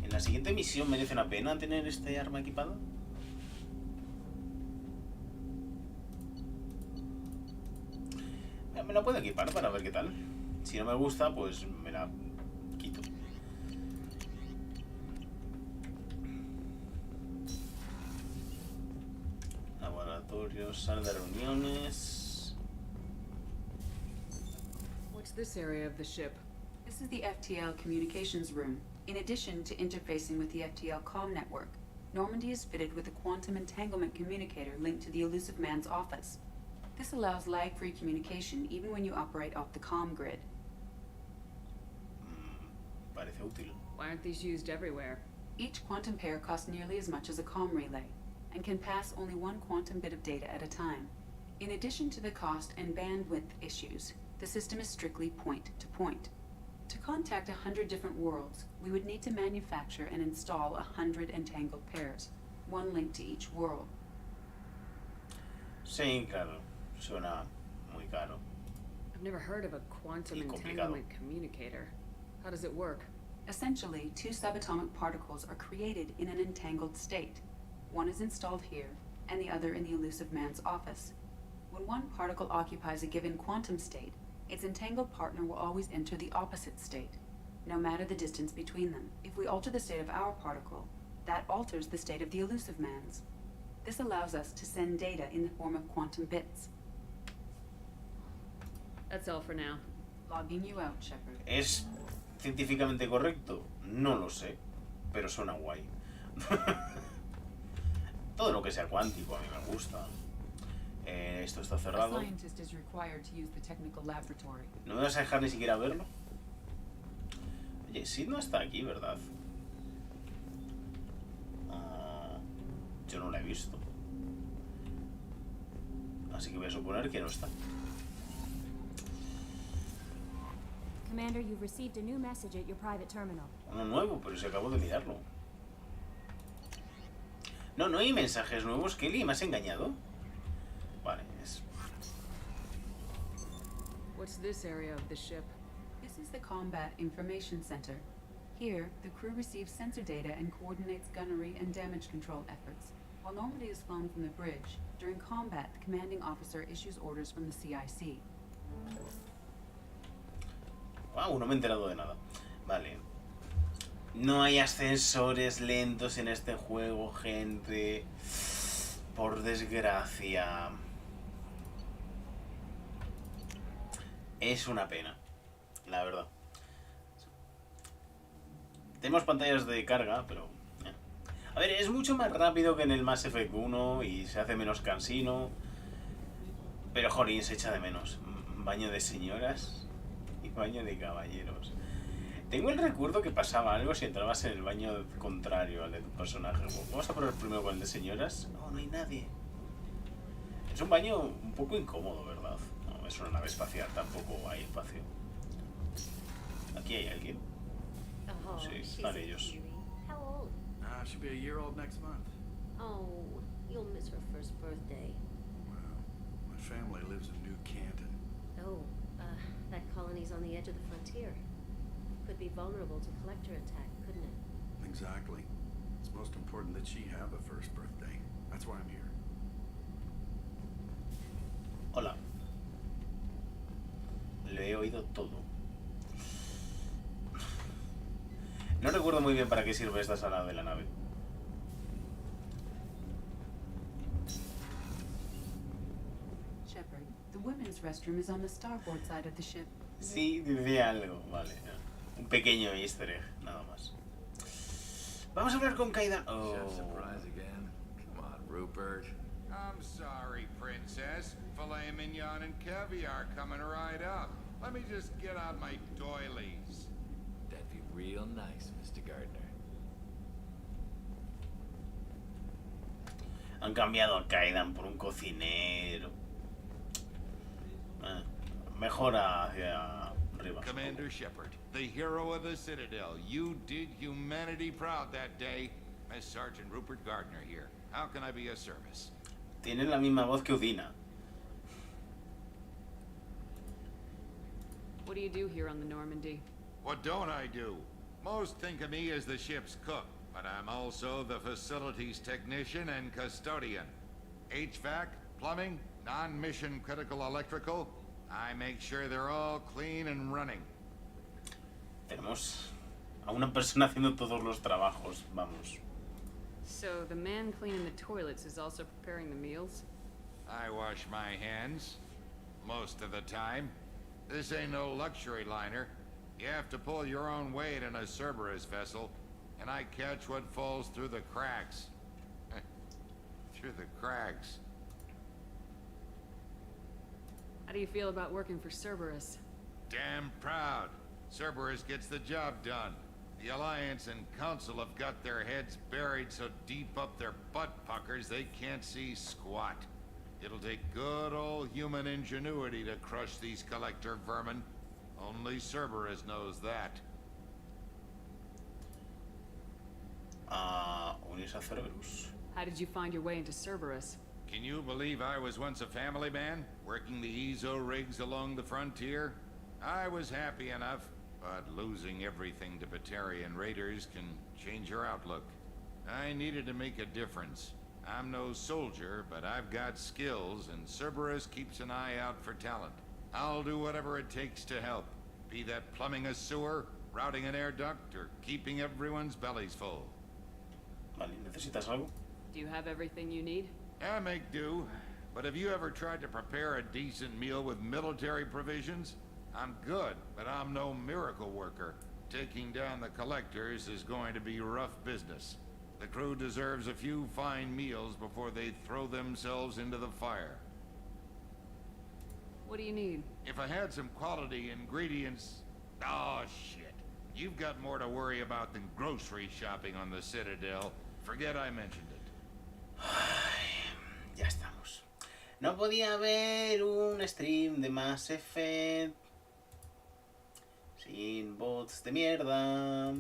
¿en la siguiente misión merece la pena tener este arma equipada? Me la puedo equipar para ver qué tal. Si no me gusta, pues me la quito. Laboratorios, sala de reuniones. What's this area of the ship? This is the FTL communications room. In addition to interfacing with the FTL comm network, Normandy is fitted with a quantum entanglement communicator linked to the Elusive Man's office. This allows lag-free communication even when you operate off the comm grid. Parece útil. Why aren't these used everywhere? Each quantum pair costs nearly as much as a comm relay, and can pass only one quantum bit of data at a time. In addition to the cost and bandwidth issues, the system is strictly point-to-point. To contact 100 different worlds, we would need to manufacture and install 100 entangled pairs, one link to each world. Sí, claro. Suena muy caro. I've never heard of a quantum entanglement communicator. How does it work? Essentially, two subatomic particles are created in an entangled state. One is installed here, and the other in the Elusive Man's office. When one particle occupies a given quantum state, its entangled partner will always enter the opposite state, no matter the distance between them. If we alter the state of our particle, that alters the state of the Elusive Man's. This allows us to send data in the form of quantum bits. That's all for now. Logging you out, Shepard. ¿Es científicamente correcto? No lo sé, pero suena guay. Todo lo que sea cuántico a mí me gusta. Esto está cerrado. ¿No me vas a dejar ni siquiera verlo? Oye, Sid no está aquí, ¿verdad? Yo no la he visto. Así que voy a suponer que no está. Commander, you've received a new message at your private terminal. Uno nuevo, pero se acabó de mirarlo. No, no hay mensajes nuevos, Kelly. ¿Me has engañado? Vale, es... What's this area of the ship? This is the Combat Information Center. Here, the crew receives sensor data and coordinates gunnery and damage control efforts. While Normandy is flown from the bridge, during combat, the commanding officer issues orders from the CIC. Wow, no me he enterado de nada. Vale. No hay ascensores lentos en este juego, gente. Por desgracia. Es una pena, la verdad. Tenemos pantallas de carga, pero... A ver, es mucho más rápido que en el Mass Effect 1 y se hace menos cansino. Pero, jolín, se echa de menos. Baño de señoras y baño de caballeros. Tengo el recuerdo que pasaba algo si entrabas en el baño contrario al de tu personaje. Vamos a probar primero con el de señoras. No, no hay nadie. Es un baño un poco incómodo, ¿verdad? No, es una nave espacial, tampoco hay espacio. ¿Aquí hay alguien? Sí, están ellos. How old? She'll be a year old next month. Oh, you'll miss her first birthday. Well, my family lives in New Canton. Oh, that colony's on the edge of the frontier. Could be vulnerable to collector attack, couldn't it? Exactly. It's most important that she have a first birthday. That's why I'm here. Hola. Le he oído todo. No recuerdo muy bien para qué sirve esta sala de la nave. Shepard, the women's restroom is on the starboard side of the ship. Sí, dice algo, vale. Un pequeño easter egg, nada más. Vamos a hablar con Kaidan. Oh. Surprise again. Come on, Rupert. I'm sorry, Princess. Filet mignon and caviar coming right up. Let me just get out my doilies. That'd be real nice, Mr. Gardner. Han cambiado a Kaidan por un cocinero. Mejor hacia arriba. Commander Shepard, the hero of the Citadel, you did humanity proud that day. Miss Sergeant Rupert Gardner here. How can I be of service? Tiene la misma voz que Udina. What do you do here on the Normandy? What don't I do? Most think of me as the ship's cook, but I'm also the facilities technician and custodian. HVAC, plumbing, non-mission critical electrical. I make sure they're all clean and running. Tenemos a una persona haciendo todos los trabajos, vamos. So the man cleaning the toilets is also preparing the meals? I wash my hands. Most of the time. This ain't no luxury liner. You have to pull your own weight in a Cerberus vessel, and I catch what falls through the cracks. Through the cracks. How do you feel about working for Cerberus? Damn proud. Cerberus gets the job done. The Alliance and Council have got their heads buried so deep up their butt puckers they can't see squat. It'll take good old human ingenuity to crush these collector vermin. Only Cerberus knows that. Unirse a Cerberus. How did you find your way into Cerberus? Can you believe I was once a family man, working the EZO rigs along the frontier? I was happy enough, but losing everything to Batarian raiders can change your outlook. I needed to make a difference. I'm no soldier, but I've got skills, and Cerberus keeps an eye out for talent. I'll do whatever it takes to help. Be that plumbing a sewer, routing an air duct, or keeping everyone's bellies full. Vale, ¿necesitas algo? Do you have everything you need? I make do, but have you ever tried to prepare a decent meal with military provisions? I'm good, but I'm no miracle worker. Taking down the collectors is going to be rough business. The crew deserves a few fine meals before they throw themselves into the fire. What do you need? If I had some quality ingredients... Oh, shit. You've got more to worry about than grocery shopping on the Citadel. Forget I mentioned it. Ya estamos. No podía haber un stream de Mass Effect sin bots de mierda.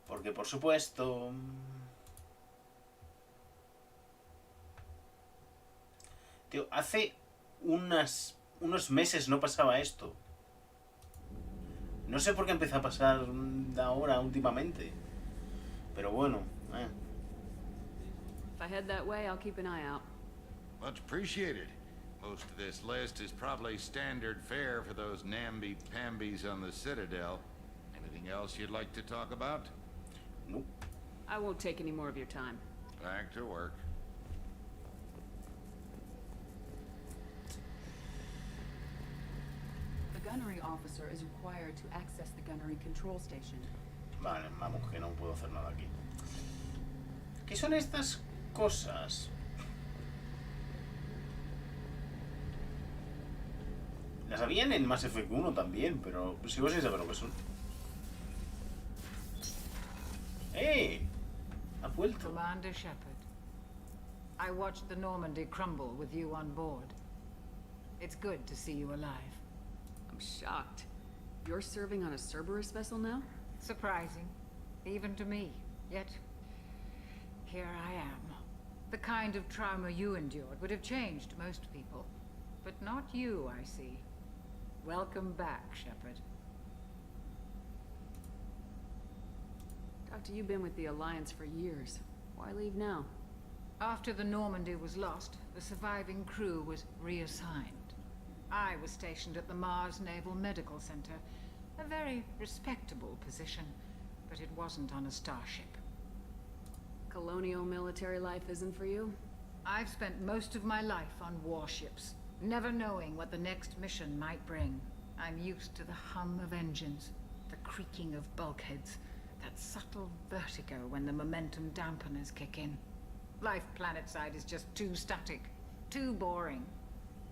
Porque por supuesto... Tío, hace unos meses no pasaba esto. No sé por qué empezó a pasar ahora, últimamente. Pero bueno, If I head that way, I'll keep an eye out. Much appreciated. Most of this list is probably standard fare for those namby-pambies on the Citadel. Anything else you'd like to talk about? Nope. I won't take any more of your time. Back to work. The gunnery officer is required to access the gunnery control station. Vale, vamos, que no puedo hacer nada aquí. ¿Qué son estas cosas? Las habían en Mass Effect 1 también, pero sigo sin saber lo que son. ¡Eh! Ha vuelto. Commander Shepard, I watched the Normandy crumble with you on board. It's good to see you alive. I'm shocked. You're serving on a Cerberus vessel now? Surprising, even to me. Yet, here I am. The kind of trauma you endured would have changed most people. But not you, I see. Welcome back, Shepard. Doctor, you've been with the Alliance for years. Why leave now? After the Normandy was lost, the surviving crew was reassigned. I was stationed at the Mars Naval Medical Center. A very respectable position, but it wasn't on a starship. Colonial military life isn't for you? I've spent most of my life on warships, never knowing what the next mission might bring. I'm used to the hum of engines, the creaking of bulkheads, that subtle vertigo when the momentum dampeners kick in. Life planetside is just too static, too boring.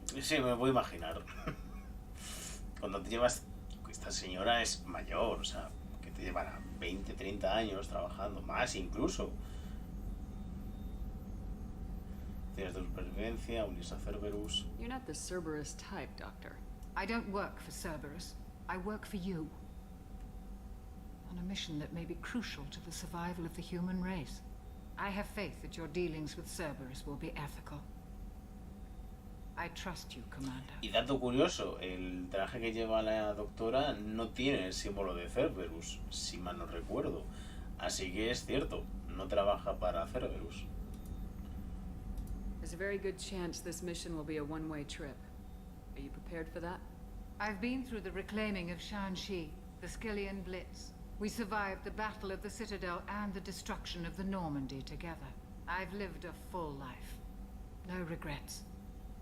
Sí, me puedo imaginar. Cuando te llevas... Esta señora es mayor, o sea, que te llevará 20, 30 años trabajando, más incluso. Tienes de supervivencia, unirse a Cerberus. You're not the Cerberus type, Doctor. I don't work for Cerberus. I work for you. On a mission that may be crucial to the survival of the human race. I have faith that your dealings with Cerberus will be ethical. I trust you, Commander. Y dato curioso, el traje que lleva la doctora no tiene el símbolo de Cerberus, si mal no recuerdo. Así que es cierto, no trabaja para Cerberus. There's a very good chance this mission will be a one-way trip. Are you prepared for that? I've been through the reclaiming of Shanxi, the Skillian Blitz. We survived the Battle of the Citadel and the destruction of the Normandy together. I've lived a full life. No regrets.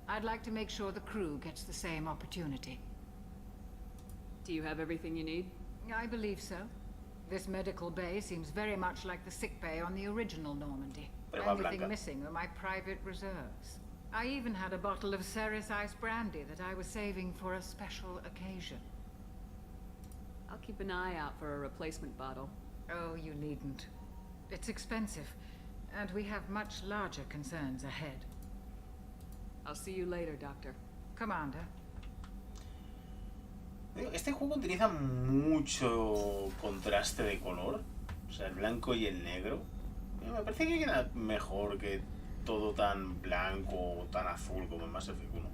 I'd like to make sure the crew gets the same opportunity. Do you have everything you need? I believe so. This medical bay seems very much like the sick bay on the original Normandy. The only thing missing are my private reserves. I even had a bottle of Ceres Ice brandy that I was saving for a special occasion. I'll keep an eye out for a replacement bottle. Oh, you needn't. It's expensive, and we have much larger concerns ahead. I'll see you later, Doctor. Commander. Este juego utiliza mucho contraste de color, o sea, el blanco y el negro. Me parece que queda mejor que todo tan blanco o tan azul como en Mass Effect 1.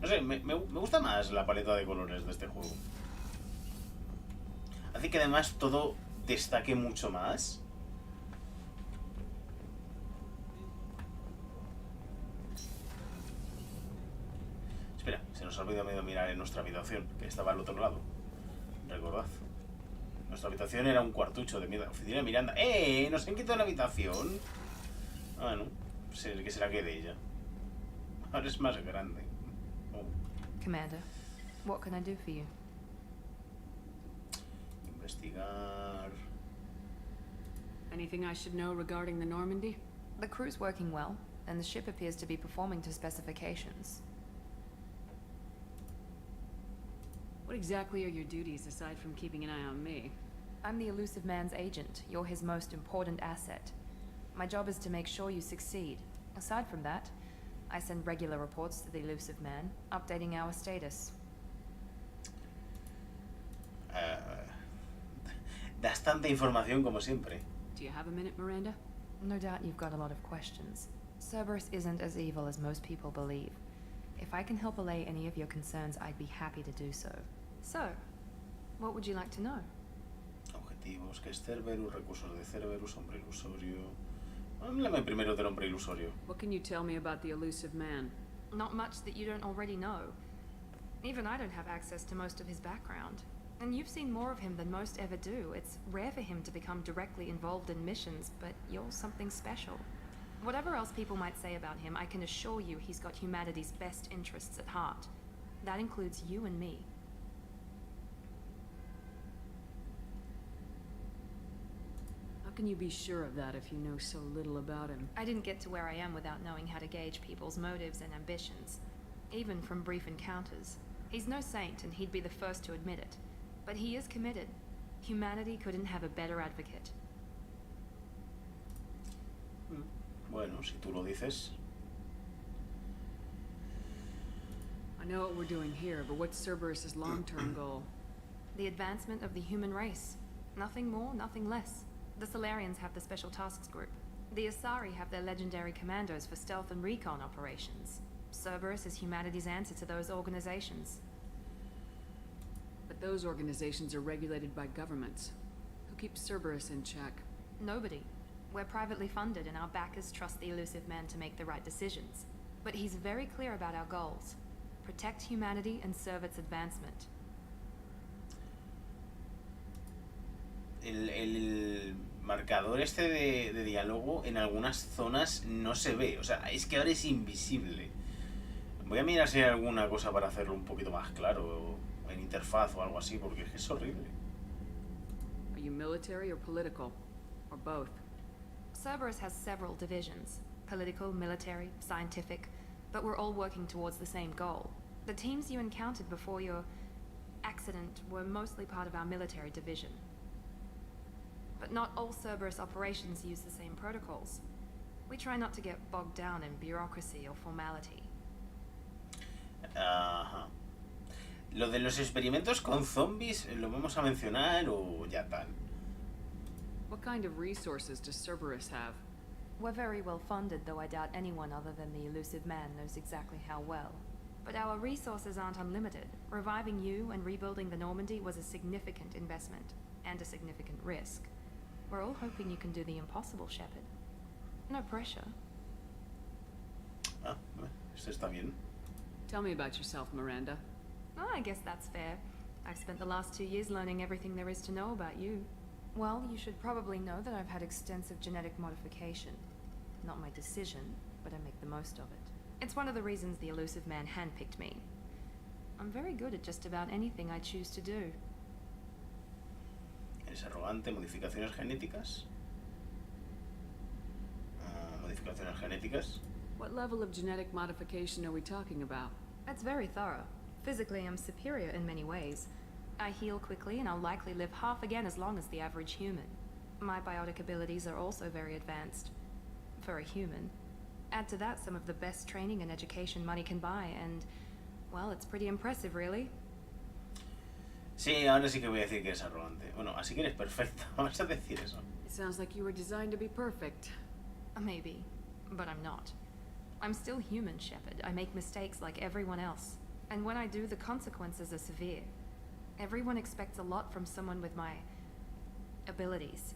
No sé, me gusta más la paleta de colores de este juego. Hace que además todo destaque mucho más. Espera, se nos ha olvidado mirar en nuestra habitación, que estaba al otro lado. Recordad. Nuestra habitación era un cuartucho de mierda. Oficina de Miranda. ¡Eh! ¿Nos han quitado la habitación? Ah, no. Que se la quede ella. Ahora es más grande. Oh. Commander, what can I do for you? Investigar. Anything I should know regarding the Normandy? The crew's working well, and the ship appears to be performing to specifications. What exactly are your duties aside from keeping an eye on me? I'm the Elusive Man's agent. You're his most important asset. My job is to make sure you succeed. Aside from that, I send regular reports to the Elusive Man, updating our status. Das tanta información como siempre. Do you have a minute, Miranda? No doubt you've got a lot of questions. Cerberus isn't as evil as most people believe. If I can help allay any of your concerns, I'd be happy to do so. So, what would you like to know? Objetivos, que es Cerberus, recursos de Cerberus, hombre ilusorio. Háblame primero del hombre ilusorio. What can you tell me about the Elusive Man? Not much that you don't already know. Even I don't have access to most of his background. And you've seen more of him than most ever do. It's rare for him to become directly involved in missions, but you're something special. Whatever else people might say about him, I can assure you he's got humanity's best interests at heart. That includes you and me. How can you be sure of that if you know so little about him? I didn't get to where I am without knowing how to gauge people's motives and ambitions, even from brief encounters. He's no saint, and he'd be the first to admit it. But he is committed. Humanity couldn't have a better advocate. Bueno, si tú lo dices. I know what we're doing here, but what's Cerberus's long-term goal? The advancement of the human race. Nothing more, nothing less. The Solarians have the Special Tasks Group. The Asari have their legendary commandos for stealth and recon operations. Cerberus is humanity's answer to those organizations. But those organizations are regulated by governments. Who keeps Cerberus in check? Nobody. We're privately funded, and our backers trust the Elusive Man to make the right decisions. But he's very clear about our goals. Protect humanity and serve its advancement. El marcador este de diálogo en algunas zonas no se ve. O sea, es que ahora es invisible. Voy a mirar si hay alguna cosa para hacerlo un poquito más claro. En interfaz o algo así, porque es horrible. Are you military or political? Or both? Cerberus has several divisions. Political, military, scientific. But we're all working towards the same goal. The teams you encountered before your accident were mostly part of our military division. But not all Cerberus operations use the same protocols. We try not to get bogged down in bureaucracy or formality. Ajá. Lo de los experimentos con zombies, ¿lo vamos a mencionar o ya tal? What kind of resources does Cerberus have? We're very well funded, though I doubt anyone other than the elusive man knows exactly how well. But our resources aren't unlimited. Reviving you and rebuilding the Normandy was a significant investment, and a significant risk. We're all hoping you can do the impossible, Shepard. No pressure. Ah, esto está bien. Tell me about yourself, Miranda. Oh, I guess that's fair. I've spent the last 2 years learning everything there is to know about you. Well, you should probably know that I've had extensive genetic modification. Not my decision, but I make the most of it. It's one of the reasons the elusive man handpicked me. I'm very good at just about anything I choose to do. Eres arrogante, modificaciones genéticas. Modificaciones genéticas. What level of genetic modification are we talking about? That's very thorough. Physically, I'm superior in many ways. I heal quickly, and I'll likely live half again as long as the average human. My biotic abilities are also very advanced. For a human. Add to that some of the best training and education money can buy, and, well, it's pretty impressive, really. Sí, ahora sí que voy a decir que eres arrogante. Bueno, así que eres perfecta. Vamos a decir eso. It sounds like you were designed to be perfect. Maybe, but I'm not. I'm still human, Shepard. I make mistakes like everyone else. And when I do, the consequences are severe. Everyone expects a lot from someone with my abilities.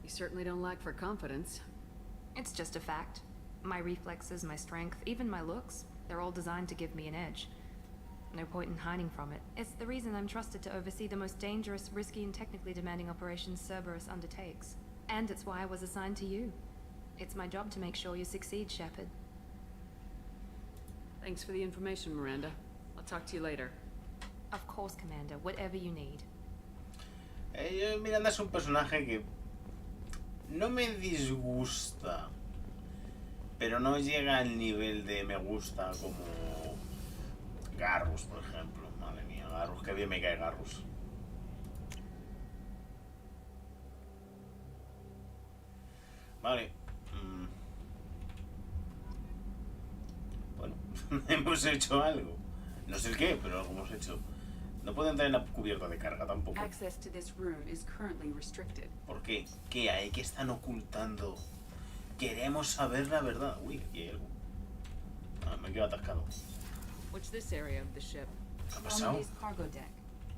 You certainly don't lack for confidence. It's just a fact. My reflexes, my strength, even my looks, they're all designed to give me an edge. No point in hiding from it. It's the reason I'm trusted to oversee the most dangerous, risky, and technically demanding operations Cerberus undertakes. And it's why I was assigned to you. It's my job to make sure you succeed, Shepard. Thanks for the information, Miranda. I'll talk to you later. Of course, Commander. Whatever you need. Miranda es un personaje que no me disgusta, pero no llega al nivel de me gusta como Garrus, por ejemplo. Madre mía, Garrus, qué bien me cae Garrus. Vale. Bueno, hemos hecho algo. No sé el qué, pero algo hemos hecho. No puedo entrar en la cubierta de carga tampoco. Access to this room is currently restricted. ¿Por qué? ¿Qué hay? ¿Qué están ocultando? Queremos saber la verdad. Uy, aquí hay algo. Ah, me quedo atascado. What's this area of the ship? ¿Qué ha pasado? Normandy's cargo deck.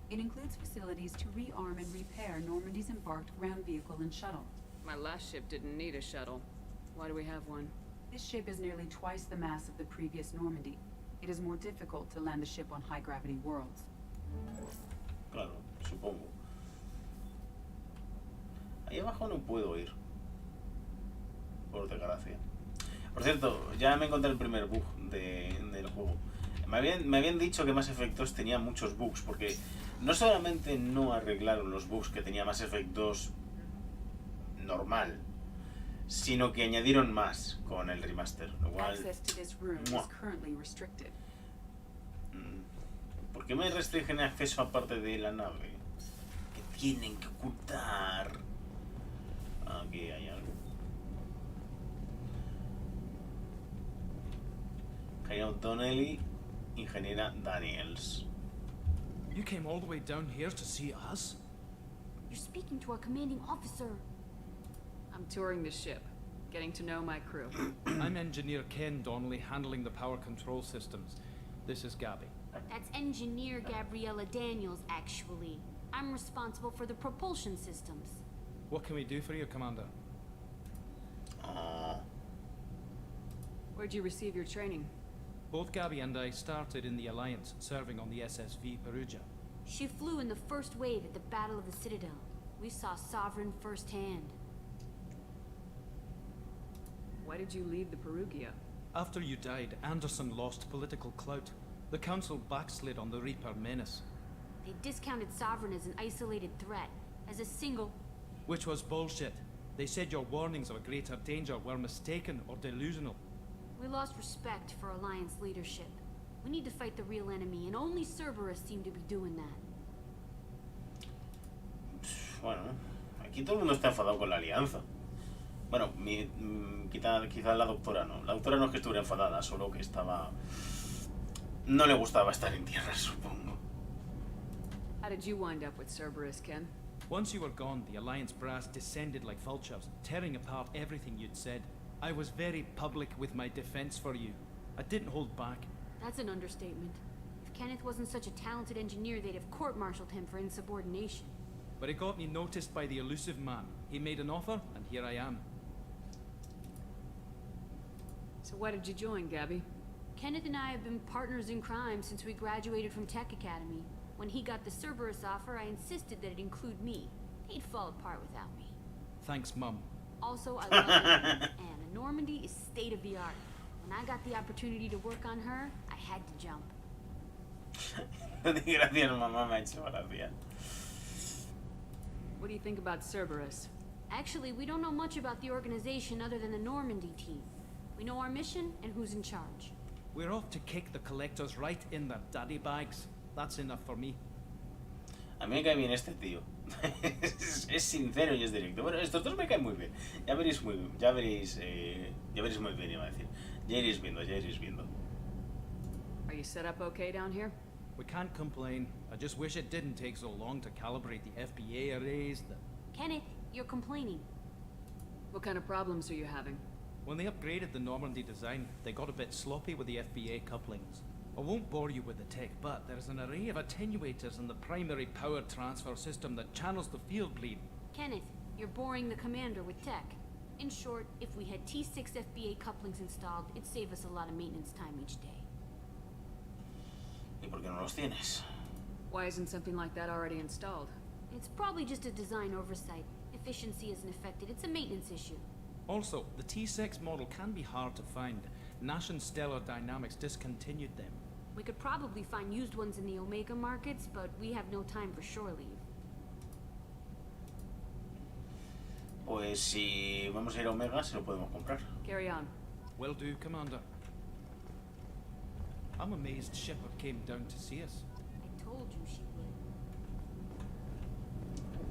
It includes facilities to rearm and repair Normandy's embarked ground vehicle and shuttle. My last ship didn't need a shuttle. Why do we have one? This ship is nearly twice the mass of the previous Normandy. It is more difficult to land the ship on high-gravity worlds. Claro, supongo. Ahí abajo no puedo ir. Por desgracia. Por cierto, ya me encontré el primer bug del juego. Me habían dicho que Mass Effect 2 tenía muchos bugs, porque no solamente no arreglaron los bugs que tenía Mass Effect 2 normal, sino que añadieron más con el remaster, lo cual... ¿Por qué me restringen acceso a parte de la nave? ¿Qué tienen que ocultar? Aquí hay algo. Ingeniero Donnelly, ingeniera Daniels. You came all the way down here to see us? You're speaking to our commanding officer. I'm touring the ship, getting to know my crew. I'm Engineer Ken Donnelly, handling the power control systems. This is Gabby. That's Engineer Gabriella Daniels, actually. I'm responsible for the propulsion systems. What can we do for you, Commander? Where'd you receive your training? Both Gabby and I started in the Alliance, serving on the SSV Perugia. She flew in the first wave at the Battle of the Citadel. We saw Sovereign firsthand. Why did you leave the Perugia? After you died, Anderson lost political clout. The Council backslid on the Reaper menace. They discounted Sovereign as an isolated threat, as a single... Which was bullshit. They said your warnings of a greater danger were mistaken or delusional. We lost respect for Alliance leadership. We need to fight the real enemy, and only Cerberus seem to be doing that. Bueno, Aquí todo el mundo está enfadado con la alianza. Bueno, quizá la doctora no. La doctora no es que estuviera enfadada, solo que estaba... No le gustaba estar en tierra, supongo. How did you wind up with Cerberus, Ken? Once you were gone, the Alliance brass descended like vultures, tearing apart everything you'd said. I was very public with my defense for you. I didn't hold back. That's an understatement. If Kenneth wasn't such a talented engineer, they'd have court-martialed him for insubordination. But it got me noticed by the elusive man. He made an offer, and here I am. So why did you join, Gabby? Kenneth and I have been partners in crime since we graduated from Tech Academy. When he got the Cerberus offer, I insisted that it include me. He'd fall apart without me. Thanks, Mum. Also, I love Anne. Anne, Normandy is state-of-the-art. When I got the opportunity to work on her, I had to jump. Gracias, mamá, me ha hecho gracia. What do you think about Cerberus? Actually, we don't know much about the organization other than the Normandy team. We know our mission and who's in charge. We're off to kick the collectors right in their daddy bags. That's enough for me. A mí me cae bien este tío. Es sincero y es directo. Bueno, estos dos me caen muy bien. Ya veréis muy bien, iba a decir. Ya iréis viendo. Are you set up okay down here? We can't complain. I just wish it didn't take so long to calibrate the FBA arrays. Kenneth, you're complaining. What kind of problems are you having? When they upgraded the Normandy design, they got a bit sloppy with the FBA couplings. I won't bore you with the tech, but there's an array of attenuators in the primary power transfer system that channels the field bleed. Kenneth, you're boring the commander with tech. In short, if we had T6 FBA couplings installed, it'd save us a lot of maintenance time each day. ¿Y por qué no los tienes? Why isn't something like that already installed? It's probably just a design oversight. Efficiency isn't affected. It's a maintenance issue. Also, the T6 model can be hard to find. Nash and Stellar Dynamics discontinued them. We could probably find used ones in the Omega markets, but we have no time for shore leave. Pues si vamos a ir a Omega, se lo podemos comprar. Carry on. Will do, Commander. I'm amazed Shepard came down to see us. I told you she would.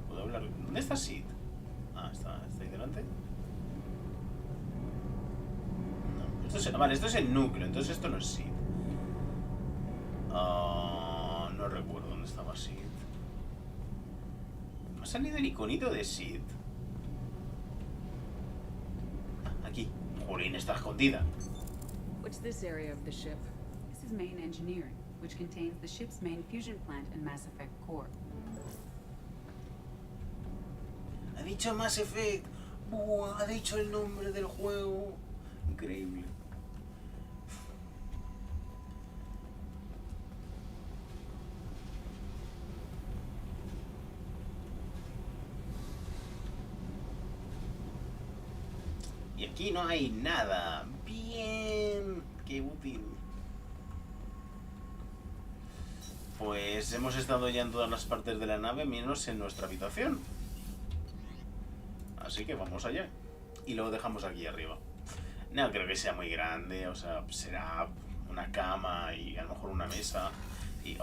¿Puedo hablar? ¿Dónde está Sid? Ah, está ahí delante. No, vale, esto es el núcleo, entonces esto no es Sid. No recuerdo dónde estaba Sid. Me ha salido el iconito de Sid. Aquí. Jolín, está escondida. What's this area of the ship? This is main engineering, which contains the ship's main fusion plant and Mass Effect core. Ha dicho Mass Effect. Ha dicho el nombre del juego. Increíble. Y aquí no hay nada. Bien. Qué útil. Pues hemos estado ya en todas las partes de la nave, menos en nuestra habitación. Así que vamos allá. Y lo dejamos aquí arriba. No creo que sea muy grande, o sea, será una cama y a lo mejor una mesa. Y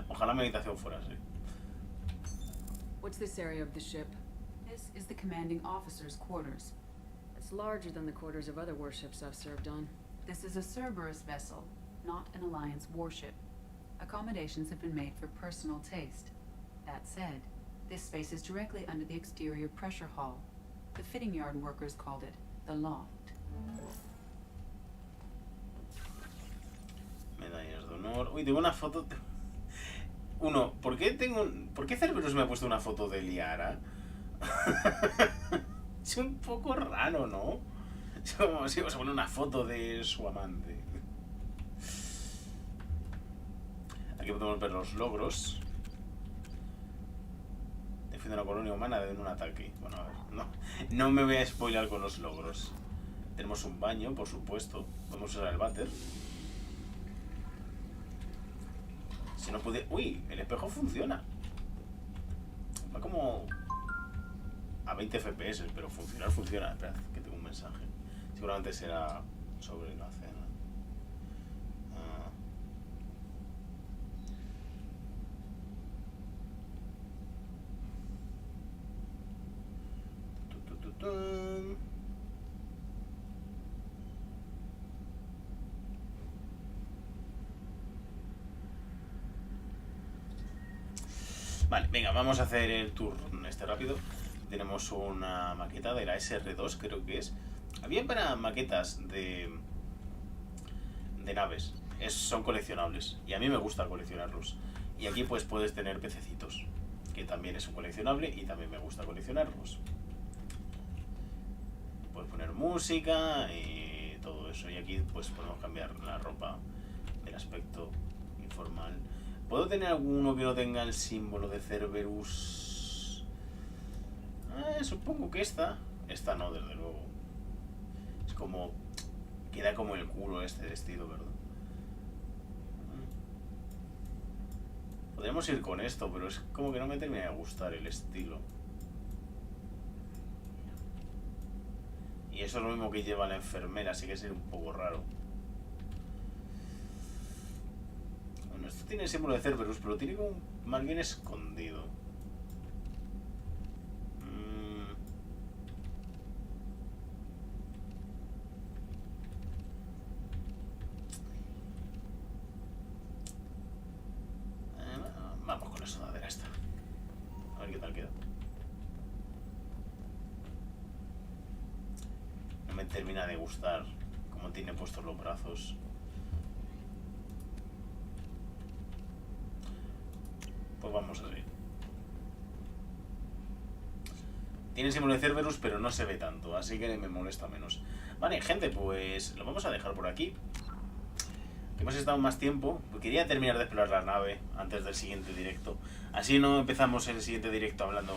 ojalá mi habitación fuera así. What's this area of the ship? This is the commanding officer's quarters. It's larger than the quarters of other warships I've served on. This is a Cerberus vessel, not an Alliance warship. Accommodations have been made for personal taste. That said, this space is directly under the exterior pressure hull. The fitting yard workers called it the loft. Medallas de honor. Uy, tengo una foto. Uno, ¿por qué Cerberus me ha puesto una foto de Liara? Es un poco raro, ¿no? Es como si vas a poner una foto de su amante. Aquí podemos ver los logros. Defiende a una colonia humana de un ataque. Bueno, a ver, no me voy a spoilar con los logros. Tenemos un baño, por supuesto. Podemos usar el váter. Si no puede... Uy, el espejo funciona. Va como a 20 FPS, pero funciona. Esperad, que tengo un mensaje. Seguramente será sobre la cena. Vale, venga, vamos a hacer el tour rápido. Tenemos una maqueta de la SR2, creo que es. Había para maquetas de naves. Son coleccionables. Y a mí me gusta coleccionarlos. Y aquí pues puedes tener pececitos, que también es un coleccionable y también me gusta coleccionarlos. Puedes poner música y todo eso. Y aquí pues podemos cambiar la ropa, el aspecto informal. ¿Puedo tener alguno que no tenga el símbolo de Cerberus? Supongo que esta no, desde luego. Es como... queda como el culo este vestido, ¿verdad? Podríamos ir con esto, pero es como que no me termina de gustar el estilo. Y eso es lo mismo que lleva la enfermera, así que es un poco raro. Bueno, esto tiene el símbolo de Cerberus, pero tiene como más bien escondido. Vamos con la sudadera esta. A ver qué tal queda. No me termina de gustar cómo tiene puestos los brazos. Pues vamos así. Tiene el símbolo de Cerberus, pero no se ve tanto, así que me molesta menos. Vale, gente, pues lo vamos a dejar por aquí. Hemos estado más tiempo. Quería terminar de explorar la nave antes del siguiente directo. Así no empezamos el siguiente directo hablando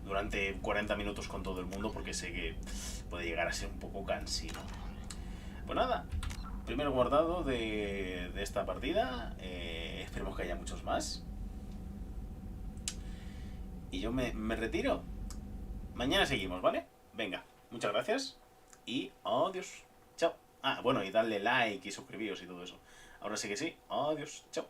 durante 40 minutos con todo el mundo, porque sé que puede llegar a ser un poco cansino. Pues nada, primer guardado de esta partida. Esperemos que haya muchos más. Y yo me retiro. Mañana seguimos, ¿vale? Venga, muchas gracias y adiós. Chao. Bueno, y dadle like y suscribíos y todo eso. Ahora sí que sí. Adiós. Chao.